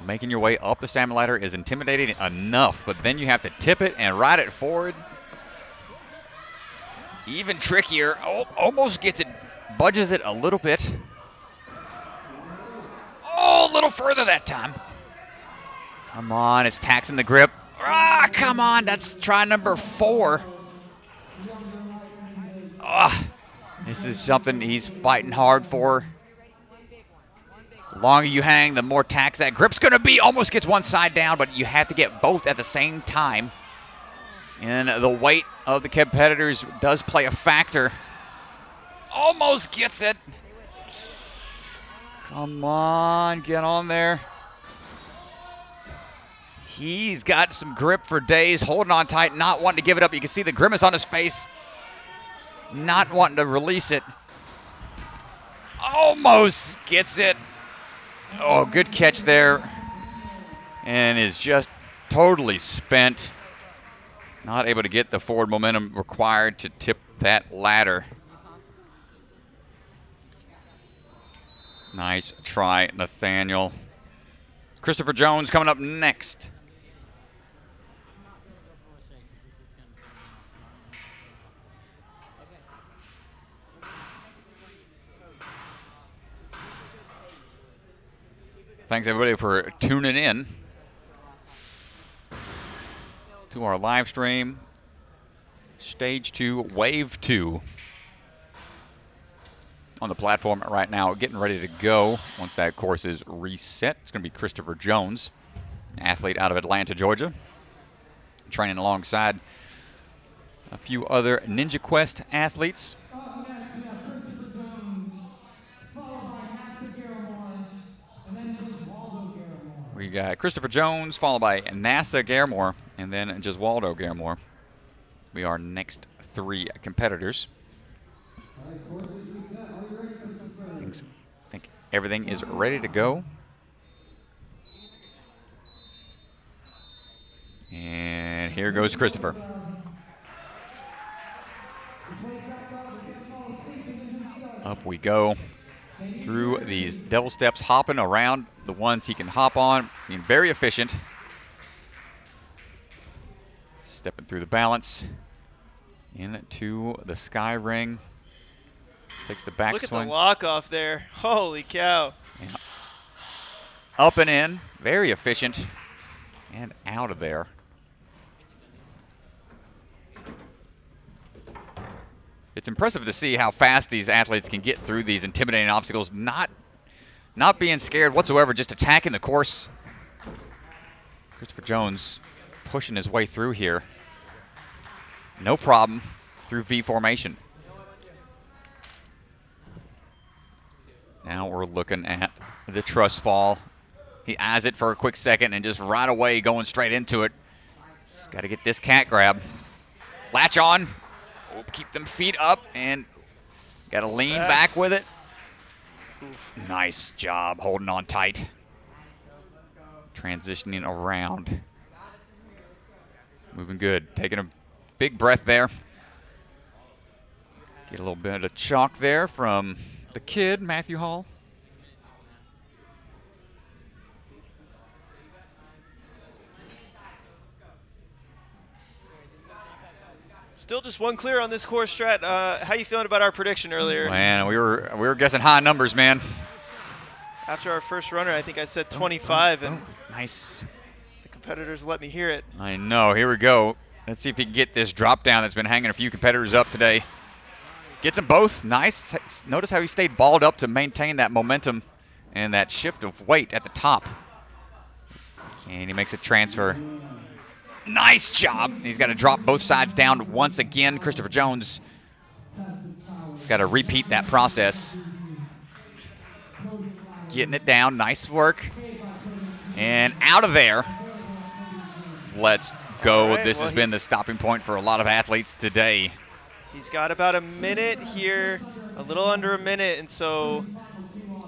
Making your way up the salmon ladder is intimidating enough, but then you have to tip it and ride it forward. Even trickier. Oh, almost gets it, budges it a little bit. Oh, a little further that time. Come on, it's taxing the grip. Ah, come on, that's try number 4. Ah, this is something he's fighting hard for. The longer you hang, the more tax that grip's going to be. Almost gets one side down, but you have to get both at the same time. And the weight of the competitors does play a factor. Almost gets it. Come on, get on there. He's got some grip for days, holding on tight, not wanting to give it up. You can see the grimace on his face, not wanting to release it. Almost gets it. Oh, good catch there. And is just totally spent. Not able to get the forward momentum required to tip that ladder. Nice try, Nathaniel. Christopher Jones coming up next. Thanks, everybody, for tuning in to our live stream. Stage 2, Wave 2 on the platform right now, getting ready to go once that course is reset. It's going to be Christopher Jones, athlete out of Atlanta, Georgia, training alongside a few other Ninja Quest athletes. Up next, we have Christopher Jones, followed by Asa Reynolds, and then Jeswaldo Garamore. We got Christopher Jones, followed by NASA Garamore, and then Jeswaldo Garamore. We are next 3 competitors. All right, course is reset. Are you ready, Christopher? I think everything is ready to go. And here goes Christopher. Up we go through these double steps, hopping around the ones he can hop on, being very efficient. Stepping through the balance into the sky ring. Takes the backswing. Look at the lock off there. Holy cow. Yeah. Up and in, very efficient, and out of there. It's impressive to see how fast these athletes can get through these intimidating obstacles, not being scared whatsoever, just attacking the course. Christopher Jones pushing his way through here. No problem through V formation. Now we're looking at the Truss Fall. He eyes it for a quick second and just right away going straight into it. He's got to get this cat grab. Latch on. Oh, keep them feet up and got to lean back with it. Oof. Nice job holding on tight. Transitioning around. Moving good. Taking a big breath there. Get a little bit of chalk there from the kid, Matthew Hall. Still just one clear on this course, Strat. How you feeling about our prediction earlier? Man, we were guessing high numbers, man. After our first runner, I think I said 25, and nice. the competitors let me hear it. I know. Here we go. Let's see if he can get this drop down that's been hanging a few competitors up today. Gets them both. Nice. Notice how he stayed balled up to maintain that momentum and that shift of weight at the top. And he makes a transfer. Nice job. He's got to drop both sides down once again. Christopher Jones has got to repeat that process. Getting it down. Nice work. And out of there. Let's go. Right, This has been the stopping point for a lot of athletes today. He's got about a minute here, a little under a minute, and so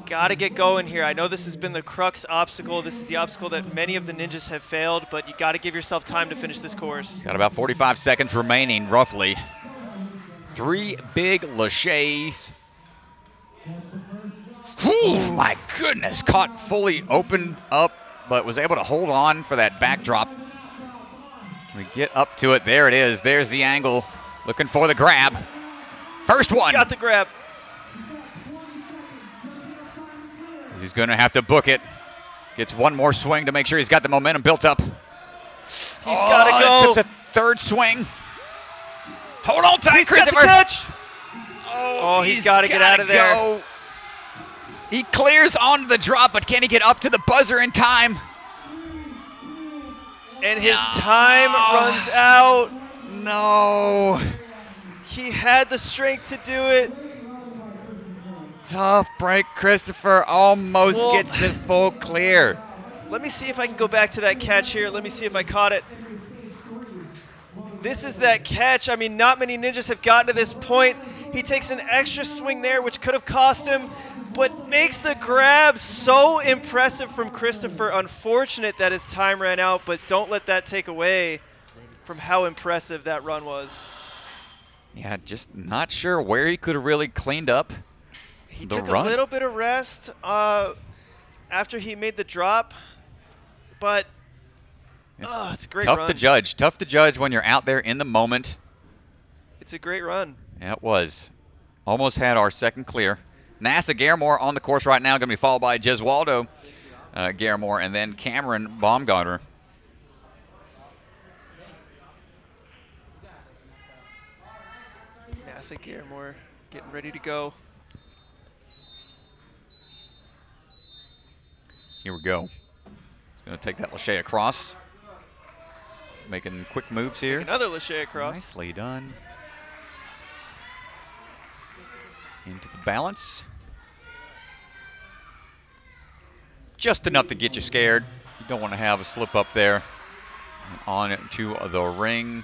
got to get going here. I know this has been the Crux Obstacle. This is the obstacle that many of the ninjas have failed, but you got to give yourself time to finish this course. He's got about 45 seconds remaining, roughly. 3 big laches. Whew, my goodness, caught fully open up, but was able to hold on for that backdrop. Can we get up to it? There it is. There's the angle. Looking for the grab. First one. Got the grab. He's going to have to book it. Gets one more swing to make sure he's got the momentum built up. He's got to go. It's a third swing. Hold on tight, He's Christopher. got the touch. Oh, he's got to get out of there. Go. He clears onto the drop, but can he get up to the buzzer in time? And his time runs out. No. He had the strength to do it. Tough break, Christopher. Almost gets the full clear. Let me see if I can go back to that catch here. Let me see if I caught it. This is that catch. I mean, not many ninjas have gotten to this point. He takes an extra swing there, which could have cost him, but makes the grab. So impressive from Christopher. Unfortunate that his time ran out, but don't let that take away from how impressive that run was. Yeah, just not sure where he could have really cleaned up. He took a little bit of rest after he made the drop, but it's a great run. Tough to judge. Tough to judge when you're out there in the moment. It's a great run. Yeah, it was. Almost had our second clear. NASA Garamore on the course right now, going to be followed by Jeswaldo Garamore and then Cameron Baumgartner. NASA Garamore getting ready to go. Here we go. Going to take that lache across. Making quick moves here. Another lache across. Nicely done. Into the balance. Just enough to get you scared. You don't want to have a slip up there. And on it to the ring.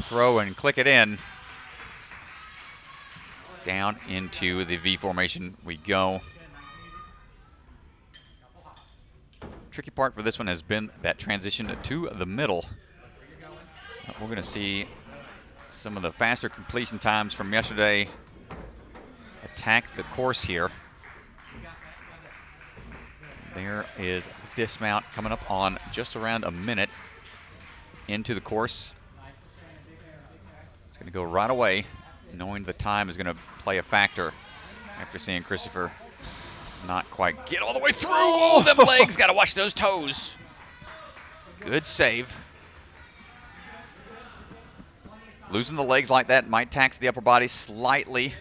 Throw and click it in. Down into the V formation we go. Tricky part for this one has been that transition to the middle. We're going to see some of the faster completion times from yesterday attack the course here. There is dismount coming up on just around a minute into the course. It's going to go right away, knowing the time is going to play a factor after seeing Christopher not quite get all the way through. Oh, them legs. Got to watch those toes. Good save. Losing the legs like that might tax the upper body slightly,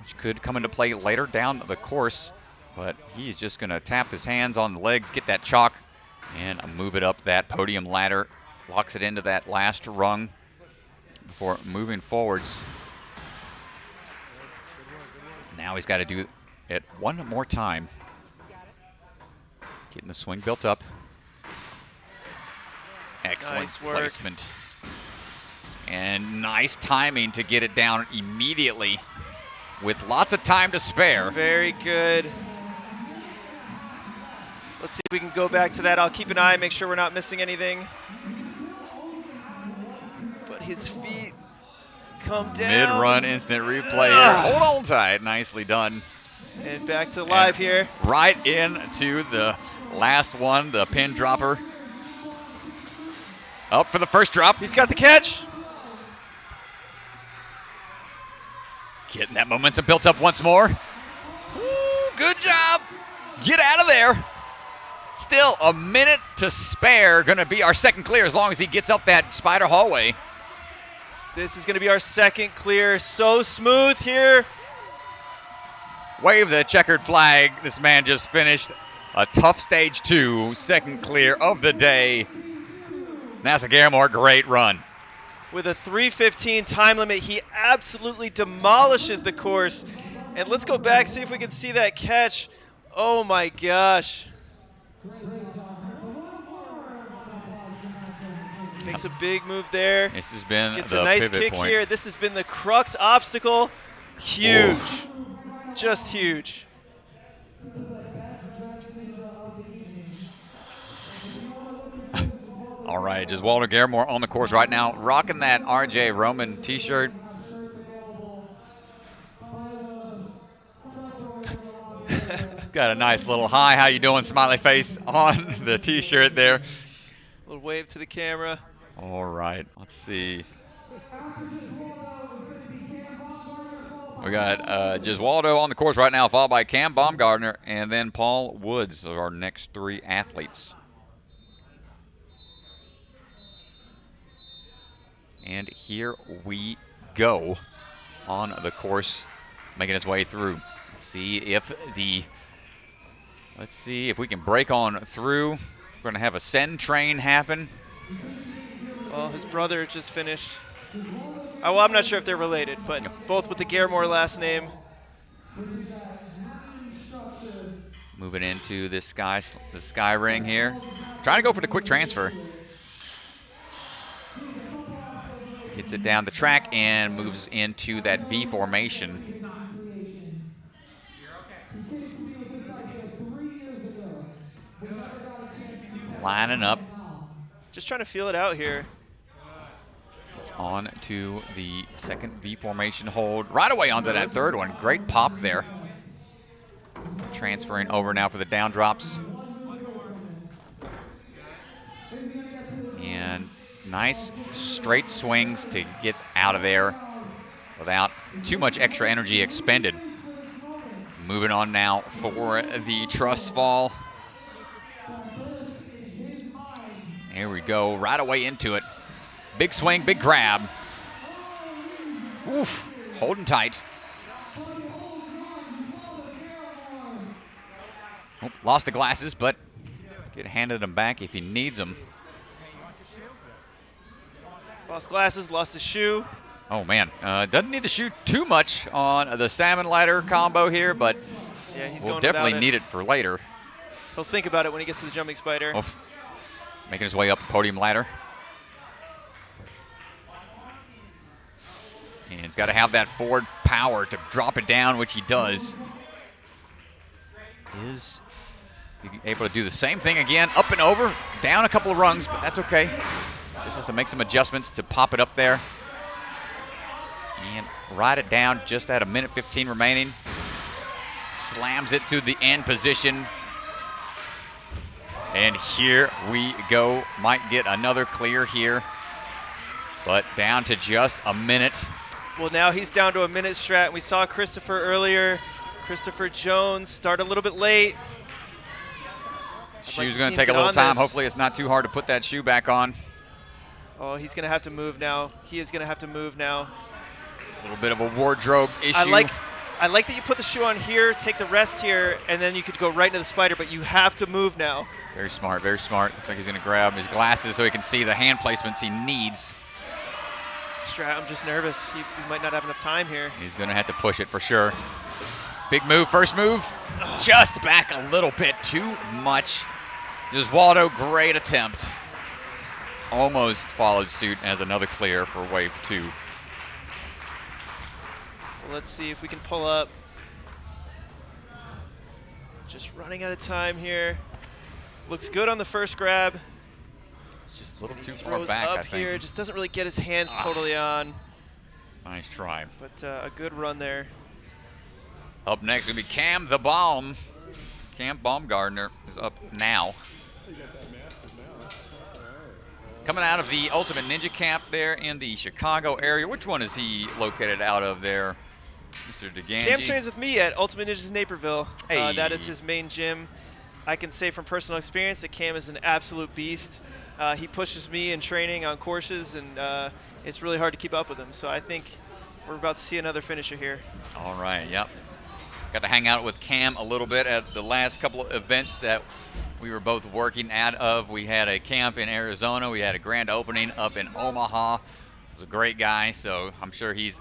which could come into play later down the course. But he is just going to tap his hands on the legs, get that chalk, and move it up that podium ladder. Locks it into that last rung before moving forwards. Now he's got to do it one more time. Getting the swing built up. Excellent Nice work. placement. And nice timing to get it down immediately with lots of time to spare. Very good. Let's see if we can go back to that. I'll keep an eye, make sure we're not missing anything. But his feet Come down. Mid-run instant replay here. Hold on tight. Nicely done. And back to live here. Right into the last one, the pin dropper. Up for the first drop. He's got the catch. Getting that momentum built up once more. Ooh, good job. Get out of there. Still a minute to spare. Going to be our second clear as long as he gets up that spider hallway. This is going to be our second clear. So smooth here. Wave the checkered flag. This man just finished a tough stage 2, second clear of the day. Asa Reynolds, great run. With a 3:15 time limit, he absolutely demolishes the course. And let's go back, see if we can see that catch. Oh my gosh. Makes a big move there. This has been Gets the a nice pivot kick point. here. This has been the Crux Obstacle. Huge. Oof. Just huge. All right, Giswaldo Garemore on the course right now, rocking that RJ Roman t-shirt. Got a nice little hi, how you doing, smiley face on the t-shirt there. A little wave to the camera. All right, let's see. We got Giswaldo on the course right now, followed by Cam Baumgartner, and then Paul Woods are our next 3 athletes. And here we go on the course, making its way through. Let's see if we can break on through. We're going to have a send train happen. Well, his brother just finished. Oh, well, I'm not sure if they're related, but both with the Garemore last name. Moving into the sky ring here. Trying to go for the quick transfer. Gets it down the track and moves into that V formation. Lining up. Just trying to feel it out here. It's on to the second V formation hold. Right away onto that third one. Great pop there. Transferring over now for the down drops. And nice straight swings to get out of there without too much extra energy expended. Moving on now for the Truss Fall. Here we go, right away into it. Big swing, big grab. Oof, holding tight. Oh, lost the glasses, but get handed them back if he needs them. Lost glasses, lost his shoe. Oh man, doesn't need to shoot too much on the Salmon Ladder combo here, but Yeah, he's we'll going definitely without it. need it for later. He'll think about it when he gets to the jumping spider. Oof. Making his way up the Podium Ladder. And he's got to have that forward power to drop it down, which he does. Is he able to do the same thing again, up and over, down a couple of rungs, but that's okay. Just has to make some adjustments to pop it up there. And ride it down just at a minute 15 remaining. Slams it to the end position. And here we go. Might get another clear here. But down to just a minute. Well, now he's down to a minute strat. We saw Christopher earlier. Christopher Jones start a little bit late. Shoe's going to take a little time. Hopefully it's not too hard to put that shoe back on. Oh, he's going to have to move now. He is going to have to move now. A little bit of a wardrobe issue. I like that you put the shoe on here, take the rest here, and then you could go right into the spider, but you have to move now. Very smart, very smart. Looks like he's going to grab his glasses so he can see the hand placements he needs. Strat, I'm just nervous. He might not have enough time here. He's going to have to push it for sure. Big move, first move. Just back a little bit, too much. Giswaldo, great attempt. Almost followed suit as another clear for wave 2. Well, let's see if we can pull up. Just running out of time here. Looks good on the first grab. Just a little too far Throws back, up I think. here. Just doesn't really get his hands totally on. Nice try. But a good run there. Up next will be Cam the Bomb. Cam Baumgartner is up now. You got that mastered now. All right. Coming out of the Ultimate Ninja Camp there in the Chicago area. Which one is he located out of there, Mr. DeGangi? Cam trains with me at Ultimate Ninjas Naperville. Hey. That is his main gym. I can say from personal experience that Cam is an absolute beast. He pushes me in training on courses, and it's really hard to keep up with him. So I think we're about to see another finisher here. All right, yep. Got to hang out with Cam a little bit at the last couple of events that we were both working out of. We had a camp in Arizona. We had a grand opening up in Omaha. He was a great guy, so I'm sure he's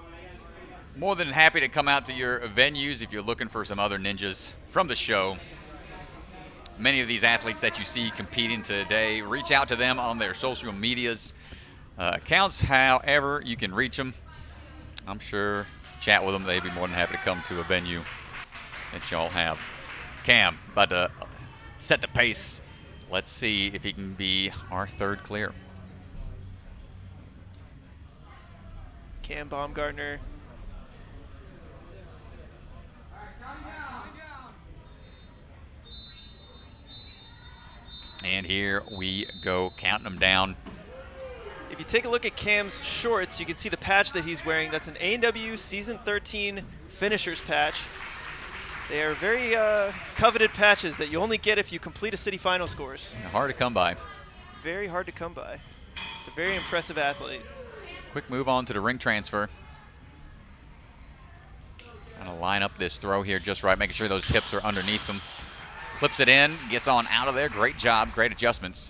more than happy to come out to your venues if you're looking for some other ninjas from the show. Many of these athletes that you see competing today, reach out to them on their social medias accounts, however you can reach them. I'm sure chat with them. They'd be more than happy to come to a venue that y'all have. Cam about to set the pace. Let's see if he can be our third clear. Cam Baumgartner. And here we go, counting them down. If you take a look at Cam's shorts, you can see the patch that he's wearing. That's an A&W Season 13 Finishers patch. They are very coveted patches that you only get if you complete a city finals course. Hard to come by. Very hard to come by. It's a very impressive athlete. Quick move on to the ring transfer. Kind of line up this throw here just right, making sure those hips are underneath them. Clips it in, gets on out of there. Great job, great adjustments.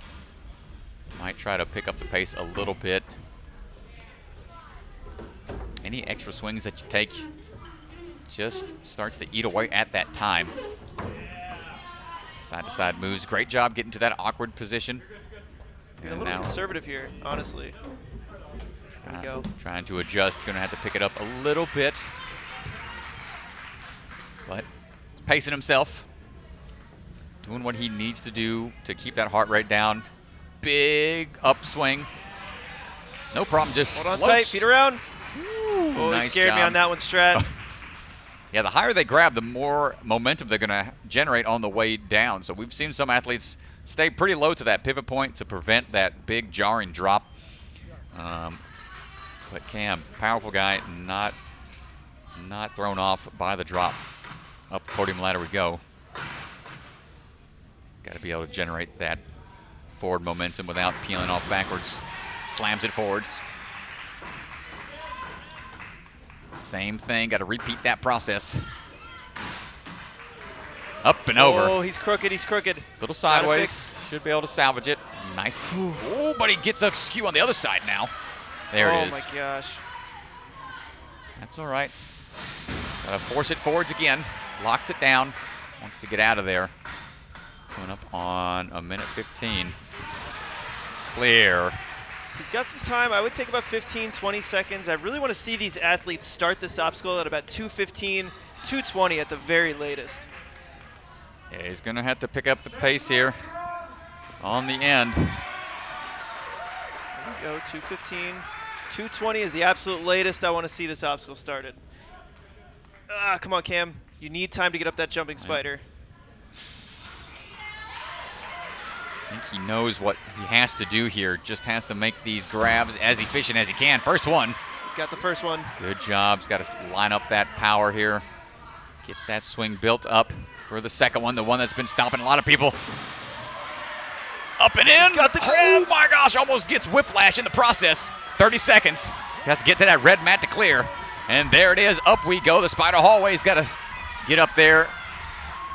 Might try to pick up the pace a little bit. Any extra swings that you take just starts to eat away at that time. Side to side moves. Great job getting to that awkward position. Being a little conservative here, honestly. There we go. Trying to adjust. Going to have to pick it up a little bit. But he's pacing himself. Doing what he needs to do to keep that heart rate down. Big upswing. No problem, just hold on floats. tight, feet around. Ooh, Oh, nice he scared job. me on that one, Strat. Yeah, the higher they grab, the more momentum they're going to generate on the way down. So we've seen some athletes stay pretty low to that pivot point to prevent that big jarring drop. But Cam, powerful guy, not thrown off by the drop. Up the podium ladder we go. Got to be able to generate that forward momentum without peeling off backwards. Slams it forwards. Same thing, got to repeat that process. Up and over. Oh, he's crooked, he's crooked. Little sideways, should be able to salvage it. Nice. Oh, but he gets a skew on the other side now. There it is. Oh my gosh. That's all right. Gotta force it forwards again. Locks it down. Wants to get out of there. Coming up on a minute 15. Clear. He's got some time. I would take about 15, 20 seconds. I really want to see these athletes start this obstacle at about 2:15, 2:20 at the very latest. Yeah, he's going to have to pick up the pace here on the end. There we go, 2:15. 2:20 is the absolute latest I want to see this obstacle started. Come on, Cam. You need time to get up that jumping spider. I think he knows what he has to do here. Just has to make these grabs as efficient as he can. First one. He's got the first one. Good job. He's got to line up that power here. Get that swing built up for the second one, the one that's been stopping a lot of people. Up and in. Got the grab. Oh my gosh, almost gets whiplash in the process. 30 seconds. He has to get to that red mat to clear. And there it is. Up we go. The spider hallway's got to get up there.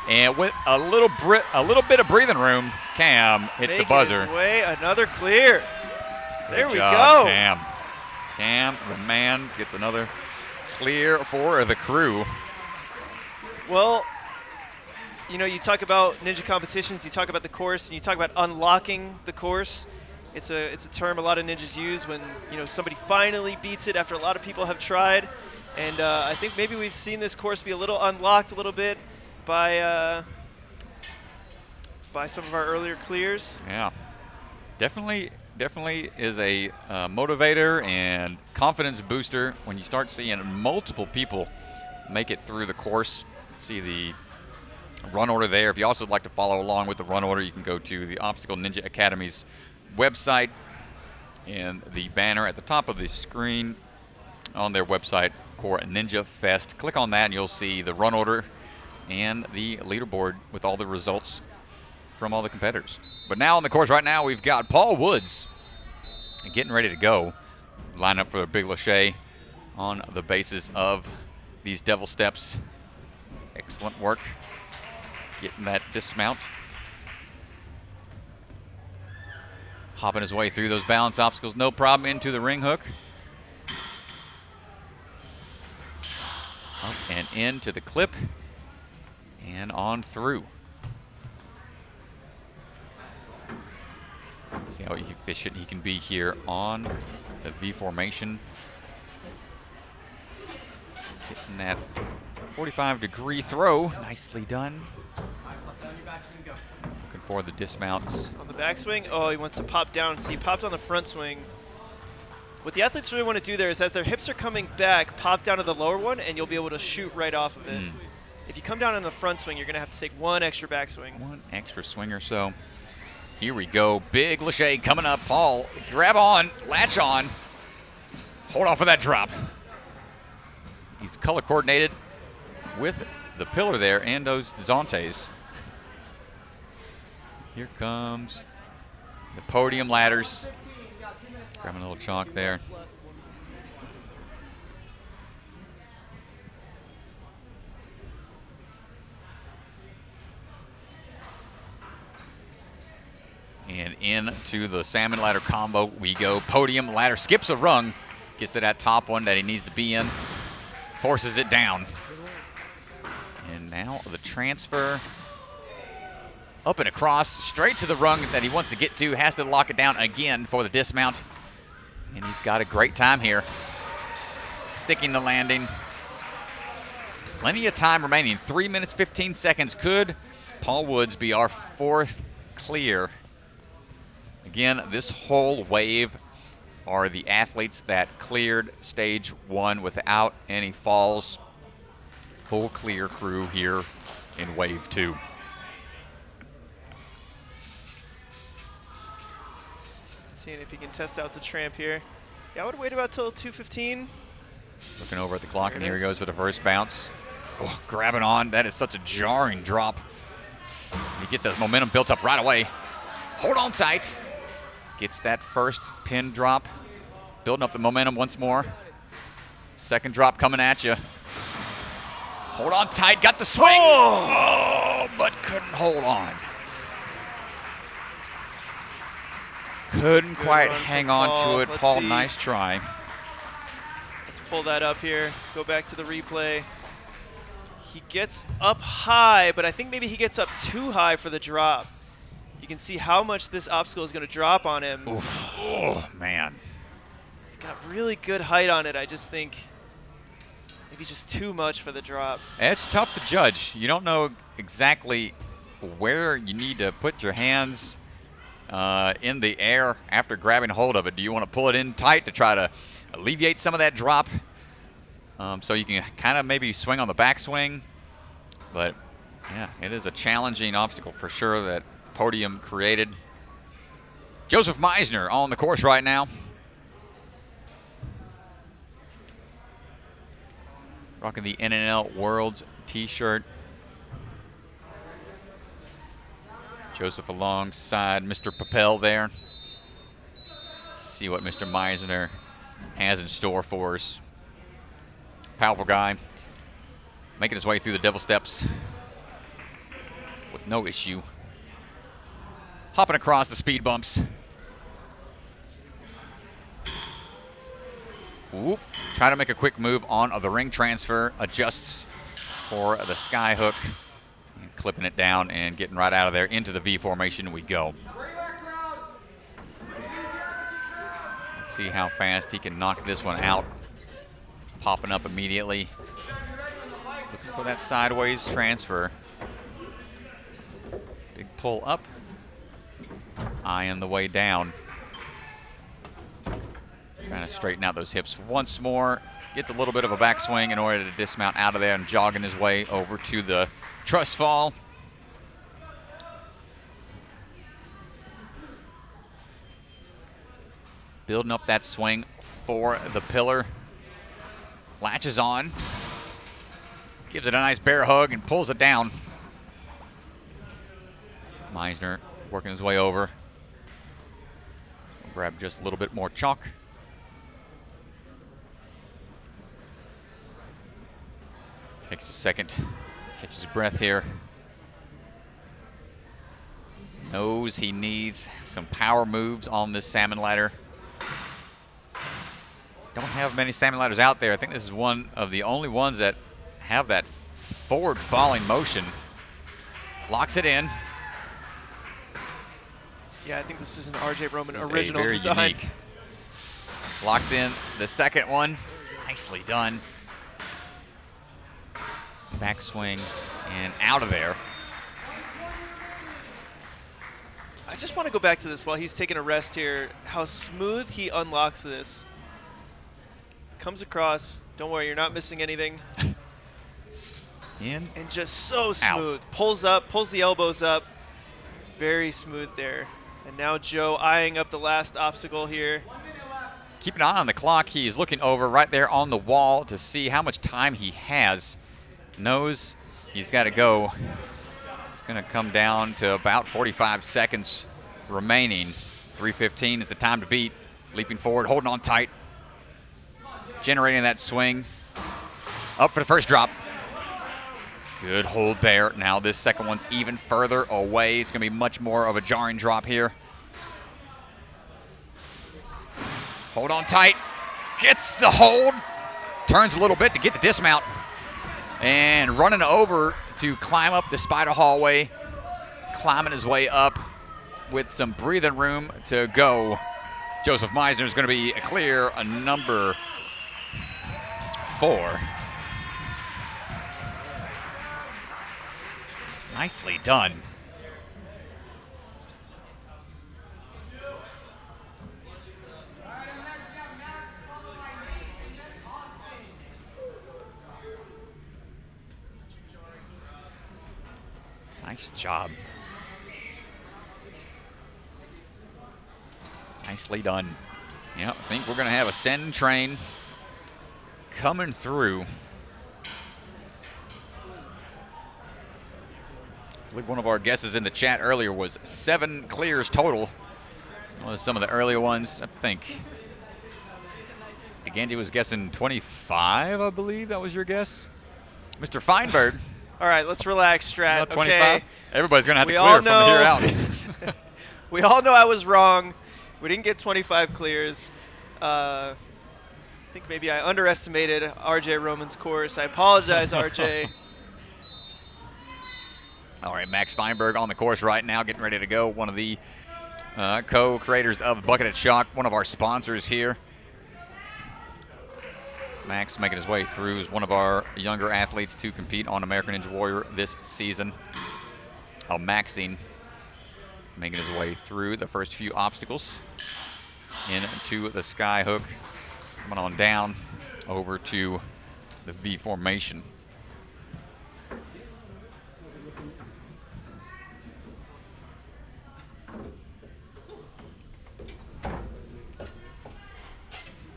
And with a little bit of breathing room, Cam hit the buzzer. His way, another clear. There we job, go. Cam. Cam, the man, gets another clear for the crew. Well, you know, you talk about ninja competitions, you talk about the course, and you talk about unlocking the course. It's a term a lot of ninjas use when, you know, somebody finally beats it after a lot of people have tried. And I think maybe we've seen this course be a little unlocked a little bit by some of our earlier clears. Yeah, definitely definitely is a motivator and confidence booster when you start seeing multiple people make it through the course. See the run order there. If you also would like to follow along with the run order, you can go to the Obstacle Ninja Academy's website, and the banner at the top of the screen on their website for Ninja Fest. Click on that and you'll see the run order and the leaderboard with all the results from all the competitors. But now on the course right now, we've got Paul Woods getting ready to go. Line up for the Big Lachey on the basis of these devil steps. Excellent work getting that dismount. Hopping his way through those balance obstacles, no problem, into the ring hook. Up and into the clip. And on through. See how efficient he can be here on the V formation. Getting that 45-degree throw. Nicely done. Looking for the dismounts. On the backswing, oh, he wants to pop down. See, he popped on the front swing. What the athletes really want to do there is as their hips are coming back, pop down to the lower one, and you'll be able to shoot right off of it. If you come down on the front swing, you're going to have to take one extra backswing. One extra swing or so. Here we go. Big Lachey coming up. Paul, grab on, latch on. Hold on for that drop. He's color coordinated with the pillar there and those Zontes. Here comes the Podium Ladders. Grabbing a little chalk there. And into the Salmon Ladder combo we go. Podium Ladder skips a rung. Gets to that top one that he needs to be in. Forces it down. And now the transfer. Up and across. Straight to the rung that he wants to get to. Has to lock it down again for the dismount. And he's got a great time here. Sticking the landing. Plenty of time remaining. 3 minutes, 15 seconds. Could Paul Woods be our fourth clear? Again, this whole wave are the athletes that cleared stage 1 without any falls. Full clear crew here in wave 2. Seeing if he can test out the tramp here. Yeah, I would wait about till 2:15. Looking over at the clock, and here he goes for the first bounce. Oh, grabbing on. That is such a jarring drop. He gets his momentum built up right away. Hold on tight. Gets that first pin drop. Building up the momentum once more. Second drop coming at you. Hold on tight. Got the swing. Oh, but couldn't hold on. Couldn't quite hang on to it. Let's Paul, see. nice try. Let's pull that up here. Go back to the replay. He gets up high, but I think maybe he gets up too high for the drop. You can see how much this obstacle is going to drop on him. Oof. Oh, man. He's got really good height on it. I just think maybe just too much for the drop. It's tough to judge. You don't know exactly where you need to put your hands in the air after grabbing hold of it. Do you want to pull it in tight to try to alleviate some of that drop so you can kind of maybe swing on the backswing? But, yeah, it is a challenging obstacle for sure that Podium created. Joseph Meisner on the course right now. Rocking the NNL Worlds t-shirt. Joseph alongside Mr. Papel there. Let's see what Mr. Meisner has in store for us. Powerful guy. Making his way through the devil steps with no issue. Hopping across the speed bumps. Whoop. Trying to make a quick move on the ring transfer. Adjusts for the sky hook. And clipping it down and getting right out of there. Into the V formation we go. Let's see how fast he can knock this one out. Popping up immediately. Looking for that sideways transfer. Big pull up. Eyeing the way down. Trying to straighten out those hips once more. Gets a little bit of a backswing in order to dismount out of there and jogging his way over to the Truss Fall. Building up that swing for the pillar. Latches on. Gives it a nice bear hug and pulls it down. Meisner working his way over. Grab just a little bit more chalk. Takes a second. Catches his breath here. Knows he needs some power moves on this Salmon Ladder. Don't have many Salmon Ladders out there. I think this is one of the only ones that have that forward falling motion. Locks it in. Yeah, I think this is an RJ Roman This is original very design. unique. Locks in the second one. Nicely done. Backswing and out of there. I just want to go back to this while he's taking a rest here. How smooth he unlocks this. Comes across. Don't worry, you're not missing anything. In. And just so smooth. Pulls up, pulls the elbows up. Very smooth there. And now Joe eyeing up the last obstacle here. Keep an eye on the clock. He's looking over right there on the wall to see how much time he has. Knows he's got to go. It's going to come down to about 45 seconds remaining. 3:15 is the time to beat. Leaping forward, holding on tight. Generating that swing. Up for the first drop. Good hold there. Now this second one's even further away. It's going to be much more of a jarring drop here. Hold on tight. Gets the hold. Turns a little bit to get the dismount. And running over to climb up the spider hallway. Climbing his way up with some breathing room to go. Joseph Meisner is going to be clear a number 4. Nicely done. Nice job. Nicely done. Yeah, I think we're going to have a send train coming through. I believe one of our guesses in the chat earlier was 7 clears total. One of some of the earlier ones, I think. DeGanji was guessing 25, I believe that was your guess. Mr. Feinberg. All right, let's relax, Strat. Not 25. Okay. Everybody's going to have We to all clear from here know- out. We all know I was wrong. We didn't get 25 clears. I think maybe I underestimated RJ Roman's course. I apologize, RJ. All right, Max Feinberg on the course right now, getting ready to go. One of the co-creators of Bucketed Shock, one of our sponsors here. Max making his way through is one of our younger athletes to compete on American Ninja Warrior this season. Maxine making his way through the first few obstacles into the sky hook. Coming on down over to the V formation.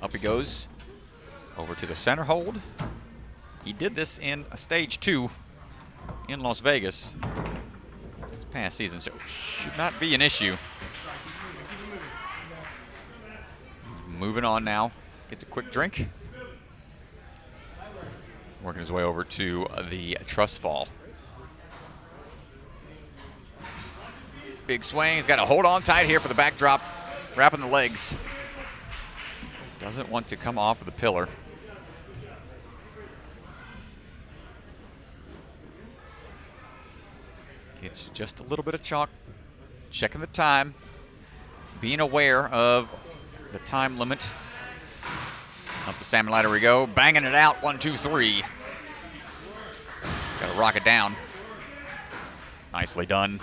Up he goes. Over to the center hold. He did this in stage 2 in Las Vegas this past season, so it should not be an issue. Moving on now. Gets a quick drink. Working his way over to the Truss Fall. Big swing. He's got to hold on tight here for the backdrop. Wrapping the legs. Doesn't want to come off of the pillar. It's just a little bit of chalk. Checking the time. Being aware of the time limit. Up the Salmon Ladder we go. Banging it out. 1, 2, 3. Got to rock it down. Nicely done.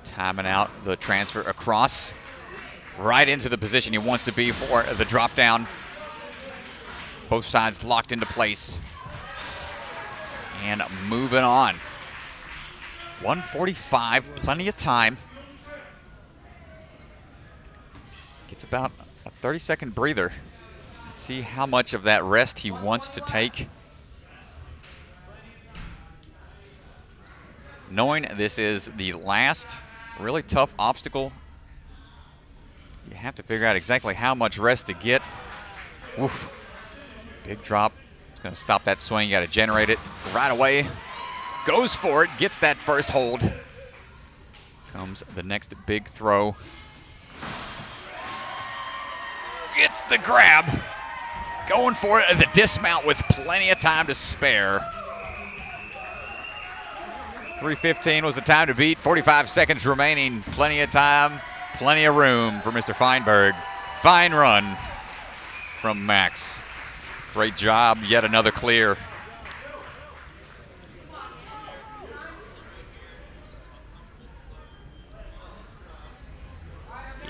Timing out the transfer across. right into the position he wants to be for the drop down. Both sides locked into place. And moving on. 145, plenty of time. Gets about a 30-second breather. Let's see how much of that rest he wants to take. Knowing this is the last really tough obstacle, you have to figure out exactly how much rest to get. Oof. Big drop. It's going to stop that swing. You got to generate it right away. Goes for it. Gets that first hold. Comes the next big throw. Gets the grab. Going for it. The dismount with plenty of time to spare. 3:15 was the time to beat. 45 seconds remaining. Plenty of time. Plenty of room for Mr. Feinberg. Fine run from Max. Great job. Yet another clear.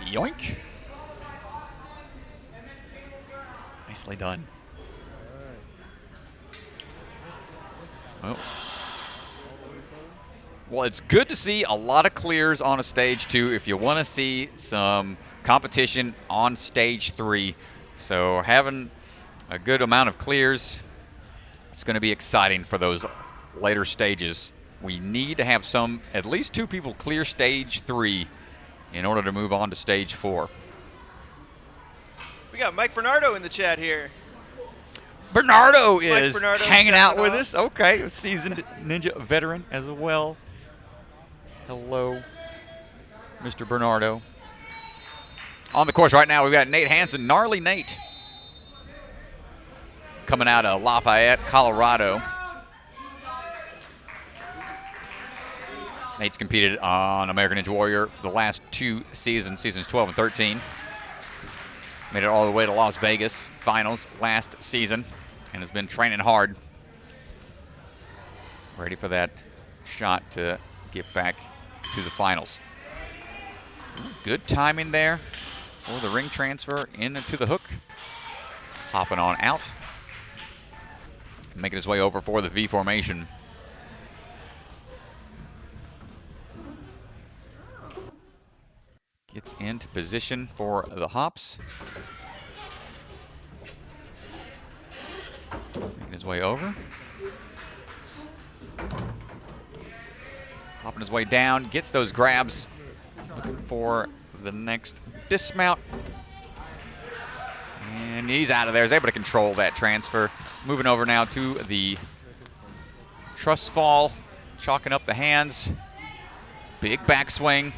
Yoink. Nicely done. Well, it's good to see a lot of clears on a stage 2 if you want to see some competition on stage 3. So having a good amount of clears, it's going to be exciting for those later stages. We need to have at least 2 people clear stage 3 in order to move on to stage 4. We got Mike Bernardo in the chat here. Bernardo is Bernardo hanging out with off. us. Okay, a seasoned Ninja veteran as well. Hello, Mr. Bernardo. On the course right now, we've got Nate Hansen, Gnarly Nate, coming out of Lafayette, Colorado. Nate's competed on American Ninja Warrior the last 2 seasons, seasons 12 and 13. Made it all the way to Las Vegas finals last season and has been training hard. Ready for that shot to get back to the finals. Good timing there for the ring transfer into the hook. Hopping on out. Making his way over for the V formation. Gets into position for the hops. Making his way over. Hopping his way down. Gets those grabs. Looking for the next dismount. And he's out of there. He's able to control that transfer. Moving over now to the Truss Fall. Chalking up the hands. Big backswing.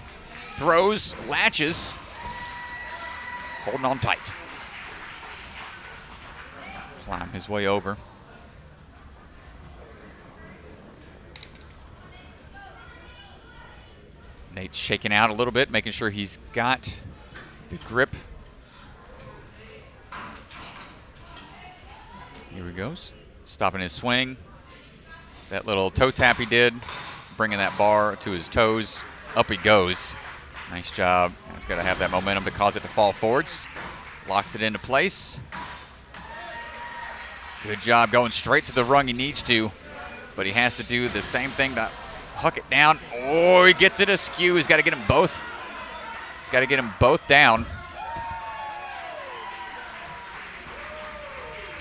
Throws, latches, holding on tight. Climb his way over. Nate's shaking out a little bit, making sure he's got the grip. Here he goes, stopping his swing. That little toe tap he did, bringing that bar to his toes. Up he goes. Nice job. He's got to have that momentum to cause it to fall forwards. Locks it into place. Good job going straight to the rung he needs to, but he has to do the same thing to huck it down. Oh, he gets it askew. He's got to get them both. He's got to get them both down.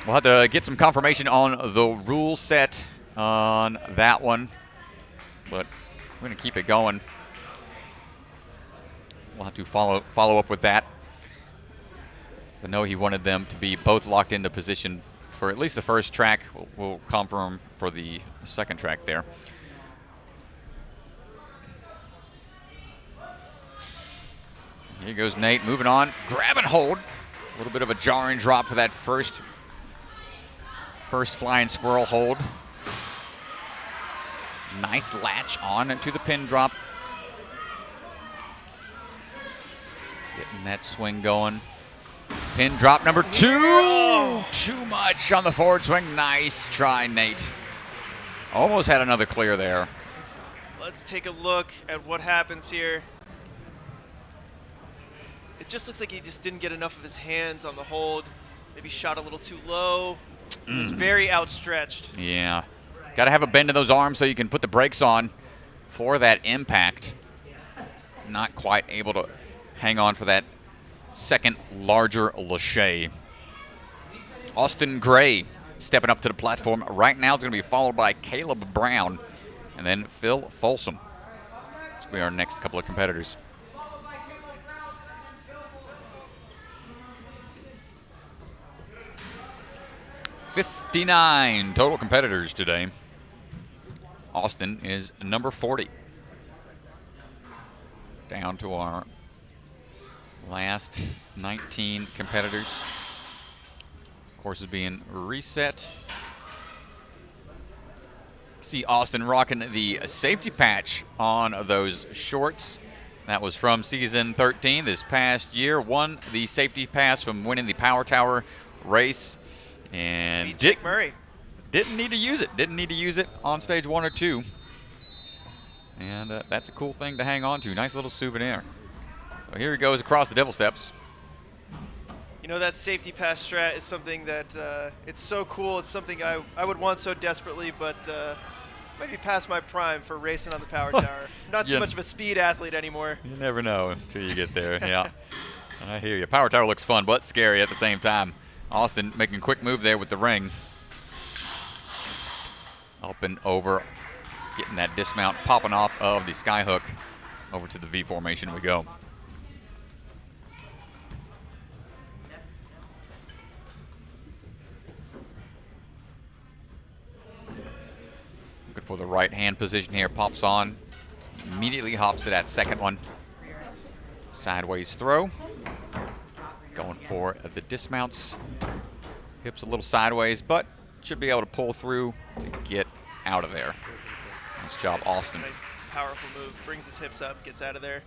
We'll have to get some confirmation on the rule set on that one, but we're going to keep it going. We'll have to follow up with that. So I know he wanted them to be both locked into position for at least the first track. We'll confirm for the second track there. Here goes Nate, moving on. Grab and hold. A little bit of a jarring drop for that first flying squirrel hold. Nice latch on to the pin drop. Getting that swing going. Pin drop number 2. Too much on the forward swing. Nice try, Nate. Almost had another clear there. Let's take a look at what happens here. it just looks like he just didn't get enough of his hands on the hold. Maybe shot a little too low. He was very outstretched. Yeah. Got to have a bend in those arms so you can put the brakes on for that impact. Not quite able to hang on for that second larger lâcher. Austin Gray stepping up to the platform. Right now it's going to be followed by Caleb Brown and then Phil Folsom. This will be our next couple of competitors. '59 total competitors today. Austin is number 40. Down to our last 19 competitors. Course is being reset. See Austin rocking the safety patch on those shorts. That was from season 13 this past year. Won the safety pass from winning the Power Tower race. And Jake Murray. Didn't need to use it. Didn't need to use it on stage 1 or 2. And that's a cool thing to hang on to. Nice little souvenir. So here he goes across the Devil Steps. You know, that safety pass strat is something that it's so cool. It's something I would want so desperately, but maybe past my prime for racing on the Power Tower. Not too much of a speed athlete anymore. You never know until you get there. Yeah, I hear you. Power Tower looks fun, but scary at the same time. Austin making a quick move there with the ring. Up and over, getting that dismount, popping off of the skyhook. Over to the V formation we go. Good for the right hand position here. Pops on. Immediately hops to that second one. Sideways throw. Going for the dismounts. Hips a little sideways, but should be able to pull through to get out of there. Nice job, Austin. Nice, powerful move. Brings his hips up, gets out of there.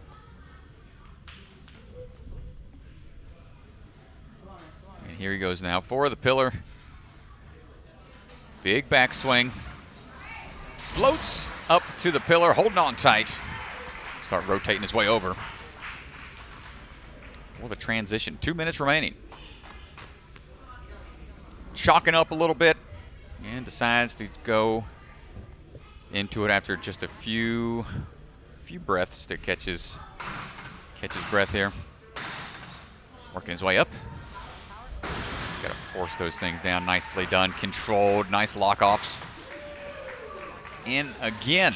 And here he goes now for the pillar. Big backswing. Floats up to the pillar, holding on tight. Start rotating his way over. For the transition, 2 minutes remaining. Chalking up a little bit and decides to go into it after just a few breaths to catch his breath here. Working his way up. He's got to force those things down. Nicely done, controlled, nice lock-offs. In again.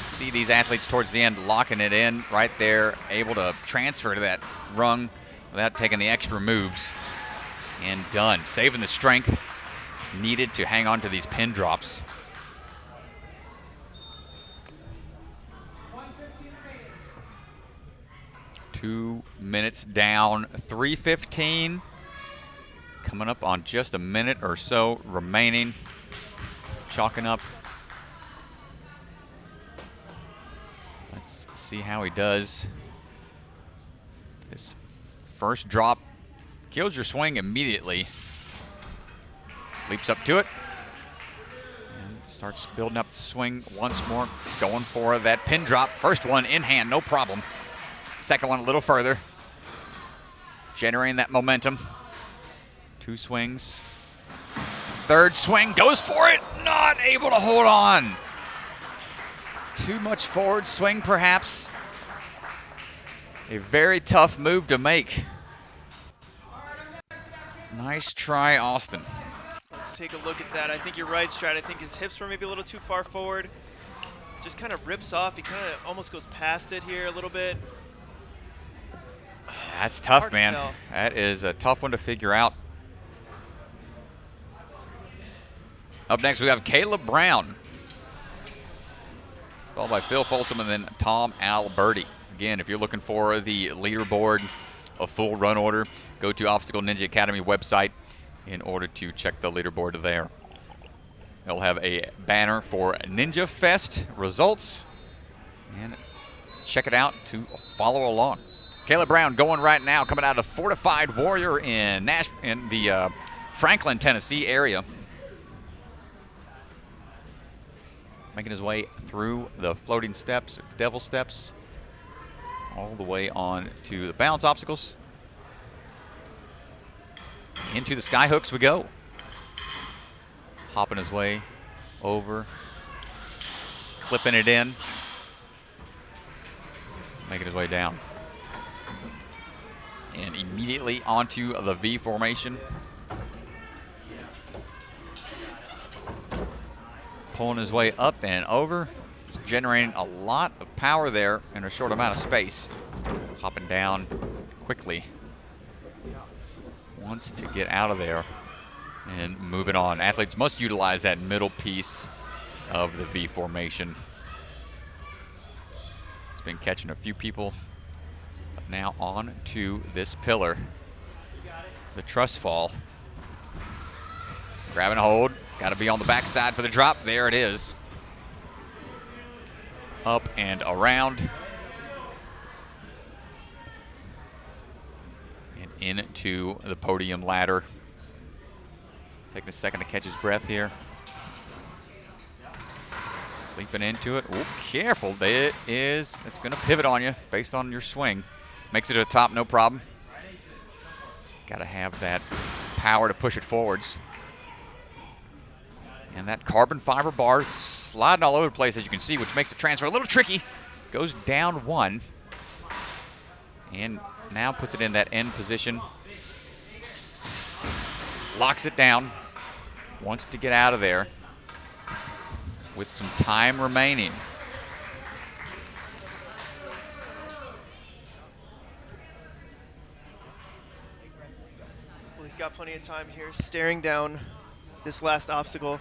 See these athletes towards the end locking it in right there, able to transfer to that rung without taking the extra moves. And done. Saving the strength needed to hang on to these pin drops. Two minutes down, 3:15. Coming up on just a minute or so remaining. Chalking up. Let's see how he does. This first drop kills your swing immediately. Leaps up to it. And starts building up the swing once more. Going for that pin drop. First one in hand, no problem. Second one a little further. Generating that momentum. Two swings. Third swing, goes for it. Not able to hold on. Too much forward swing, perhaps. A very tough move to make. Nice try, Austin. Let's take a look at that. I think you're right, Strat. I think his hips were maybe a little too far forward. Just kind of rips off. He kind of almost goes past it here a little bit. That's tough, Hard to man. tell. That is a tough one to figure out. Up next, we have Caleb Brown. Followed by Phil Folsom and then Tom Alberti. Again, if you're looking for the leaderboard, a full run order, go to Obstacle Ninja Academy website in order to check the leaderboard there. They'll have a banner for Ninja Fest results. And check it out to follow along. Caleb Brown going right now, coming out of Fortified Warrior in the Franklin, Tennessee area. Making his way through the floating steps, or devil steps, all the way on to the balance obstacles. Into the sky hooks we go. Hopping his way over. Clipping it in. Making his way down. And immediately onto the V formation. Pulling his way up and over. Just generating a lot of power there in a short amount of space. Hopping down quickly. Wants to get out of there and move it on. Athletes must utilize that middle piece of the V formation. It's been catching a few people. But now on to this pillar. The Truss Fall. Grabbing a hold. It's got to be on the backside for the drop. There it is. Up and around. And into the Podium Ladder. Taking a second to catch his breath here. Leaping into it. Oh, careful. It's going to pivot on you based on your swing. Makes it to the top, no problem. Got to have that power to push it forwards. And that carbon fiber bar is sliding all over the place, as you can see, which makes the transfer a little tricky. Goes down one. And now puts it in that end position. Locks it down. Wants to get out of there with some time remaining. Well, he's got plenty of time here, staring down this last obstacle.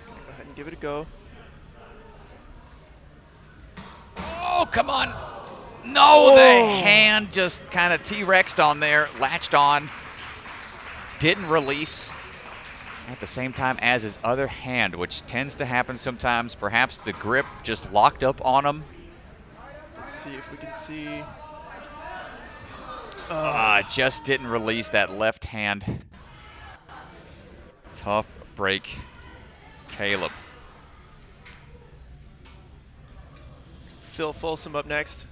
Go ahead and give it a go. Oh, come on. No, the hand just kind of T-Rexed on there, latched on, didn't release at the same time as his other hand, which tends to happen sometimes. Perhaps the grip just locked up on him. Let's see if we can see. Just didn't release that left hand. Tough break, Caleb. Phil Folsom up next.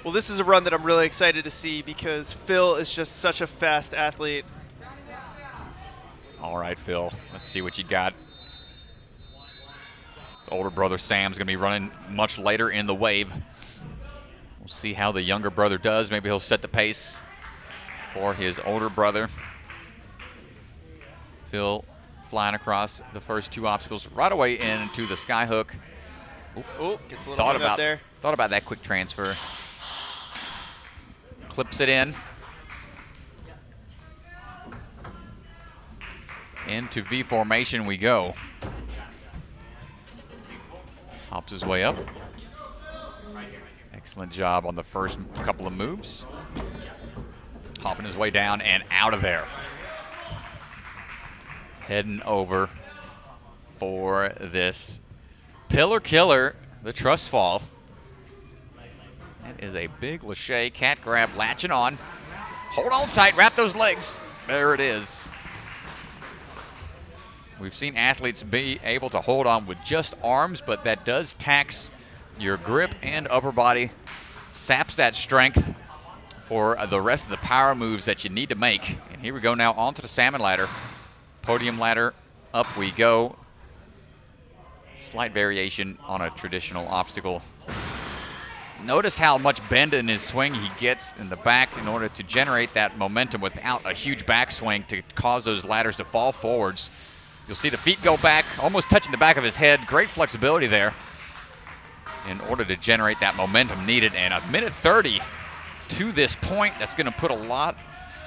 Well, this is a run that I'm really excited to see because Phil is just such a fast athlete. All right, Phil, let's see what you got. His older brother Sam's going to be running much later in the wave. We'll see how the younger brother does. Maybe he'll set the pace for his older brother. Phil flying across the first two obstacles right away into the sky hook. Oh, gets a little hung up there. Thought about that quick transfer. Clips it in. Into V formation we go. Hops his way up. Excellent job on the first couple of moves. Hopping his way down and out of there. Heading over for this pillar killer, the Truss Fall. That is a big lache cat grab, latching on. Hold on tight, wrap those legs. There it is. We've seen athletes be able to hold on with just arms, but that does tax your grip and upper body, saps that strength for the rest of the power moves that you need to make. And here we go now onto the Salmon Ladder. Podium Ladder, up we go. Slight variation on a traditional obstacle. Notice how much bend in his swing he gets in the back in order to generate that momentum without a huge backswing to cause those ladders to fall forwards. You'll see the feet go back, almost touching the back of his head. Great flexibility there in order to generate that momentum needed. And a minute 30 to this point. That's going to put a lot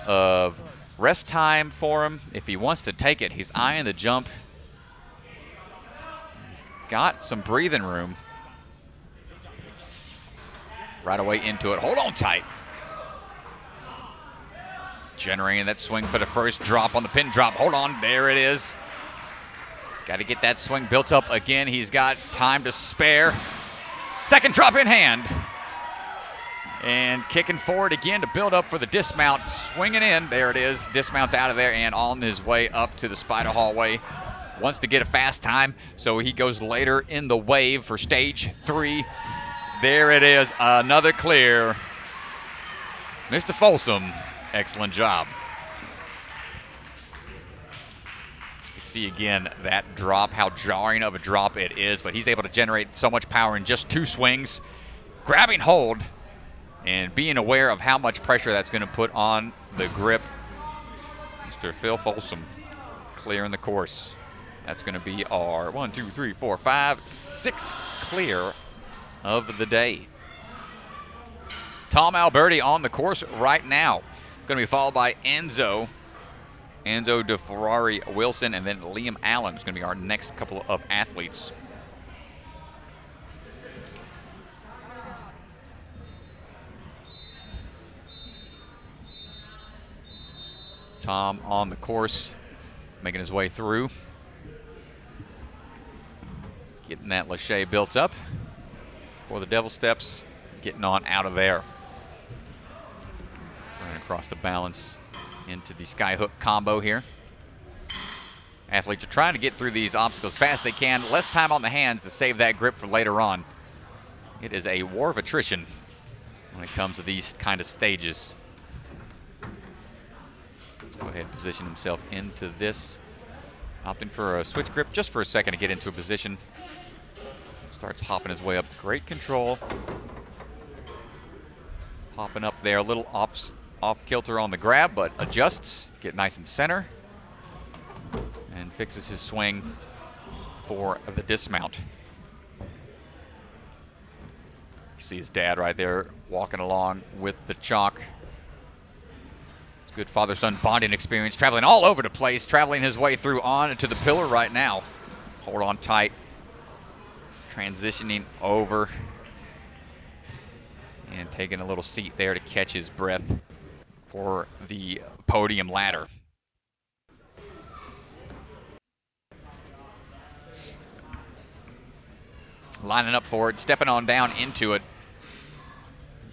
of rest time for him if he wants to take it. He's eyeing the jump. He's got some breathing room. Right away into it. Hold on tight. Generating that swing for the first drop on the pin drop. Hold on. There it is. Got to get that swing built up again. He's got time to spare. Second drop in hand. And kicking forward again to build up for the dismount. Swinging in. There it is. Dismounts out of there and on his way up to the spider hallway. Wants to get a fast time, so he goes later in the wave for stage 3. There it is. Another clear. Mr. Folsom, excellent job. You can see again that drop, how jarring of a drop it is, but he's able to generate so much power in just 2 swings. Grabbing hold and being aware of how much pressure that's going to put on the grip. Mr. Phil Folsom clearing the course. That's going to be our 1, 2, 3, 4, 5, 6th clear of the day. Tom Alberti on the course right now. Going to be followed by Enzo De Ferrari Wilson, and then Liam Allen is going to be our next couple of athletes. Tom on the course, making his way through. Getting that lache built up for the Devil Steps, getting on out of there. Running across the balance into the skyhook combo here. Athletes are trying to get through these obstacles as fast as they can. Less time on the hands to save that grip for later on. It is a war of attrition when it comes to these kind of stages. Go ahead and position himself into this. Opting for a switch grip just for a second to get into a position. Starts hopping his way up. Great control. Hopping up there, a little off kilter on the grab, but adjusts, get nice and center, and fixes his swing for the dismount. You see his dad right there walking along with the chalk. It's good father-son bonding experience, traveling all over the place, traveling his way through on to the pillar right now. Hold on tight. Transitioning over and taking a little seat there to catch his breath for the podium ladder. Lining up for it, stepping on down into it.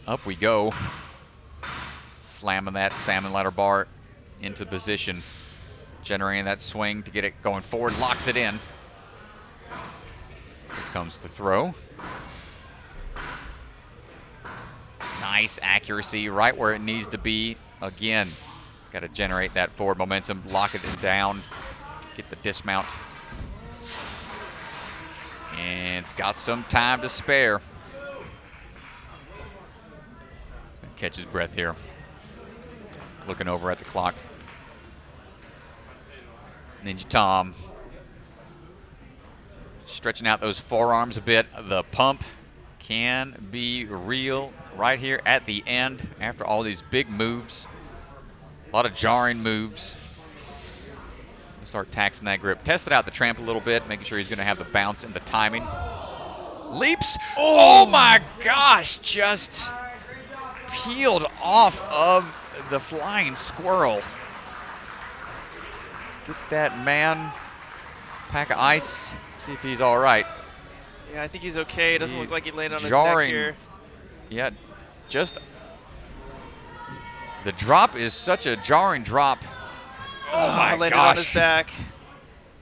Up we go. Slamming that salmon ladder bar into position. Generating that swing to get it going forward, locks it in. Here comes the throw. Nice accuracy right where it needs to be. Again, got to generate that forward momentum, lock it down, get the dismount. And it's got some time to spare. Catch his breath here. Looking over at the clock. Ninja Tom. Stretching out those forearms a bit. The pump can be real right here at the end after all these big moves. A lot of jarring moves. Start taxing that grip. Tested out the tramp a little bit, making sure he's going to have the bounce and the timing. Leaps. Oh my gosh, just peeled off of the flying squirrel. Get that man. Pack of ice. See if he's all right. Yeah, I think he's okay. It doesn't look like he landed on his neck here. Yeah, just the drop is such a jarring drop. Oh my landed gosh. on his back.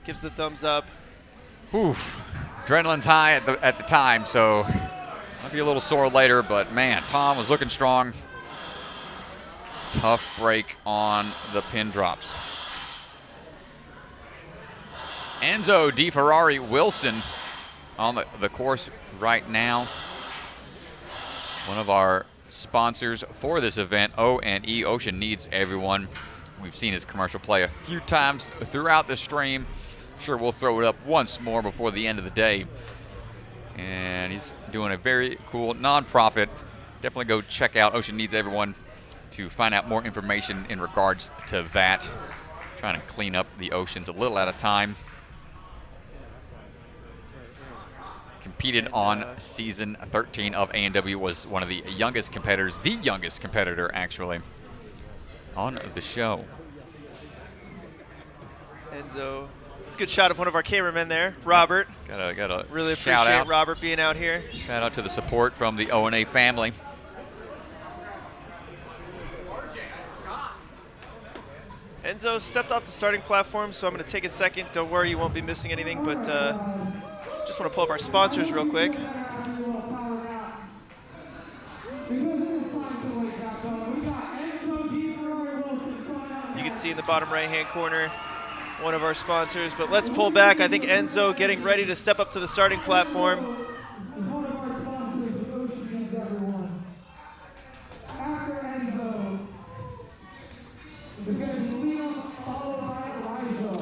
Gives the thumbs up. Oof. Adrenaline's high at the time, so might be a little sore later, but man, Tom was looking strong. Tough break on the pin drops. Enzo De Ferrari Wilson on the course right now. One of our sponsors for this event, O&E, Ocean Needs Everyone. We've seen his commercial play a few times throughout the stream. I'm sure we'll throw it up once more before the end of the day. And he's doing a very cool nonprofit. Definitely go check out Ocean Needs Everyone to find out more information in regards to that. Trying to clean up the oceans a little at a time. Competed on season 13 of A&W, was one of the youngest competitors, the youngest competitor actually, on the show. Enzo. It's a good shot of one of our cameramen there, Robert. Gotta really shout appreciate out. Robert being out here. Shout out to the support from the O&A family. Enzo stepped off the starting platform, so I'm going to take a second. Don't worry, you won't be missing anything, but just want to pull up our sponsors real quick. You can see in the bottom right-hand corner one of our sponsors, but let's pull back. I think Enzo getting ready to step up to the starting platform.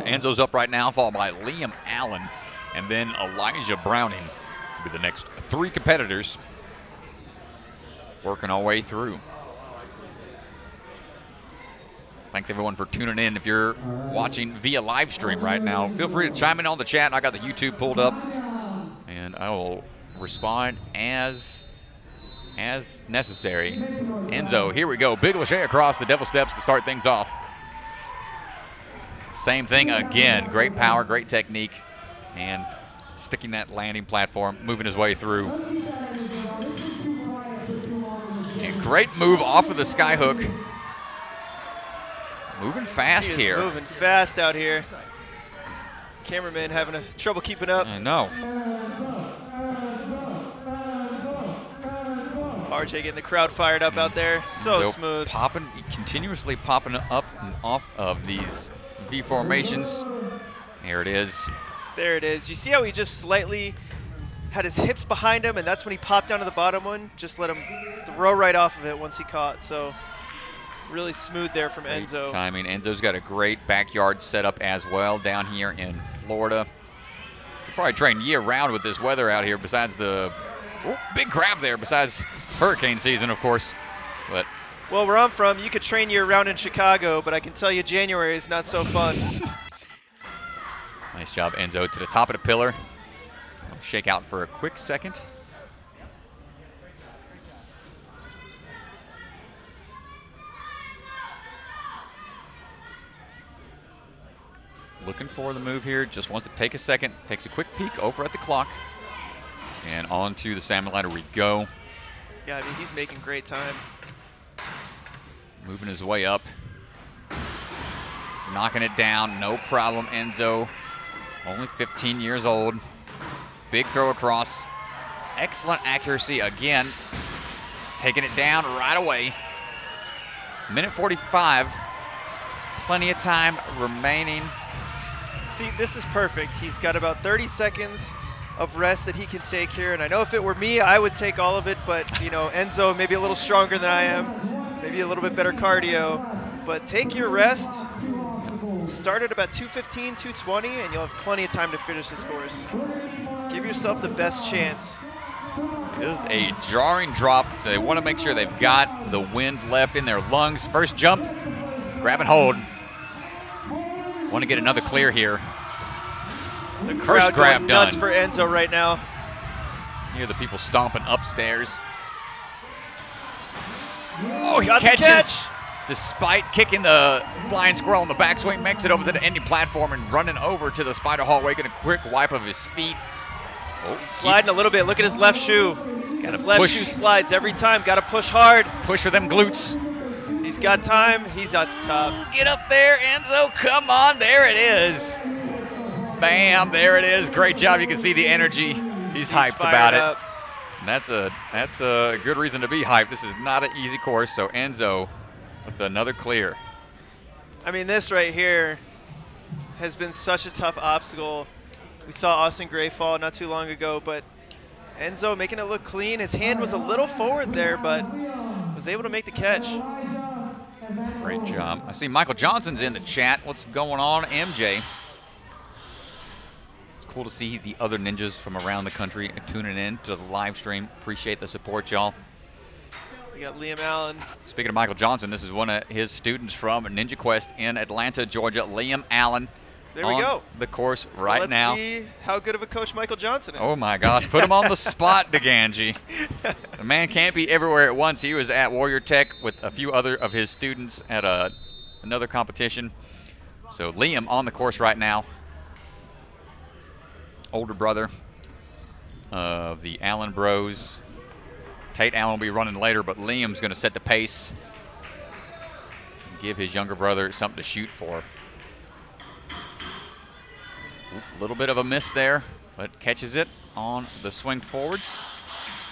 Enzo's up right now, followed by Liam Allen, and then Elijah Browning will be the next 3 competitors working our way through. Thanks everyone for tuning in. If you're watching via live stream right now, feel free to chime in on the chat. I got the YouTube pulled up, and I will respond as necessary. Enzo, here we go. Big lâché across the devil steps to start things off. Same thing again. Great power, great technique, and sticking that landing platform, moving his way through. And great move off of the sky hook. Moving fast here. Moving fast out here. Cameraman having trouble keeping up. I know. RJ getting the crowd fired up out there. So smooth. Continuously popping up and off of these V formations. There it is. There it is. You see how he just slightly had his hips behind him, and that's when he popped down to the bottom one. Just let him throw right off of it once he caught. So really smooth there from Great Enzo. timing. Enzo's got a great backyard setup as well down here in Florida. Could probably train year-round with this weather out here. Besides the big crab there. Besides hurricane season, of course. But well, where I'm from, you could train year-round in Chicago, but I can tell you January is not so fun. Nice job, Enzo, to the top of the pillar. I'll shake out for a quick second. Looking for the move here, just wants to take a second, takes a quick peek over at the clock, and on to the Salmon Ladder we go. Yeah, I mean, he's making great time. Moving his way up. Knocking it down, no problem, Enzo. Only 15 years old. Big throw across. Excellent accuracy again. Taking it down right away. Minute 45. Plenty of time remaining. See, this is perfect. He's got about 30 seconds of rest that he can take here. And I know if it were me, I would take all of it. But, you know, Enzo maybe a little stronger than I am. Maybe a little bit better cardio. But take your rest. Start at about 2:15, 2:20, and you'll have plenty of time to finish this course. Give yourself the best chance. It is a jarring drop. So they want to make sure they've got the wind left in their lungs. First jump, grab and hold. Want to get another clear here. The First crowd grab going nuts done. for Enzo right now. You hear the people stomping upstairs. Oh, he Got the catches. catch. Despite kicking the flying squirrel on the backswing, makes it over to the ending platform and running over to the spider hallway, getting a quick wipe of his feet. Oh, He's sliding a little bit. Look at his left shoe. Gotta His left push. shoe slides every time. Got to push hard. Push for them glutes. He's got time. He's on top. Get up there, Enzo. Come on. There it is. Bam. There it is. Great job. You can see the energy. He's hyped about Fired up. it. And that's a good reason to be hyped. This is not an easy course, so Enzo with another clear. I mean, this right here has been such a tough obstacle. We saw Austin Gray fall not too long ago, but Enzo making it look clean. His hand was a little forward there, but was able to make the catch. Great job. I see Michael Johnson's in the chat. What's going on, MJ? It's cool to see the other ninjas from around the country tuning in to the live stream. Appreciate the support, y'all. We got Liam Allen. Speaking of Michael Johnson, this is one of his students from Ninja Quest in Atlanta, Georgia, Liam Allen. There we on go. The course right now. Let's see how good of a coach Michael Johnson is. Oh my gosh, put him on the spot, DeGangi. The man can't be everywhere at once. He was at Warrior Tech with a few other of his students at another competition. So Liam on the course right now. Older brother of the Allen bros. Tate Allen will be running later, but Liam's going to set the pace. give his younger brother something to shoot for. A little bit of a miss there, but catches it on the swing forwards.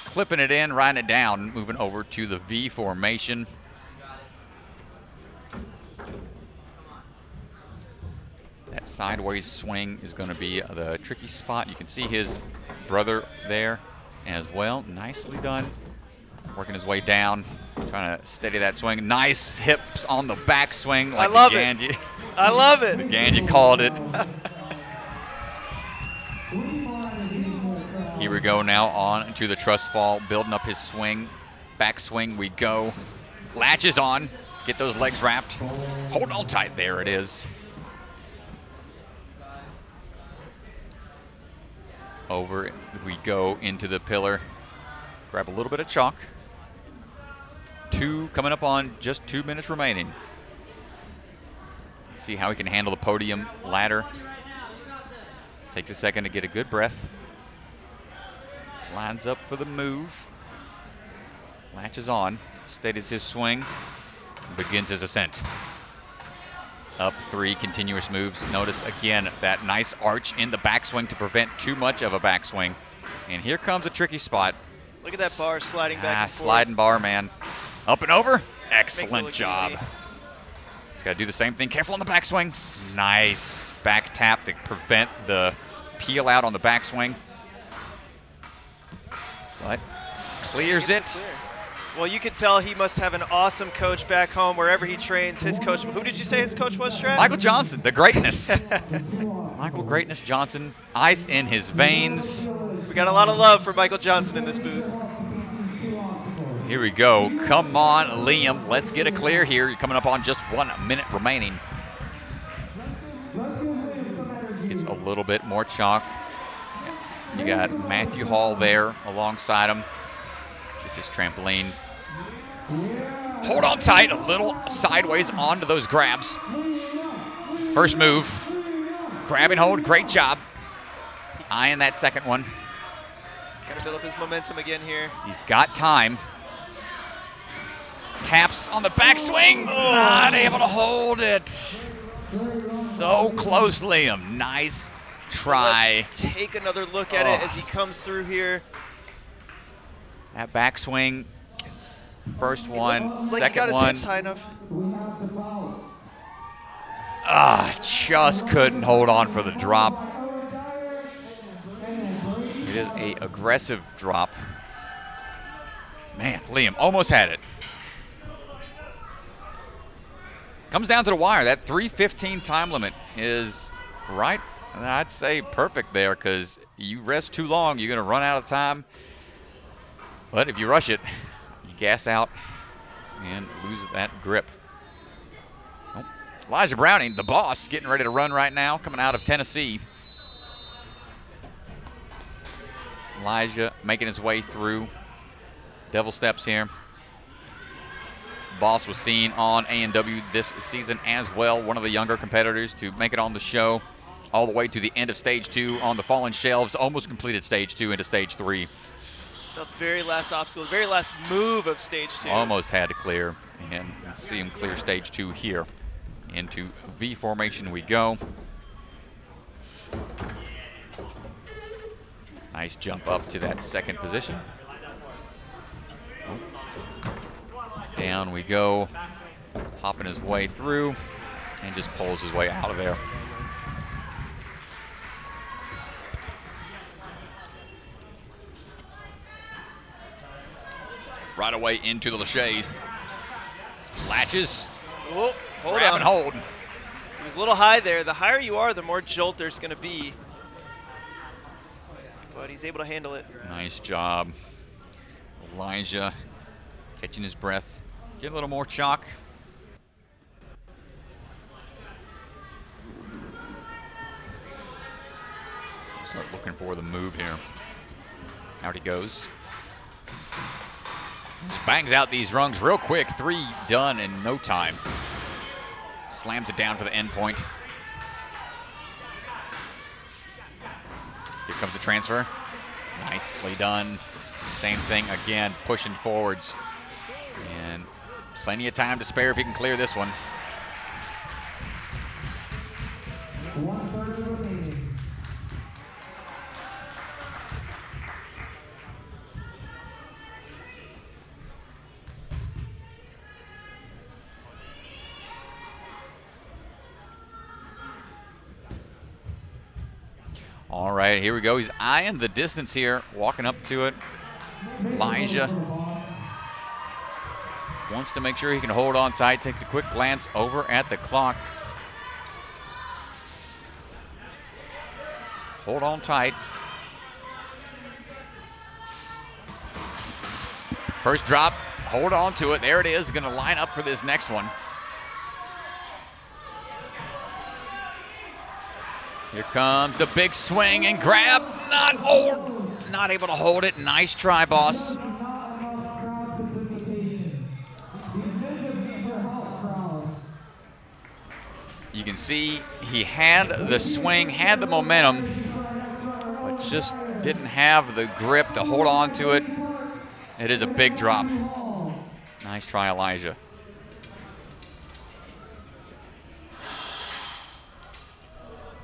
Clipping it in, riding it down, moving over to the V formation. That sideways swing is going to be the tricky spot. You can see his brother there as well. Nicely done. Working his way down, trying to steady that swing. Nice hips on the backswing. Like I love it. I love it. The Ganji called it. Here we go now on to the Truss Fall, building up his swing. Backswing we go. Latches on. Get those legs wrapped. Hold on tight. There it is. Over we go into the pillar. Grab a little bit of chalk. 2 coming up on just 2 minutes remaining. Let's see how he can handle the podium ladder. Takes a second to get a good breath. Lines up for the move. Latches on. Steadies his swing. Begins his ascent. Up 3 continuous moves. Notice again that nice arch in the backswing to prevent too much of a backswing. And here comes a tricky spot. Look at that bar sliding back and forth. Sliding bar, man. Up and over. Makes it Excellent look job. easy. He's got to do the same thing. Careful on the backswing. Nice back tap to prevent the peel out on the backswing. But clears it. Clear. Well, you can tell he must have an awesome coach back home wherever he trains. His coach, who did you say his coach was, Strat? Michael Johnson, the greatness. Michael Greatness Johnson, ice in his veins. We got a lot of love for Michael Johnson in this booth. Here we go. Come on, Liam. Let's get a clear here. You're coming up on just 1 minute remaining. Gets a little bit more chalk. You got Matthew Hall there alongside him. Get this trampoline. Hold on tight. A little sideways onto those grabs. First move. Grab and hold. Great job. Eyeing that second one. He's got to build up his momentum again here. He's got time. Taps on the backswing. Not able to hold it. So close, Liam. Nice try. Let's take another look at it as he comes through here. That backswing. First one, Like second he got his one. hips high enough. Just couldn't hold on for the drop. It is an aggressive drop. Man, Liam almost had it. Comes down to the wire. That 3:15 time limit is right, and I'd say perfect there, because you rest too long, you're going to run out of time. But if you rush it, you gas out and lose that grip. Oh, Elijah Browning, the boss, getting ready to run right now, coming out of Tennessee. Elijah making his way through. Devil steps here. Boss was seen on A&W this season as well, one of the younger competitors to make it on the show, all the way to the end of Stage 2 on the fallen shelves, almost completed Stage 2 into Stage 3. The very last obstacle, the very last move of Stage 2. Almost had to clear, and let's see him clear Stage 2 here. Into V formation we go. Nice jump up to that second position. Down we go, hopping his way through, and just pulls his way out of there. Right away into the Lachey. Latches. Oh, hold grab on. and hold. He was a little high there. The higher you are, the more jolt there's going to be. But he's able to handle it. Nice job. Elijah catching his breath. Get a little more chalk. Start looking for the move here. Out he goes. Just bangs out these rungs real quick. 3 done in no time. Slams it down for the end point. Here comes the transfer. Nicely done. Same thing again, pushing forwards. And plenty of time to spare if he can clear this one. All right, here we go. He's eyeing the distance here, walking up to it. Elijah wants to make sure he can hold on tight, takes a quick glance over at the clock. Hold on tight. First drop, hold on to it. There it is, going to line up for this next one. Here comes the big swing and grab. Not able to hold it. Nice try, boss. You can see he had the swing, had the momentum, but just didn't have the grip to hold on to it. It is a big drop. Nice try, Elijah.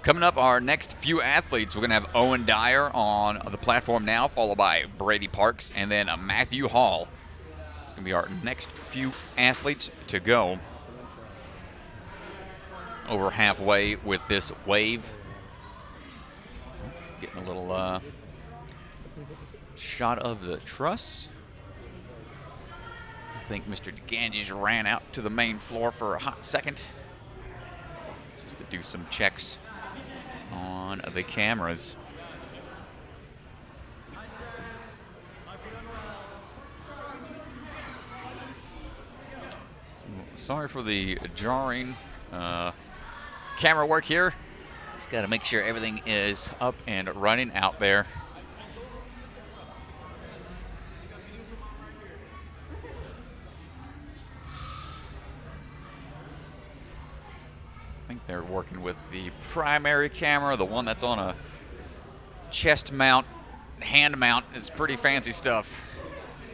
Coming up, our next few athletes, we're going to have Owen Dyer on the platform now, followed by Brady Parks, and then Matthew Hall. It's going to be our next few athletes to go. Over halfway with this wave. Getting a little shot of the truss. I think Mr. DeGanges ran out to the main floor for a hot second, just to do some checks on the cameras. Sorry for the jarring camera work here. Just got to make sure everything is up and running out there. I think they're working with the primary camera, the one that's on a chest mount, hand mount. It's pretty fancy stuff,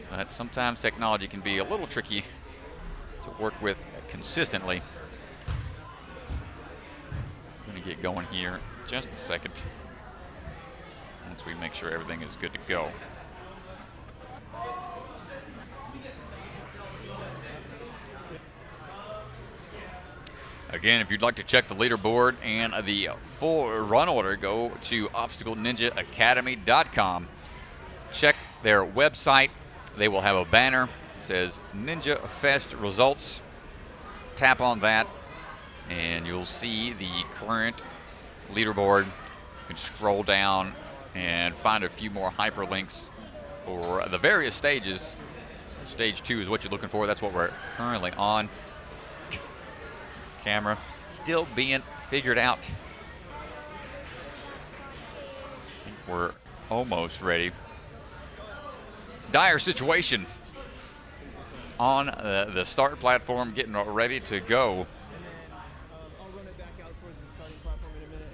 but sometimes technology can be a little tricky to work with consistently. I'm going to get going here in just a second once we make sure everything is good to go. Again, if you'd like to check the leaderboard and the full run order, go to obstacleninjaacademy.com. Check their website. They will have a banner that says Ninja Fest results. Tap on that, and you'll see the current leaderboard. You can scroll down and find a few more hyperlinks for the various stages. Stage 2 is what you're looking for. That's what we're currently on. Camera still being figured out. I think we're almost ready. Dire situation on the start platform, getting ready to go. I'll run it back out towards the starting platform in a minute.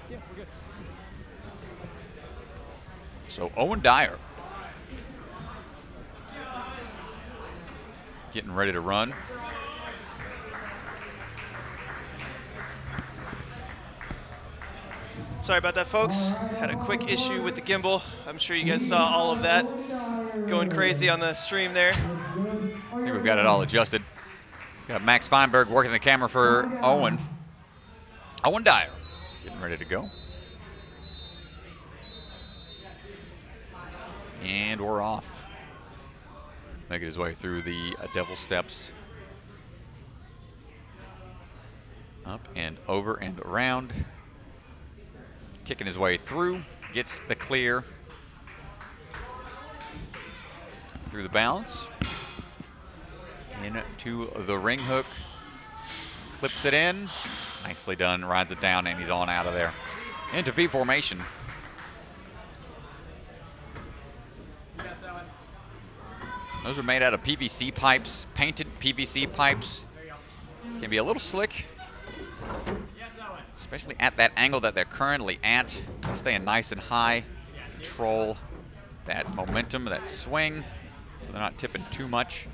Yeah, we're good. So Owen Dyer getting ready to run. Sorry about that, folks. Had a quick issue with the gimbal. I'm sure you guys saw all of that going crazy on the stream there. I think we've got it all adjusted. Got Max Feinberg working the camera for Owen. Owen Dyer getting ready to go. And we're off. Making his way through the devil steps. Up and over and around. Kicking his way through. Gets the clear. Through the balance. Into the ring hook. Clips it in. Nicely done. Rides it down, and he's on out of there. Into V formation. Those are made out of PVC pipes, painted PVC pipes. Can be a little slick, especially at that angle that they're currently at. Staying nice and high, control that momentum, that swing, so they're not tipping too much.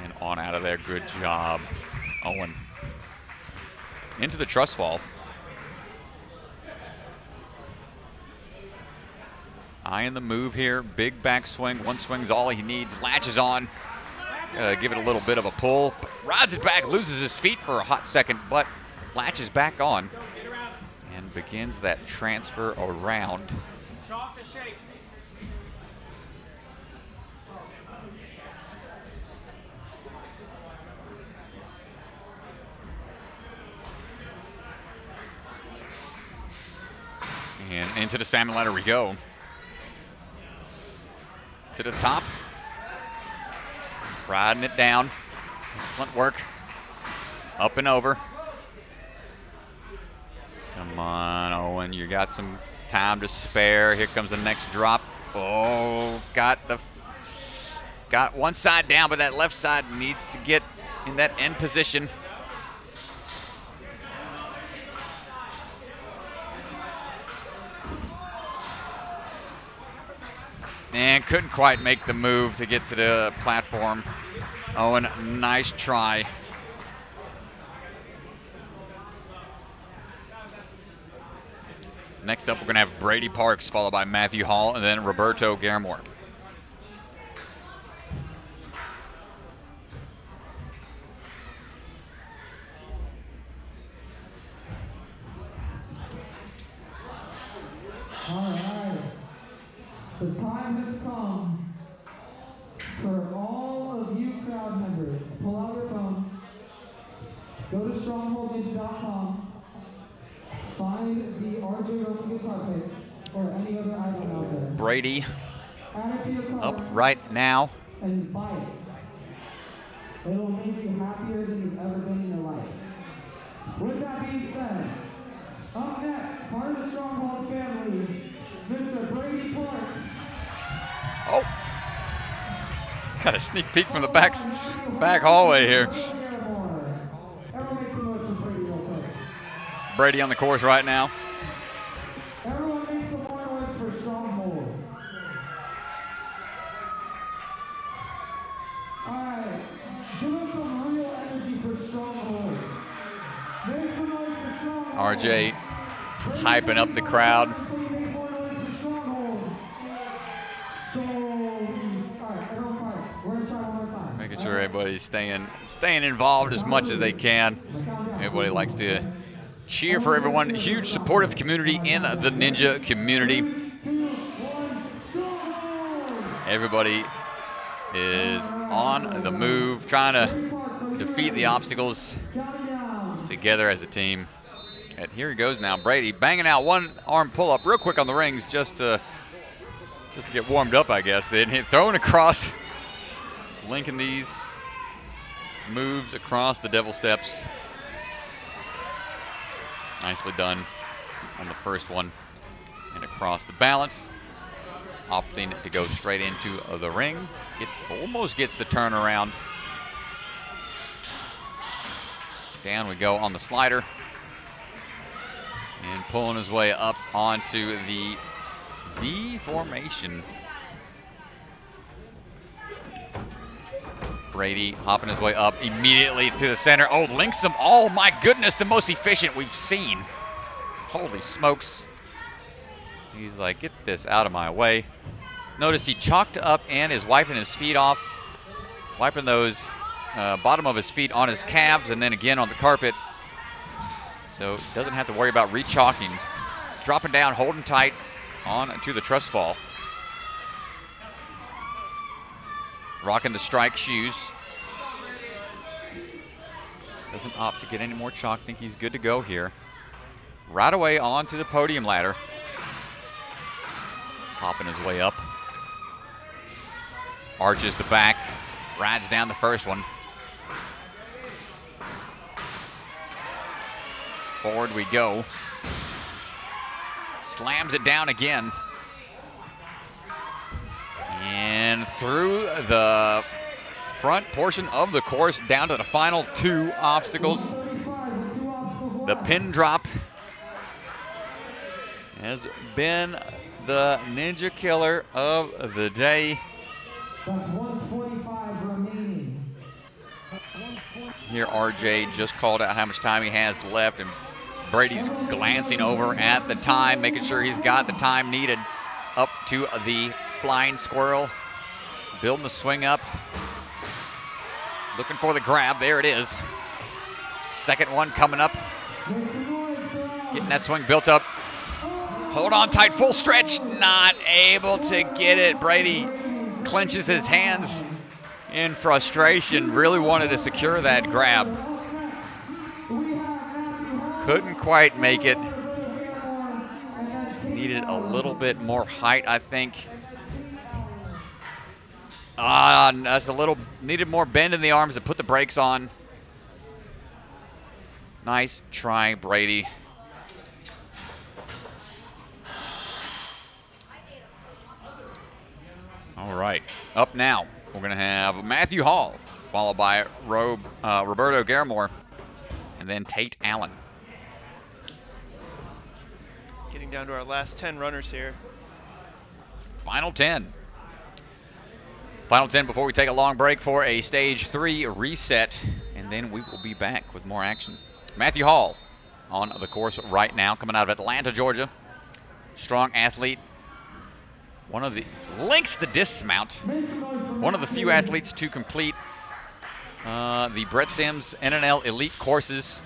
And on out of there, good job, Owen. Into the truss fall. Eyeing the move here, big back swing. One swing's all he needs. Latches on. give it a little bit of a pull. Rides it back, loses his feet for a hot second, but latches back on and begins that transfer around. And into the Salmon Ladder we go. To the top. Riding it down. Excellent work. Up and over. Come on, Owen. You got some time to spare. Here comes the next drop. Oh, got one side down, but that left side needs to get in that end position. And couldn't quite make the move to get to the platform. Owen, nice try. Next up, we're going to have Brady Parks, followed by Matthew Hall, and then Roberto Garamore. All right. The time has come for all of you crowd members. Pull out your phone. Go to strongholdninja.com. Find the RJ Roman guitar picks or any other item out there. Brady Add it to your cart up right now. and buy it. It will make you happier than you've ever been in your life. With that being said, up next, part of the Stronghold family, Mr. Brady Parks. Oh, got a sneak peek from the back hallway here. Everyone make some noise for Brady real quick. Brady on the course right now. Everyone make some more noise for Stronghold. Alright, give us some real energy for Stronghold. Make some noise for Stronghold. RJ hyping up the crowd. Make more noise for Stronghold. So, alright, everyone quiet. We're gonna try one more time. Making sure everybody's staying involved as much as they can. Everybody likes to cheer for everyone. Huge supportive community in the ninja community. Everybody is on the move, trying to defeat the obstacles together as a team. And here he goes now. Brady banging out one arm pull-up real quick on the rings just to get warmed up, I guess. Then throwing across, linking these moves across the devil steps. Nicely done on the first one and across the balance. Opting to go straight into the ring. Almost gets the turnaround. Down we go on the slider. And pulling his way up onto the V formation. Brady hopping his way up immediately to the center. Oh, links them. Oh, my goodness, the most efficient we've seen. Holy smokes. He's like, get this out of my way. Notice he chalked up and is wiping his feet off. Wiping those bottom of his feet on his calves and then again on the carpet. So he doesn't have to worry about re-chalking. Dropping down, holding tight on to the Truss Fall. Rocking the strike shoes. Doesn't opt to get any more chalk. Think he's good to go here. Right away onto the Podium Ladder. Hopping his way up. Arches the back. Rides down the first one. Forward we go. Slams it down again. And through the front portion of the course down to the final two obstacles. The pin drop has been the ninja killer of the day. That's 125 remaining. Here RJ just called out how much time he has left, and Brady's glancing over at the time, making sure he's got the time needed up to the flying squirrel, building the swing up. looking for the grab. There it is. Second one coming up. Getting that swing built up. Hold on tight, full stretch. Not able to get it. Brady clenches his hands in frustration. Really wanted to secure that grab. Couldn't quite make it. Needed a little bit more height, I think. That's a little, needed more bend in the arms to put the brakes on. Nice try, Brady. All right, up now, we're going to have Matthew Hall, followed by Roberto Garamore, and then Tate Allen. Getting down to our last 10 runners here. Final 10. Final 10 before we take a long break for a Stage 3 reset, and then we will be back with more action. Matthew Hall on the course right now, coming out of Atlanta, Georgia. Strong athlete. One of the links the dismount. One of the few athletes to complete the Brett Sims NNL Elite courses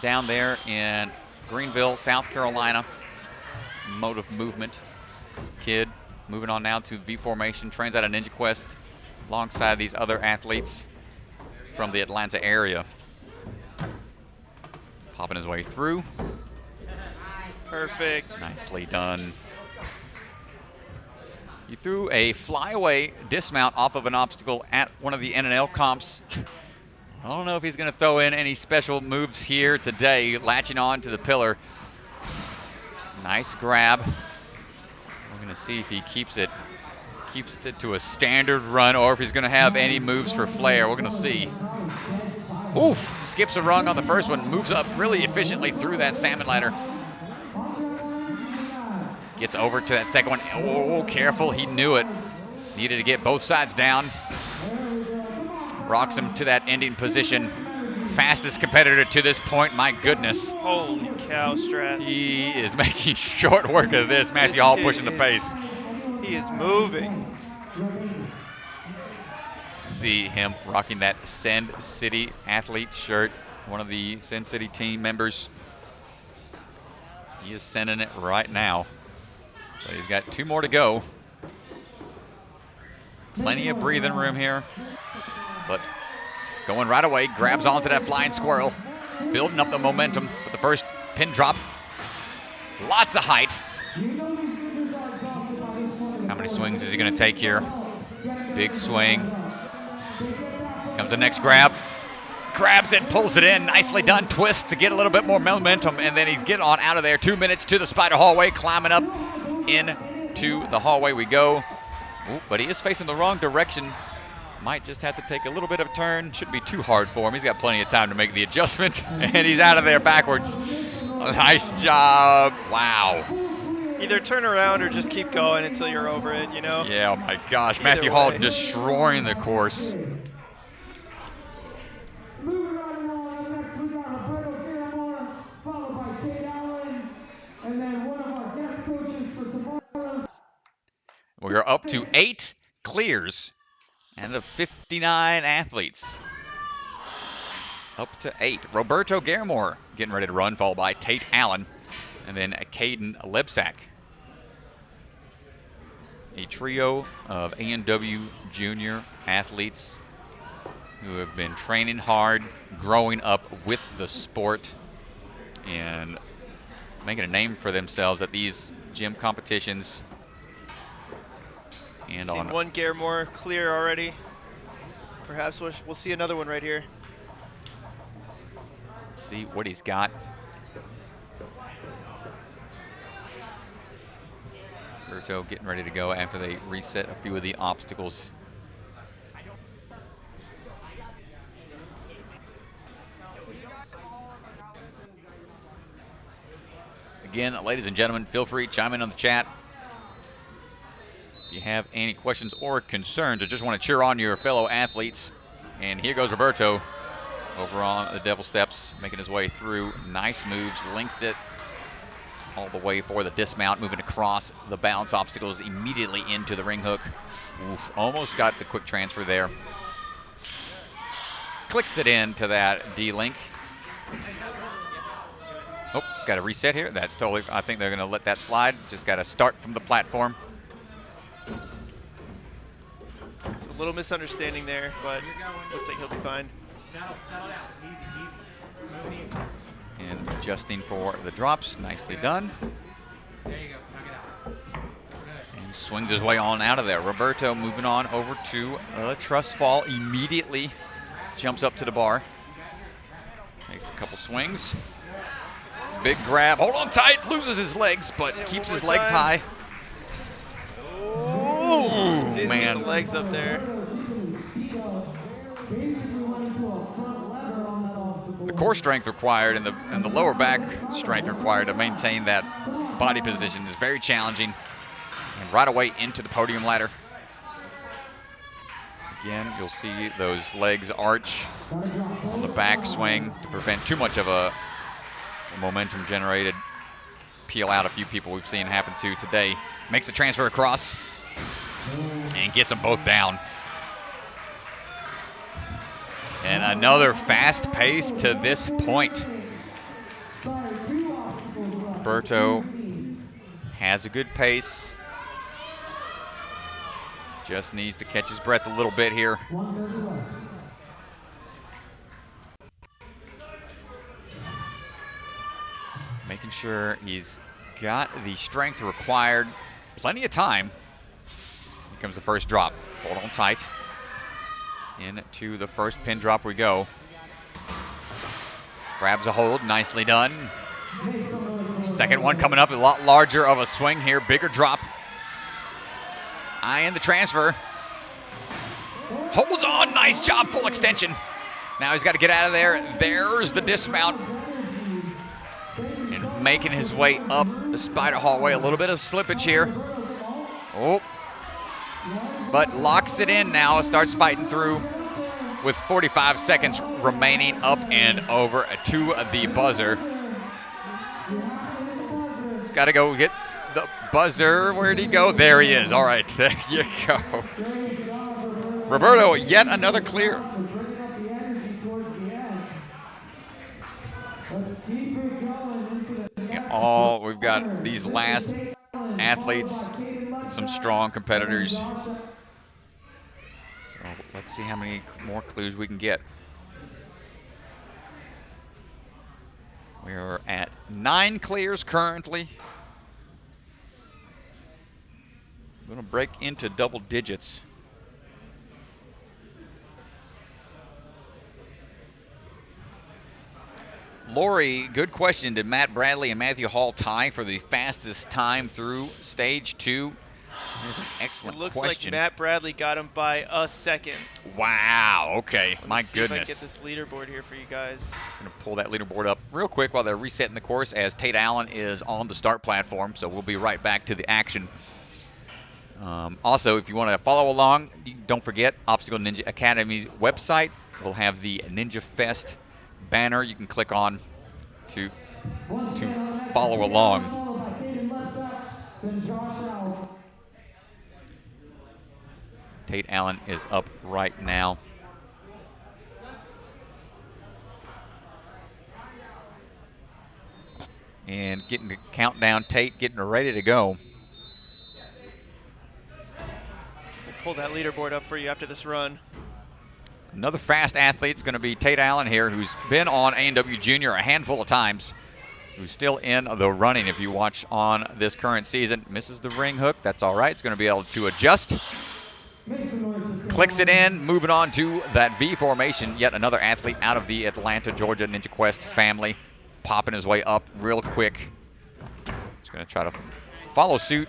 down there in Greenville, South Carolina. Mode of movement kid. Moving on now to V formation. Trains out of Ninja Quest alongside these other athletes from the Atlanta area. Popping his way through. Perfect. Nicely done. He threw a flyaway dismount off of an obstacle at one of the NNL comps. I don't know if he's going to throw in any special moves here today, latching on to the pillar. Nice grab. We're going to see if he keeps it to a standard run or if he's going to have any moves for flair. We're going to see. Oof, skips a rung on the first one, moves up really efficiently through that Salmon Ladder. Gets over to that second one. Oh, careful, he knew it. Needed to get both sides down. Rocks him to that ending position. Fastest competitor to this point, my goodness. Holy cow, Strat. He is making short work of this. Matthew Hall pushing the pace. He is moving. See him rocking that Send City athlete shirt. One of the Send City team members. He is sending it right now. So he's got 2 more to go. Plenty of breathing room here. But going right away, grabs onto that flying squirrel. Building up the momentum with the first pin drop. Lots of height. How many swings is he going to take here? Big swing. Comes the next grab. Grabs it, pulls it in. Nicely done. Twist to get a little bit more momentum. And then he's getting on out of there. 2 minutes to the spider hallway. Climbing up into the hallway we go. Ooh, but he is facing the wrong direction. Might just have to take a little bit of a turn. Shouldn't be too hard for him. He's got plenty of time to make the adjustment. And he's out of there backwards. Nice job. Wow. Either turn around or just keep going until you're over it, you know? Yeah, oh my gosh. Either Matthew Hall way. destroying the course. Moving right along, next we got Roberto Garamore, followed by Tate Allen, and then one of our guest coaches for tomorrow. We're up to 8 clears and of 59 athletes. Up to 8. Roberto Garamore getting ready to run, followed by Tate Allen, and then Caden Lebsack. A trio of A&W junior athletes who have been training hard, growing up with the sport, and making a name for themselves at these gym competitions. And Seen one Garamore clear already. Perhaps we'll see another one right here. Let's see what he's got. Roberto getting ready to go after they reset a few of the obstacles. Again, ladies and gentlemen, feel free to chime in on the chat. If you have any questions or concerns or just want to cheer on your fellow athletes. And here goes Roberto over on the Devil Steps, making his way through. Nice moves, links it all the way for the dismount, moving across the balance obstacles immediately into the ring hook. Oof, almost got the quick transfer there. clicks it into that D-link. Oh, it's got to reset here. That's totally, I think they're going to let that slide. Just got to start from the platform. It's a little misunderstanding there, but looks like he'll be fine. And adjusting for the drops. Nicely done. There you go. Knock it out. And swings his way on out of there. Roberto moving on over to Truss Fall. Immediately jumps up to the bar. Takes a couple swings. Big grab. Hold on tight. Loses his legs, but keeps his legs high. Oh, didn't man. get the legs up there. The core strength required and the lower back strength required to maintain that body position is very challenging. And right away into the podium ladder. Again, you'll see those legs arch on the back swing to prevent too much of a momentum generated peel out. A few people we've seen happen to today. Makes the transfer across and gets them both down. And another fast pace to this point. Roberto has a good pace. Just needs to catch his breath a little bit here. Making sure he's got the strength required. Plenty of time. Here comes the first drop. Hold on tight. Into the first pin drop we go. Grabs a hold, nicely done. Second one coming up, a lot larger of a swing here, bigger drop. Eyeing the transfer. Holds on, nice job, full extension. Now he's got to get out of there. There's the dismount. And making his way up the spider hallway. A little bit of slippage here. Oh. But locks it in now, starts fighting through with 45 seconds remaining, up and over to the buzzer. He's got to go get the buzzer. Where'd he go? There he is. All right, there you go. Roberto, yet another clear. And we've got these last athletes, some strong competitors. So let's see how many more clues we can get. We're at 9 clears currently. We're going to break into double digits. Lori, good question. Did Matt Bradley and Matthew Hall tie for the fastest time through stage 2? That's an excellent question. It looks like Matt Bradley got him by a second. Wow, okay. My Let's see if I goodness. can get this leaderboard here for you guys. I'm going to pull that leaderboard up real quick while they're resetting the course as Tate Allen is on the start platform, so we'll be right back to the action. Also, if you want to follow along, don't forget Obstacle Ninja Academy's website will have the Ninja Fest banner you can click on to follow along. Tate Allen is up right now. And getting the countdown, Tate getting ready to go. We'll pull that leaderboard up for you after this run. Another fast athlete is going to be Tate Allen here, who's been on A&W Junior a handful of times, who's still in the running if you watch on this current season. Misses the ring hook. That's all right. It's going to be able to adjust. Clicks it in, moving on to that V formation. Yet another athlete out of the Atlanta, Georgia Ninja Quest family, popping his way up real quick. He's going to try to follow suit,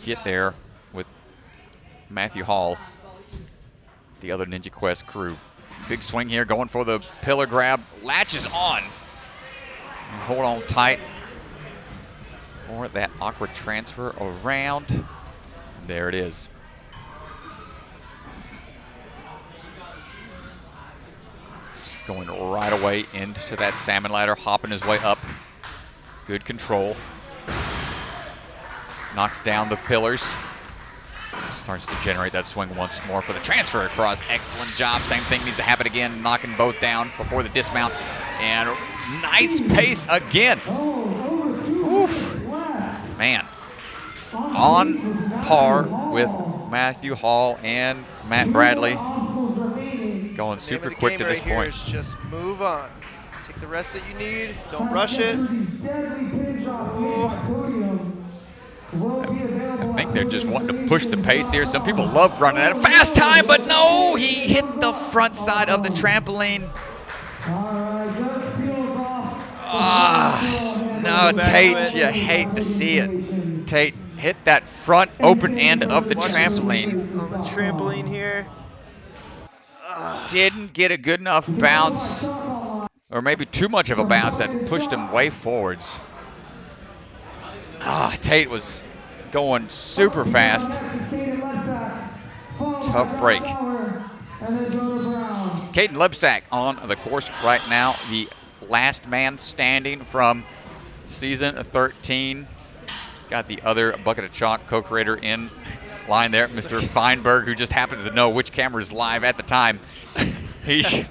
get there with Matthew Hall, the other Ninja Quest crew. Big swing here, going for the pillar grab, latches on. And hold on tight for that awkward transfer around. There it is. Just going right away into that Salmon Ladder, hopping his way up. Good control. Knocks down the pillars. Starts to generate that swing once more for the transfer across. Excellent job. Same thing needs to happen again. Knocking both down before the dismount. And nice pace again. Oof. Man. On par with Matthew Hall and Matt Bradley. Going super quick to this point. Is just move on. Take the rest that you need. Don't rush it. I think they're just wanting to push the pace here. Some people love running at a fast time, but no, he hit the front side of the trampoline. No, Tate, you hate to see it. Tate hit that front open end of the trampoline. On the trampoline here. Didn't get a good enough bounce, or maybe too much of a bounce that pushed him way forwards. Tate was going super fast. Tough break. Caden Lebsack on the course right now, the last man standing from season 13. He's got the other Bucket of Chalk co-creator in line there, Mr. Feinberg, who just happens to know which camera is live at the time. He's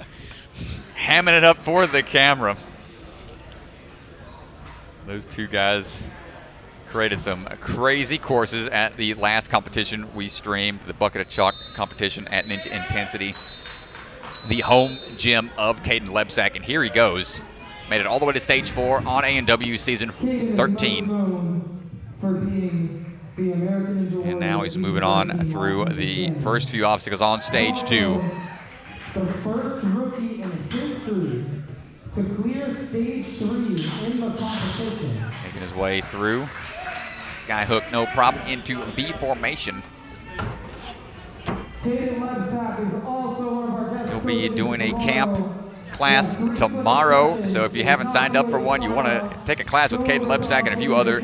hamming it up for the camera. Those two guys created some crazy courses at the last competition we streamed, the Bucket of Chalk competition at Ninja Intensity, the home gym of Caden Lebsack, and here he goes. Made it all the way to stage 4 on A&W season 13. And now he's moving on through the first few obstacles on stage 2. The first rookie in history to clear stage 3 in the competition. Making his way through. Skyhook, no problem, into B formation. He'll be doing a camp class tomorrow, so if you haven't signed up for one, you want to take a class with Caden Lebsack and a few other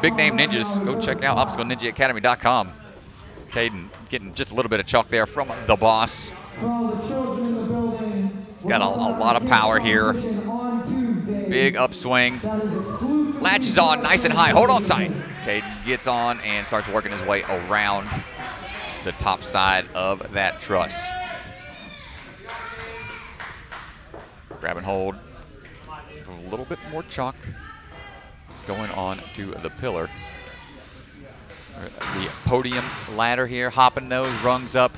big name ninjas, go check out ObstacleNinjaAcademy.com. Caden getting just a little bit of chalk there from the boss. He's got a lot of power here. Big upswing. Latches on nice and high. Hold on tight. Caden gets on and starts working his way around the top side of that truss. Grab and hold. A little bit more chalk going on to the pillar. The podium ladder here, hopping those rungs up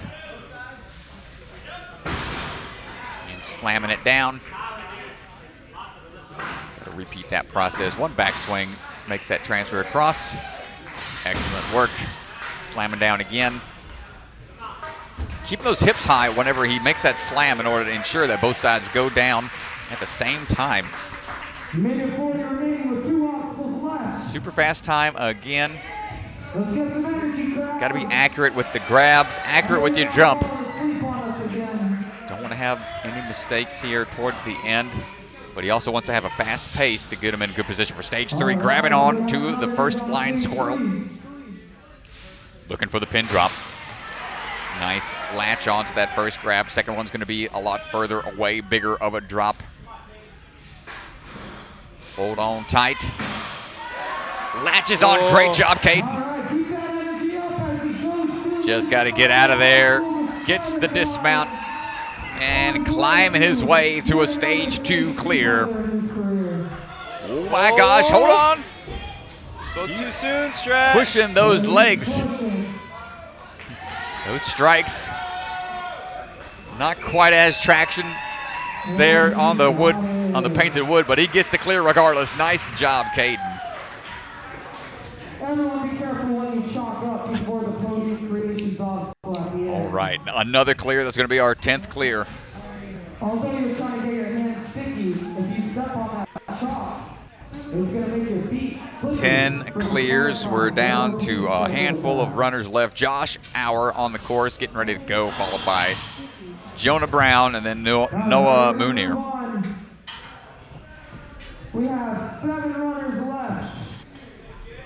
and slamming it down. Got to repeat that process. One backswing makes that transfer across. Excellent work. Slamming down again. Keeping those hips high whenever he makes that slam in order to ensure that both sides go down at the same time. Super fast time again. Got to be accurate with the grabs, accurate with your jump. Don't want to have any mistakes here towards the end, but he also wants to have a fast pace to get him in good position for stage 3. Grabbing on to the first flying squirrel. Looking for the pin drop. Nice latch onto that first grab. Second one's going to be a lot further away, bigger of a drop. Hold on tight. Latches on. Great job, Caden. Just got to get out of there. Gets the dismount and climbing his way to a stage 2 clear. Oh my gosh, hold on. Spoke too soon, Strat. Pushing those legs. Those strikes. Not quite as traction there on the wood, on the painted wood, but he gets the clear regardless. Nice job, Caden. Everyone be careful when you chalk up before the podium creations obstacle at the end. All right, another clear. That's going to be our 10th clear. Although you're trying to get your hands sticky, if you step on that chalk, it's going to make your feet slippery. 10 clears. We're down to a handful of runners left. Josh Auer on the course, getting ready to go, followed by Jonah Brown and then Noah Munir. We have 7 runners left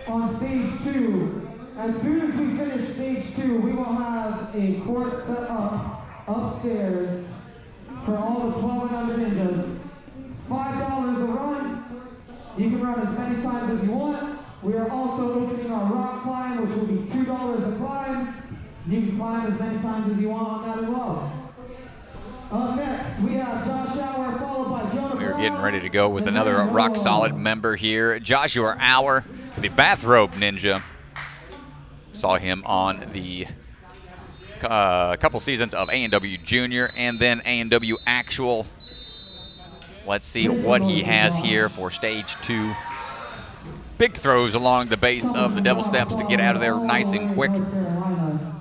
on stage 2. As soon as we finish stage 2, we will have a course set up upstairs for all the 12 and under ninjas. $5 a run. You can run as many times as you want. We are also opening our rock climb, which will be $2 a climb. You can climb as many times as you want on that as well. Up next, we have Josh Hour, followed by Jonah We're Brown, getting ready to go with and another then rock solid Noah. member here, Joshua Hour, the bathrobe ninja. Saw him on the couple seasons of A&W Junior and then A&W Actual. Let's see Race what he promotion, has Josh. here for stage 2. Big throws along the base Coming of the from devil Truss steps to get Fall, out of there all nice the and way, quick. North Carolina.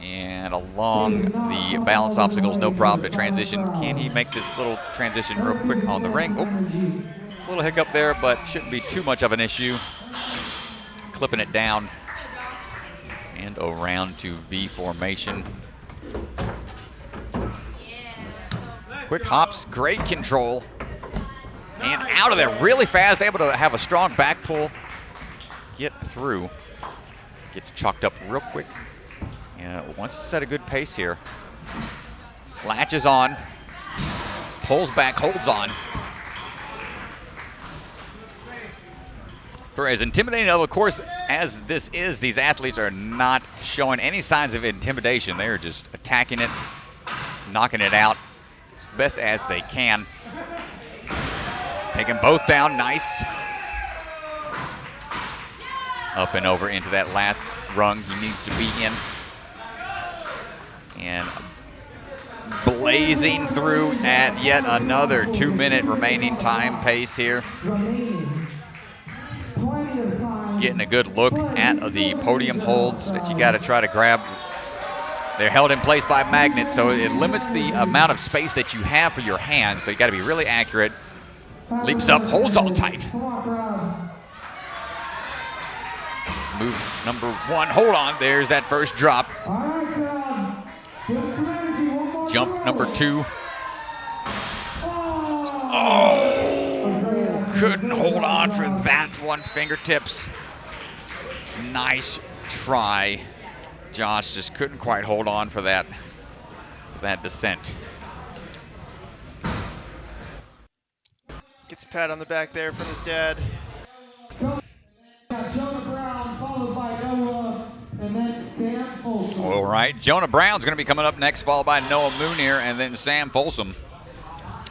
And He along did not the fall balance all this obstacles, no way problem for to the final transition. Can he crowd. make this little transition real Let's give quick the on the stats ring? some Oh, energy. little hiccup there, but shouldn't be too much of an issue. Clipping it down and around to V formation. Quick hops, great control. And out of there really fast, able to have a strong back pull. Get through. Gets chalked up real quick. And wants to set a good pace here. Latches on. Pulls back, holds on. For as intimidating of a course as this is, these athletes are not showing any signs of intimidation. They're just attacking it, knocking it out as best as they can. Taking both down, nice. Up and over into that last rung he needs to be in. And blazing through at yet another 2-minute remaining time pace here. Remaining. Plenty of time. Getting a good look at the podium holds that you got to try to grab. They're held in place by magnets, so it limits the amount of space that you have for your hands, so you got to be really accurate. Leaps up, holds all tight. Come on, crowd. Move number 1, hold on, there's that first drop. All right, crowd. Give us some energy. One more Jump to number go. 2. Oh! Oh, couldn't hold on for that one, fingertips. Nice try. Josh just couldn't quite hold on for that descent. Gets a pat on the back there from his dad. Jonah Brown, followed by Noah, and then Sam Folsom. All right, Jonah Brown's going to be coming up next, followed by Noah Moonier, and then Sam Folsom.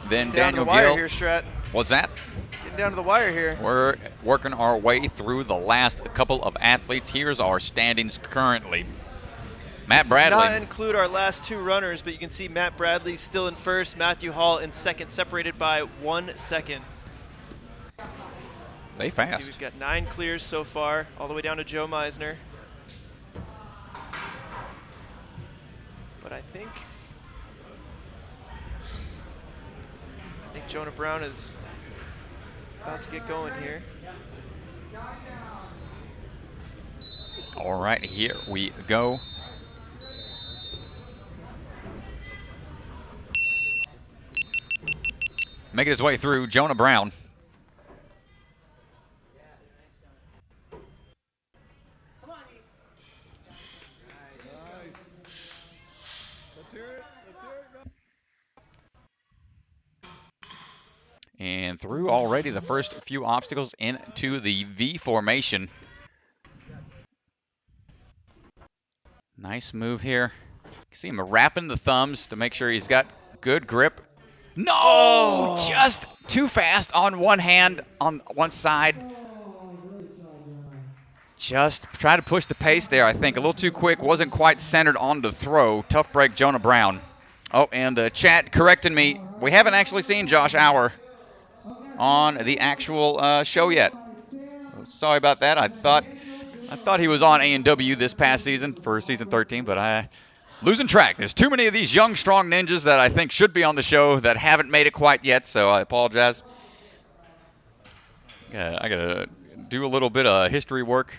Then Down to Daniel the wire Gill. here, Strat. What's that? Getting down to the wire here. We're working our way through the last couple of athletes. Here's our standings currently. Matt Does Bradley. not include our last 2 runners, but you can see Matt Bradley still in first, Matthew Hall in second, separated by 1 second. They See, fast. we've got 9 clears so far, all the way down to Joe Meisner. But I think Jonah Brown is about to get going here. All right, here we go. Making his way through, Jonah Brown. Let's hear it. And through already the first few obstacles into the V formation. Nice move here. See him wrapping the thumbs to make sure he's got good grip. No! Oh. Just too fast on one hand, on one side. Just try to push the pace there, I think. A little too quick. Wasn't quite centered on the throw. Tough break, Jonah Brown. Oh, and the chat corrected me. We haven't actually seen Josh Hour on the actual show yet. Sorry about that. I thought he was on A&W this past season for season 13, but I losing track. There's too many of these young, strong ninjas that I think should be on the show that haven't made it quite yet, so I apologize. I gotta do a little bit of history work.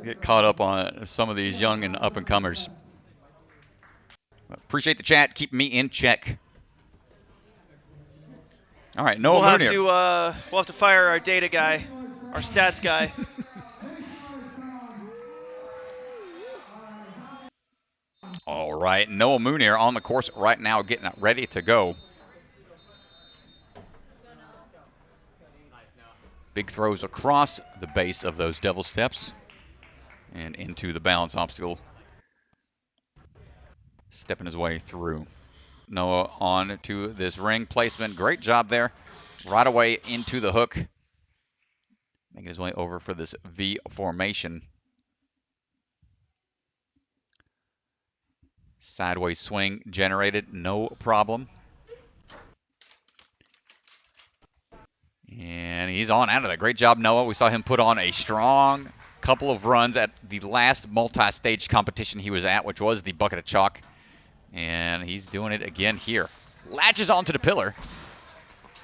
Get caught up on some of these young and up-and-comers. Appreciate the chat. Keep me in check. All right, Noah Moonier. We'll have to fire our data guy, our stats guy. All right, Noah Moonier on the course right now, getting ready to go. Big throws across the base of those devil steps and into the balance obstacle. stepping his way through. Noah on to this ring placement. Great job there. Right away into the hook. Making his way over for this V formation. Sideways swing generated, no problem. And he's on out of there. Great job, Noah. We saw him put on a strong couple of runs at the last multi-stage competition he was at, which was the Bucket of Chalk. And he's doing it again here. Latches onto the pillar.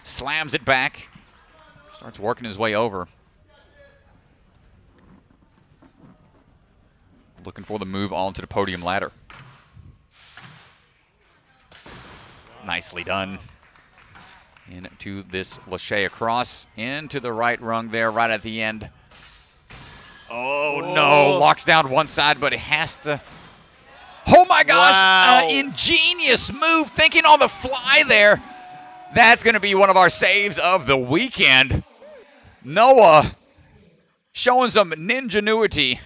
Slams it back. Starts working his way over. Looking for the move onto the podium ladder. Nicely done. Into this Lachey across. Into the right rung there, right at the end. Oh, no. Locks down one side, but it has to... Oh, my gosh. Wow. Ingenious move. Thinking on the fly there. That's going to be one of our saves of the weekend. Noah showing some ninjanuity.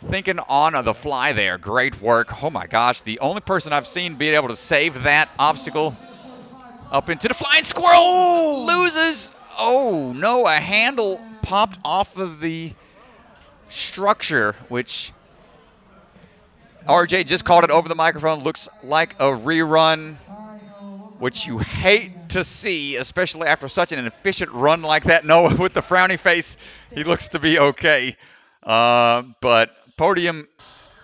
Thinking on the fly there. Great work. Oh, my gosh. The only person I've seen be able to save that obstacle up into the flying squirrel. Loses. Oh, no. A handle popped off of the structure, which RJ just called it over the microphone. Looks like a rerun, which you hate to see, especially after such an efficient run like that. Noah with the frowny face, he looks to be okay. But Podium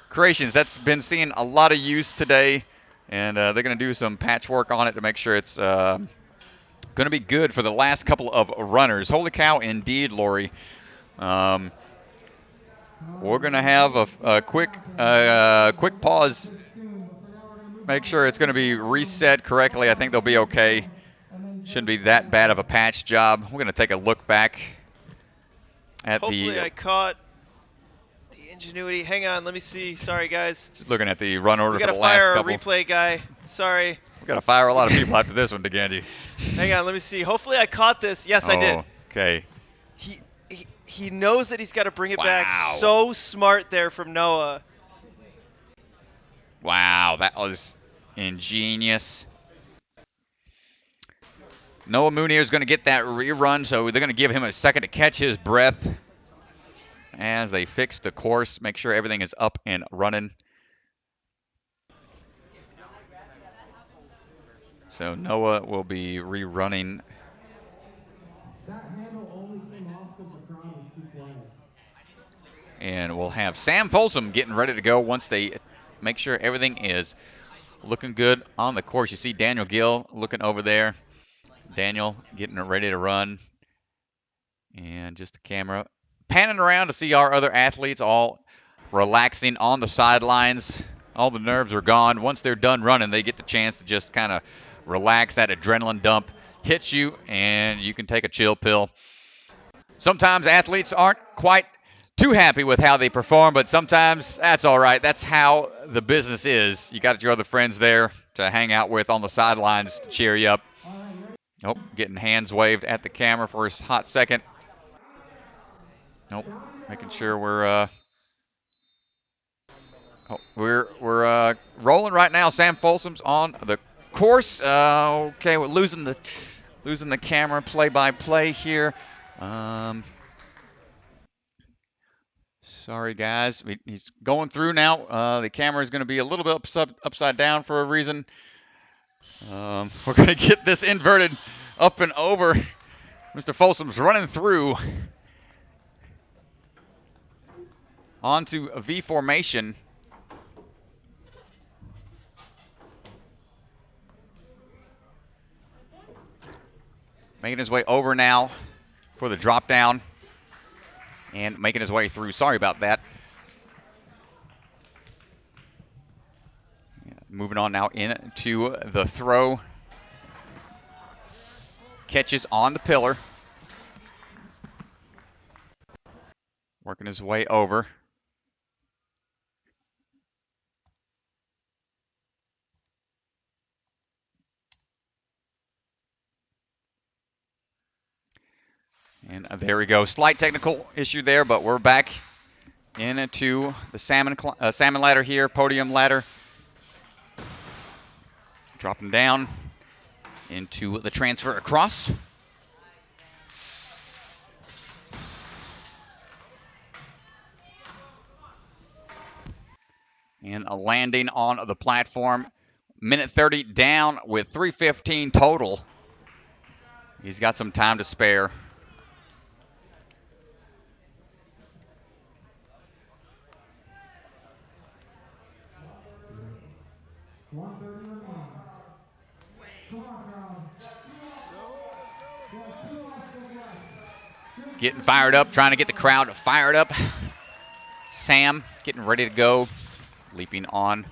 Creations, that's been seeing a lot of use today, and they're going to do some patchwork on it to make sure it's going to be good for the last couple of runners. Holy cow, indeed, Lori. We're going to have a quick pause. Make sure it's going to be reset correctly. I think they'll be okay. Shouldn't be that bad of a patch job. We're going to take a look back at Hopefully I caught the ingenuity. Hang on, let me see. Sorry, guys. Just looking at the run order We for got the to last fire couple. a replay guy. Sorry. We got to fire a lot of people after this one, DeGanji. Hang on, let me see. Hopefully I caught this. Yes, I did. Okay. He knows that he's got to bring it back. Wow. So smart there from Noah. Wow, that was ingenious. Noah Moonier is going to get that rerun, so they're going to give him a second to catch his breath as they fix the course, make sure everything is up and running. So Noah will be rerunning. That handle only came off because the crowd was too quiet. And we'll have Sam Folsom getting ready to go once they make sure everything is looking good on the course. You see Daniel Gill looking over there. Daniel getting ready to run. And just the camera panning around to see our other athletes all relaxing on the sidelines. All the nerves are gone. Once they're done running, they get the chance to just kind of relax. That adrenaline dump hits you, and you can take a chill pill. Sometimes athletes aren't quite too happy with how they perform, but sometimes that's all right. That's how the business is. You got your other friends there to hang out with on the sidelines to cheer you up. Oh, getting hands waved at the camera for a hot second. Nope, making sure we're rolling right now. Sam Folsom's on the course. Okay, we're losing the camera play-by-play here. Sorry, guys. He's going through now. The camera is going to be a little bit upside down for a reason. We're going to get this inverted up and over. Mr. Folsom's running through onto a V formation. Making his way over now for the drop down. And making his way through. Sorry about that. Moving on now into the throw. Catches on the pillar. Working his way over. And there we go. Slight technical issue there, but we're back into the Salmon Ladder here, Podium Ladder. Dropping down into the transfer across. And a landing on the platform. Minute 30 down with 3:15 total. He's got some time to spare. Getting fired up, trying to get the crowd fired up. Sam getting ready to go. Leaping on,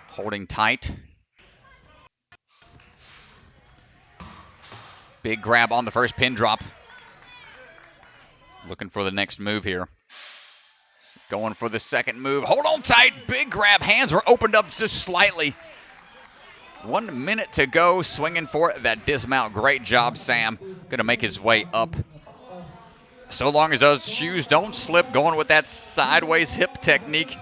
holding tight. Big grab on the first pin drop. Looking for the next move here. Going for the second move. Hold on tight. Big grab. Hands were opened up just slightly. 1 minute to go. Swinging for that dismount. Great job, Sam. Going to make his way up. So long as those shoes don't slip. Going with that sideways hip technique.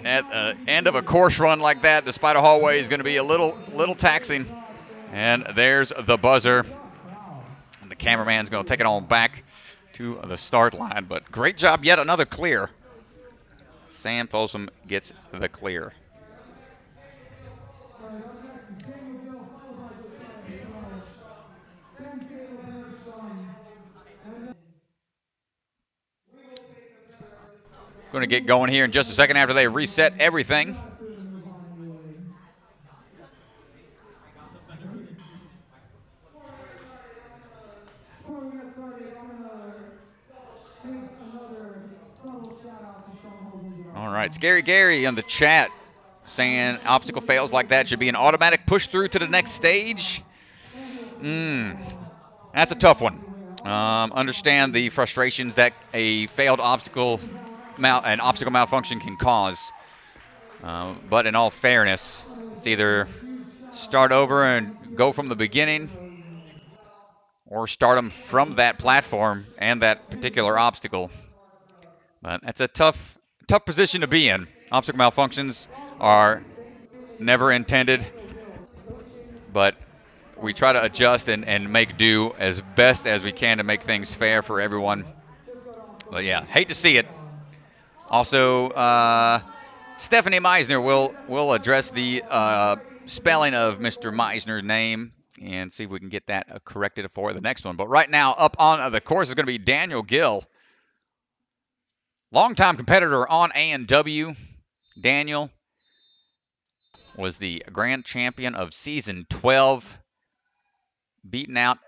At the end of a course run like that, the spider hallway is going to be a little taxing. And there's the buzzer. And the cameraman's going to take it on back to the start line. But great job. Yet another clear. Sam Folsom gets the clear. Going to get going here in just a second after they reset everything. All right, Scary Gary in the chat saying obstacle fails like that should be an automatic push through to the next stage. That's a tough one. Understand the frustrations that a failed obstacle malfunction can cause. But in all fairness, it's either start over and go from the beginning, or start them from that platform and that particular obstacle. But that's a tough position to be in. Obstacle malfunctions are never intended, but we try to adjust and make do as best as we can to make things fair for everyone. But yeah, hate to see it. Also, Stephanie Meisner will address the spelling of Mr. Meisner's name and see if we can get that corrected for the next one. But right now, up on the course is going to be Daniel Gill, longtime competitor on A&W. Daniel was the grand champion of season 12, beating out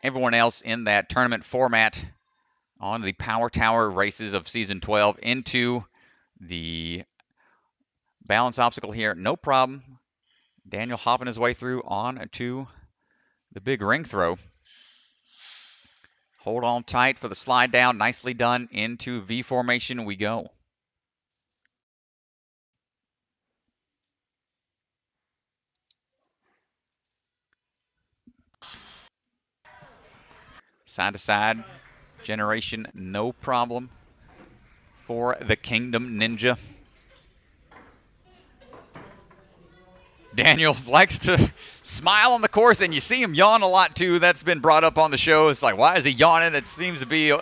everyone else in that tournament format on the Power Tower races of season 12 into the balance obstacle here. No problem. Daniel hopping his way through on to the big ring throw. Hold on tight for the slide down. Nicely done. Into V formation we go. Side to side generation, no problem for the Kingdom Ninja. Daniel likes to smile on the course, and you see him yawn a lot too. That's been brought up on the show. It's like, why is he yawning? It seems to be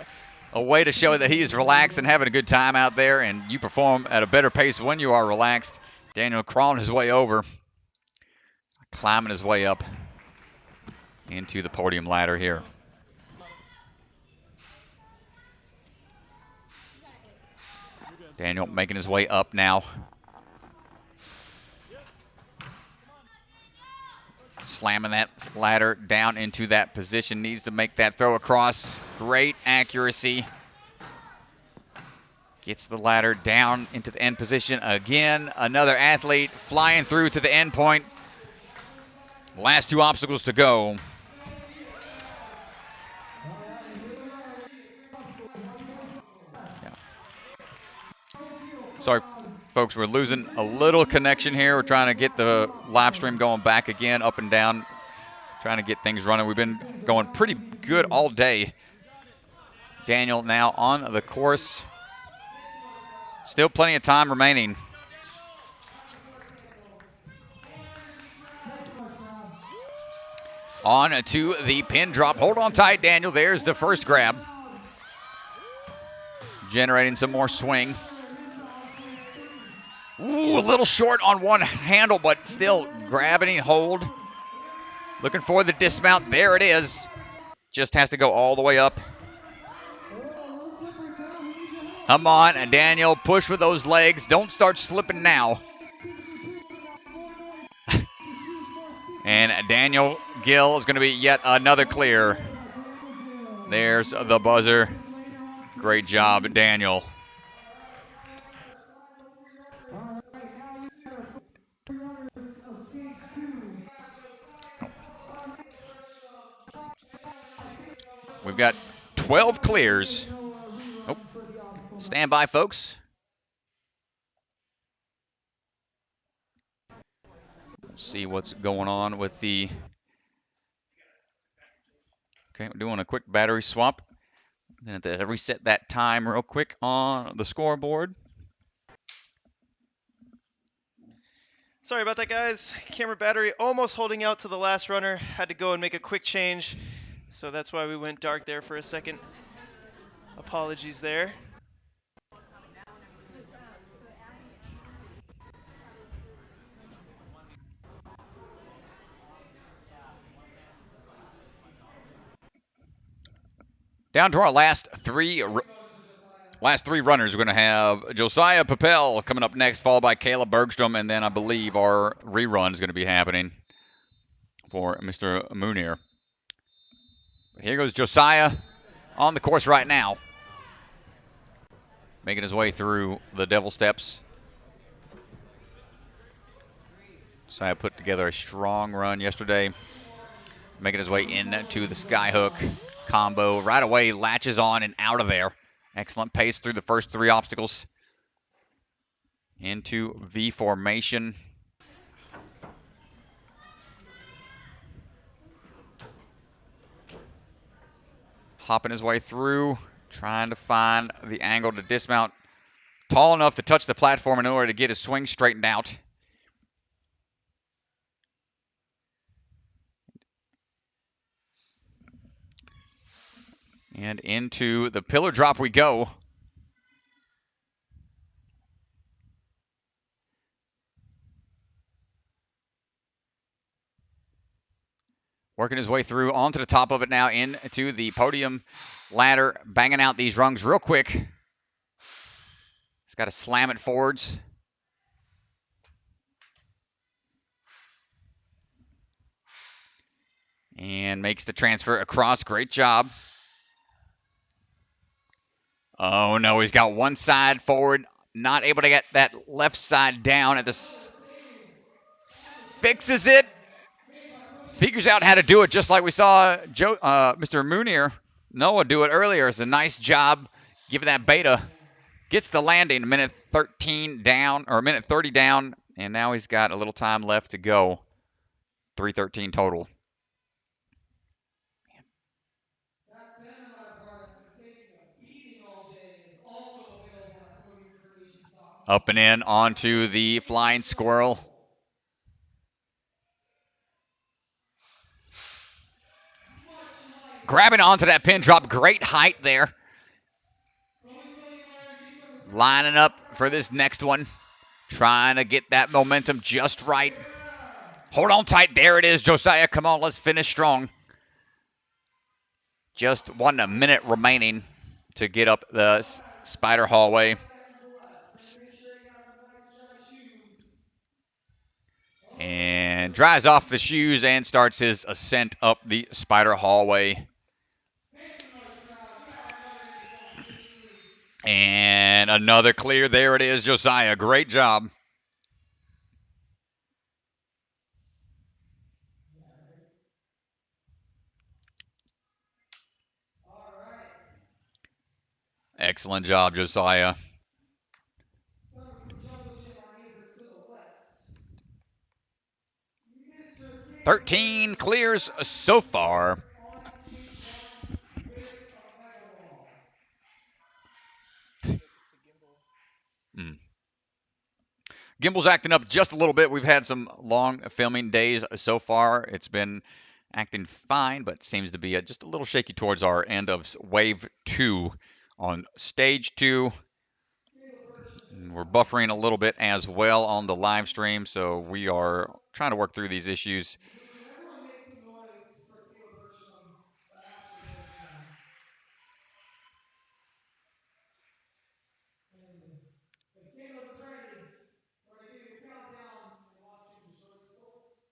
a way to show that he is relaxed and having a good time out there, and you perform at a better pace when you are relaxed. Daniel crawling his way over, climbing his way up into the podium ladder here. Daniel making his way up now. Slamming that ladder down into that position. Needs to make that throw across. Great accuracy. Gets the ladder down into the end position again. Another athlete flying through to the end point. Last two obstacles to go. Sorry, folks, we're losing a little connection here. We're trying to get the live stream going back again, up and down, trying to get things running. We've been going pretty good all day. Daniel now on the course. Still plenty of time remaining. On to the pin drop. Hold on tight, Daniel. There's the first grab. Generating some more swing. Ooh, a little short on one handle, but still grabbing hold. Looking for the dismount. There it is. Just has to go all the way up. Come on, Daniel. Push with those legs. Don't start slipping now. And Daniel Gill is going to be yet another clear. There's the buzzer. Great job, Daniel. We've got 12 clears. Oh, stand by, folks. We'll see what's going on with the... Okay, we're doing a quick battery swap. I'm going to reset that time real quick on the scoreboard. Sorry about that, guys. Camera battery almost holding out to the last runner. Had to go and make a quick change. So that's why we went dark there for a second. Apologies there. Down to our last three runners. We're going to have Josiah Papel coming up next, followed by Caleb Bergstrom, and then I believe our rerun is going to be happening for Mr. Munir. Here goes Josiah on the course right now, making his way through the Devil Steps. Josiah put together a strong run yesterday, making his way into the skyhook combo. Right away, latches on and out of there. Excellent pace through the first three obstacles. Into V formation. Hopping his way through, trying to find the angle to dismount tall enough to touch the platform in order to get his swing straightened out. And into the pillar drop we go. Working his way through onto the top of it now into the podium ladder, banging out these rungs real quick. He's got to slam it forwards. And makes the transfer across. Great job. Oh, no, he's got one side forward. Not able to get that left side down at this. Fixes it. Figures out how to do it just like we saw Mr. Munir, Noah, do it earlier. It's a nice job giving that beta. Gets the landing, a minute 13 down, or a minute 30 down, and now he's got a little time left to go. 3:13 total. Up and in onto the flying squirrel. Grabbing onto that pin drop. Great height there. Lining up for this next one. Trying to get that momentum just right. Hold on tight. There it is, Josiah. Come on, let's finish strong. Just 1 minute remaining to get up the spider hallway. And dries off the shoes and starts his ascent up the spider hallway. And another clear. There it is, Josiah. Great job. Excellent job, Josiah. 13 clears so far. Gimbal's acting up just a little bit. We've had some long filming days so far. It's been acting fine, but seems to be just a little shaky towards our end of wave 2 on stage 2. And we're buffering a little bit as well on the live stream, so we are trying to work through these issues. Everyone make some noise for Caleb Bergstrom and Ashley Bergstrom. And if Caleb is ready, we're going to give you a countdown and watch him destroy this course.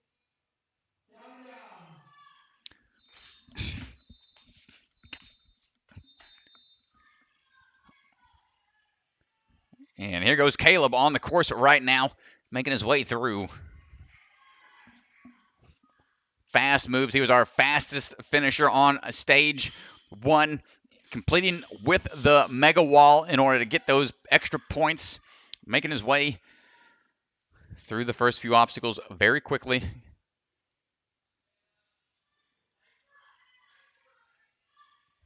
Counting down. And here goes Caleb on the course right now, making his way through. Fast moves. He was our fastest finisher on stage 1, completing with the mega wall in order to get those extra points, making his way through the first few obstacles very quickly.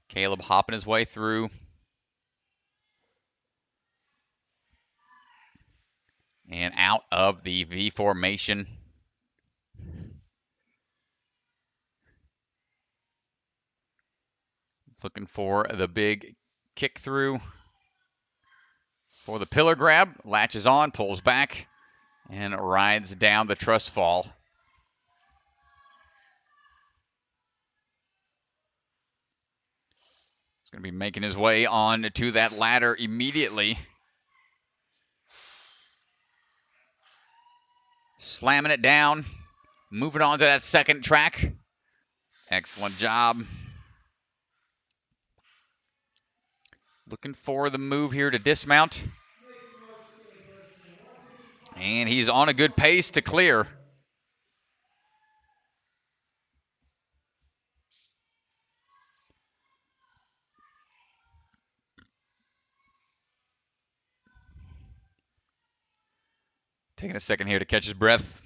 Caleb hopping his way through. And out of the V formation. Looking for the big kick through for the pillar grab. Latches on, pulls back, and rides down the Truss Fall. He's going to be making his way on to that ladder immediately. Slamming it down. Moving on to that second track. Excellent job. Looking for the move here to dismount. And he's on a good pace to clear. Taking a second here to catch his breath.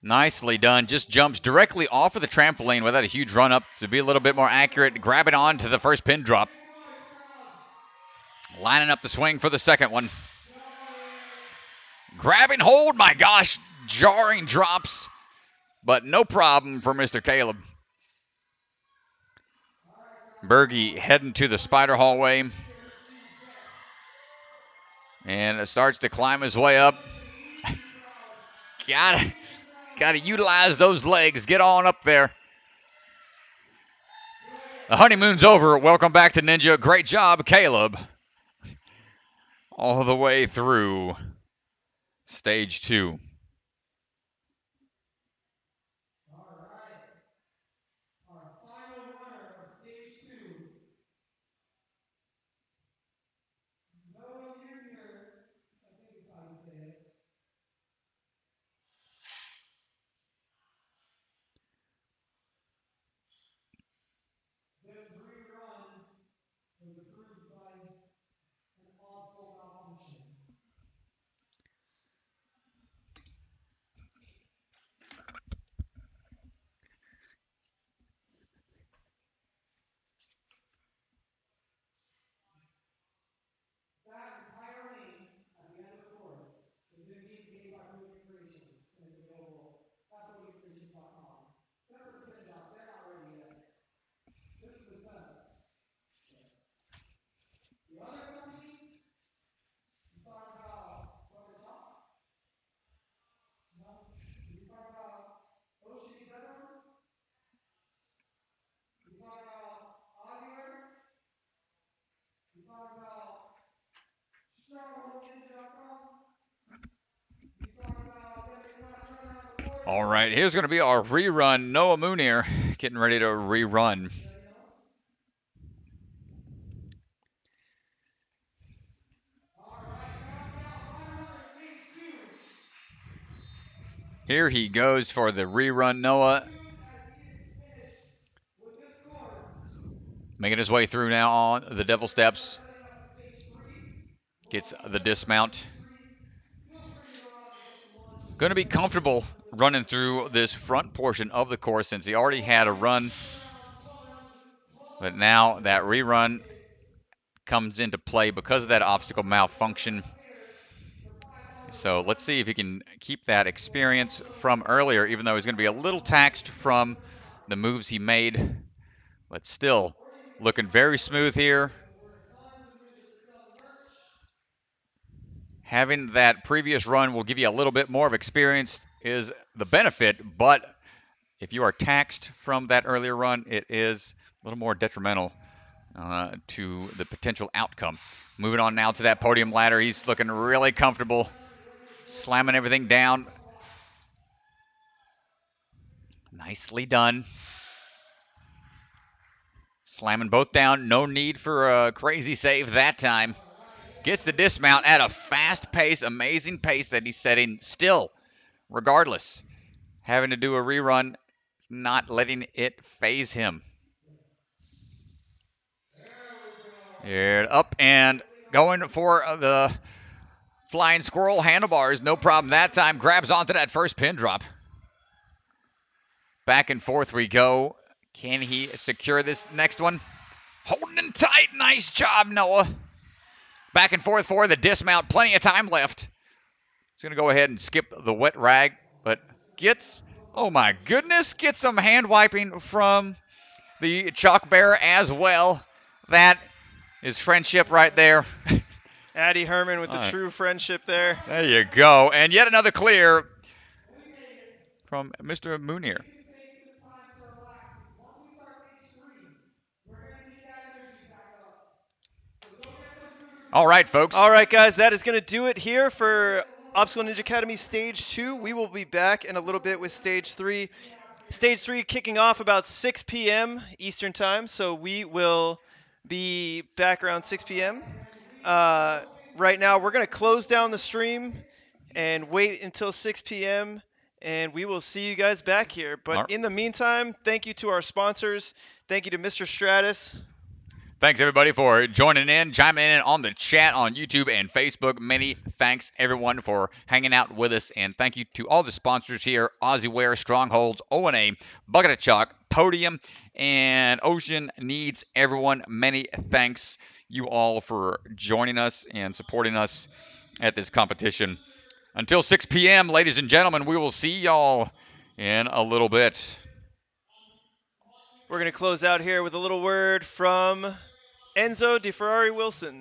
Nicely done. Just jumps directly off of the trampoline without a huge run up to be a little bit more accurate. Grabbing on to the first pin drop. Lining up the swing for the second one. Grabbing hold. My gosh. Jarring drops. But no problem for Mr. Caleb. Bergie heading to the spider hallway. And starts to climb his way up. Gotta utilize those legs. Get on up there. The honeymoon's over. Welcome back to Ninja. Great job, Caleb. All the way through stage 2. All right. Our final runner of stage 2. Noah Jr. I think is how you say it. This rerun was approved by an obstacle malfunction. That entire lane at the end of the course is indeed paid by Podium Creations and is available at podiumcreations.com. Except for the pin drops, they're not ready yet. This is a test. The other company, you talking about Brother Top? No. You talking about Ocean Needs Everyone? You talking about Ozzywear? You talking about StrongholdNinja.com? You talking about getting his last run around the course? All right, here's going to be our rerun. Noah Munir getting ready to rerun. All right, counting down. Final runner, stage 2. Here he goes for the rerun, Noah. As soon as he is finished with this course, Making his way through now on the Devil Steps. start setting up for stage 3. Gets While he's the setting up for dismount. stage 3, feel free to go out and get some lunch. Going to be comfortable running through this front portion of the course since he already had a run. But now that rerun comes into play because of that obstacle malfunction. So let's see if he can keep that experience from earlier, even though he's going to be a little taxed from the moves he made, but still looking very smooth here. Having that previous run will give you a little bit more of experience is the benefit, but if you are taxed from that earlier run, it is a little more detrimental to the potential outcome. Moving on now to that podium ladder. He's looking really comfortable, slamming everything down. Nicely done. Slamming both down. No need for a crazy save that time. Gets the dismount at a fast pace, amazing pace that he's setting still, regardless. Having to do a rerun, not letting it phase him. Here, up and going for the flying squirrel handlebars. No problem that time. Grabs onto that first pin drop. Back and forth we go. Can he secure this next one? Holding it tight. Nice job, Noah. Back and forth for the dismount. Plenty of time left. He's going to go ahead and skip the wet rag, but gets, oh my goodness, gets some hand wiping from the chalk bearer as well. That is friendship right there. Addy Herman with the true friendship there. There you go. And yet another clear from Mr. Munir. All right, folks. All right, guys, that is going to do it here for Obstacle Ninja Academy Stage 2. We will be back in a little bit with Stage 3. Stage 3 kicking off about 6 p.m. Eastern Time, so we will be back around 6 p.m. Right now, we're going to close down the stream and wait until 6 p.m., and we will see you guys back here. But in the meantime, thank you to our sponsors. Thank you to Mr. Stratus. Thanks, everybody, for joining in, chiming in on the chat on YouTube and Facebook. Many thanks, everyone, for hanging out with us. And thank you to all the sponsors here, Aussie Wear, Strongholds, O&A, Bucket of Chalk, Podium, and Ocean Needs. Everyone, many thanks you all for joining us and supporting us at this competition. Until 6 p.m., ladies and gentlemen, we will see y'all in a little bit. We're going to close out here with a little word from Enzo Di Ferrari Wilson.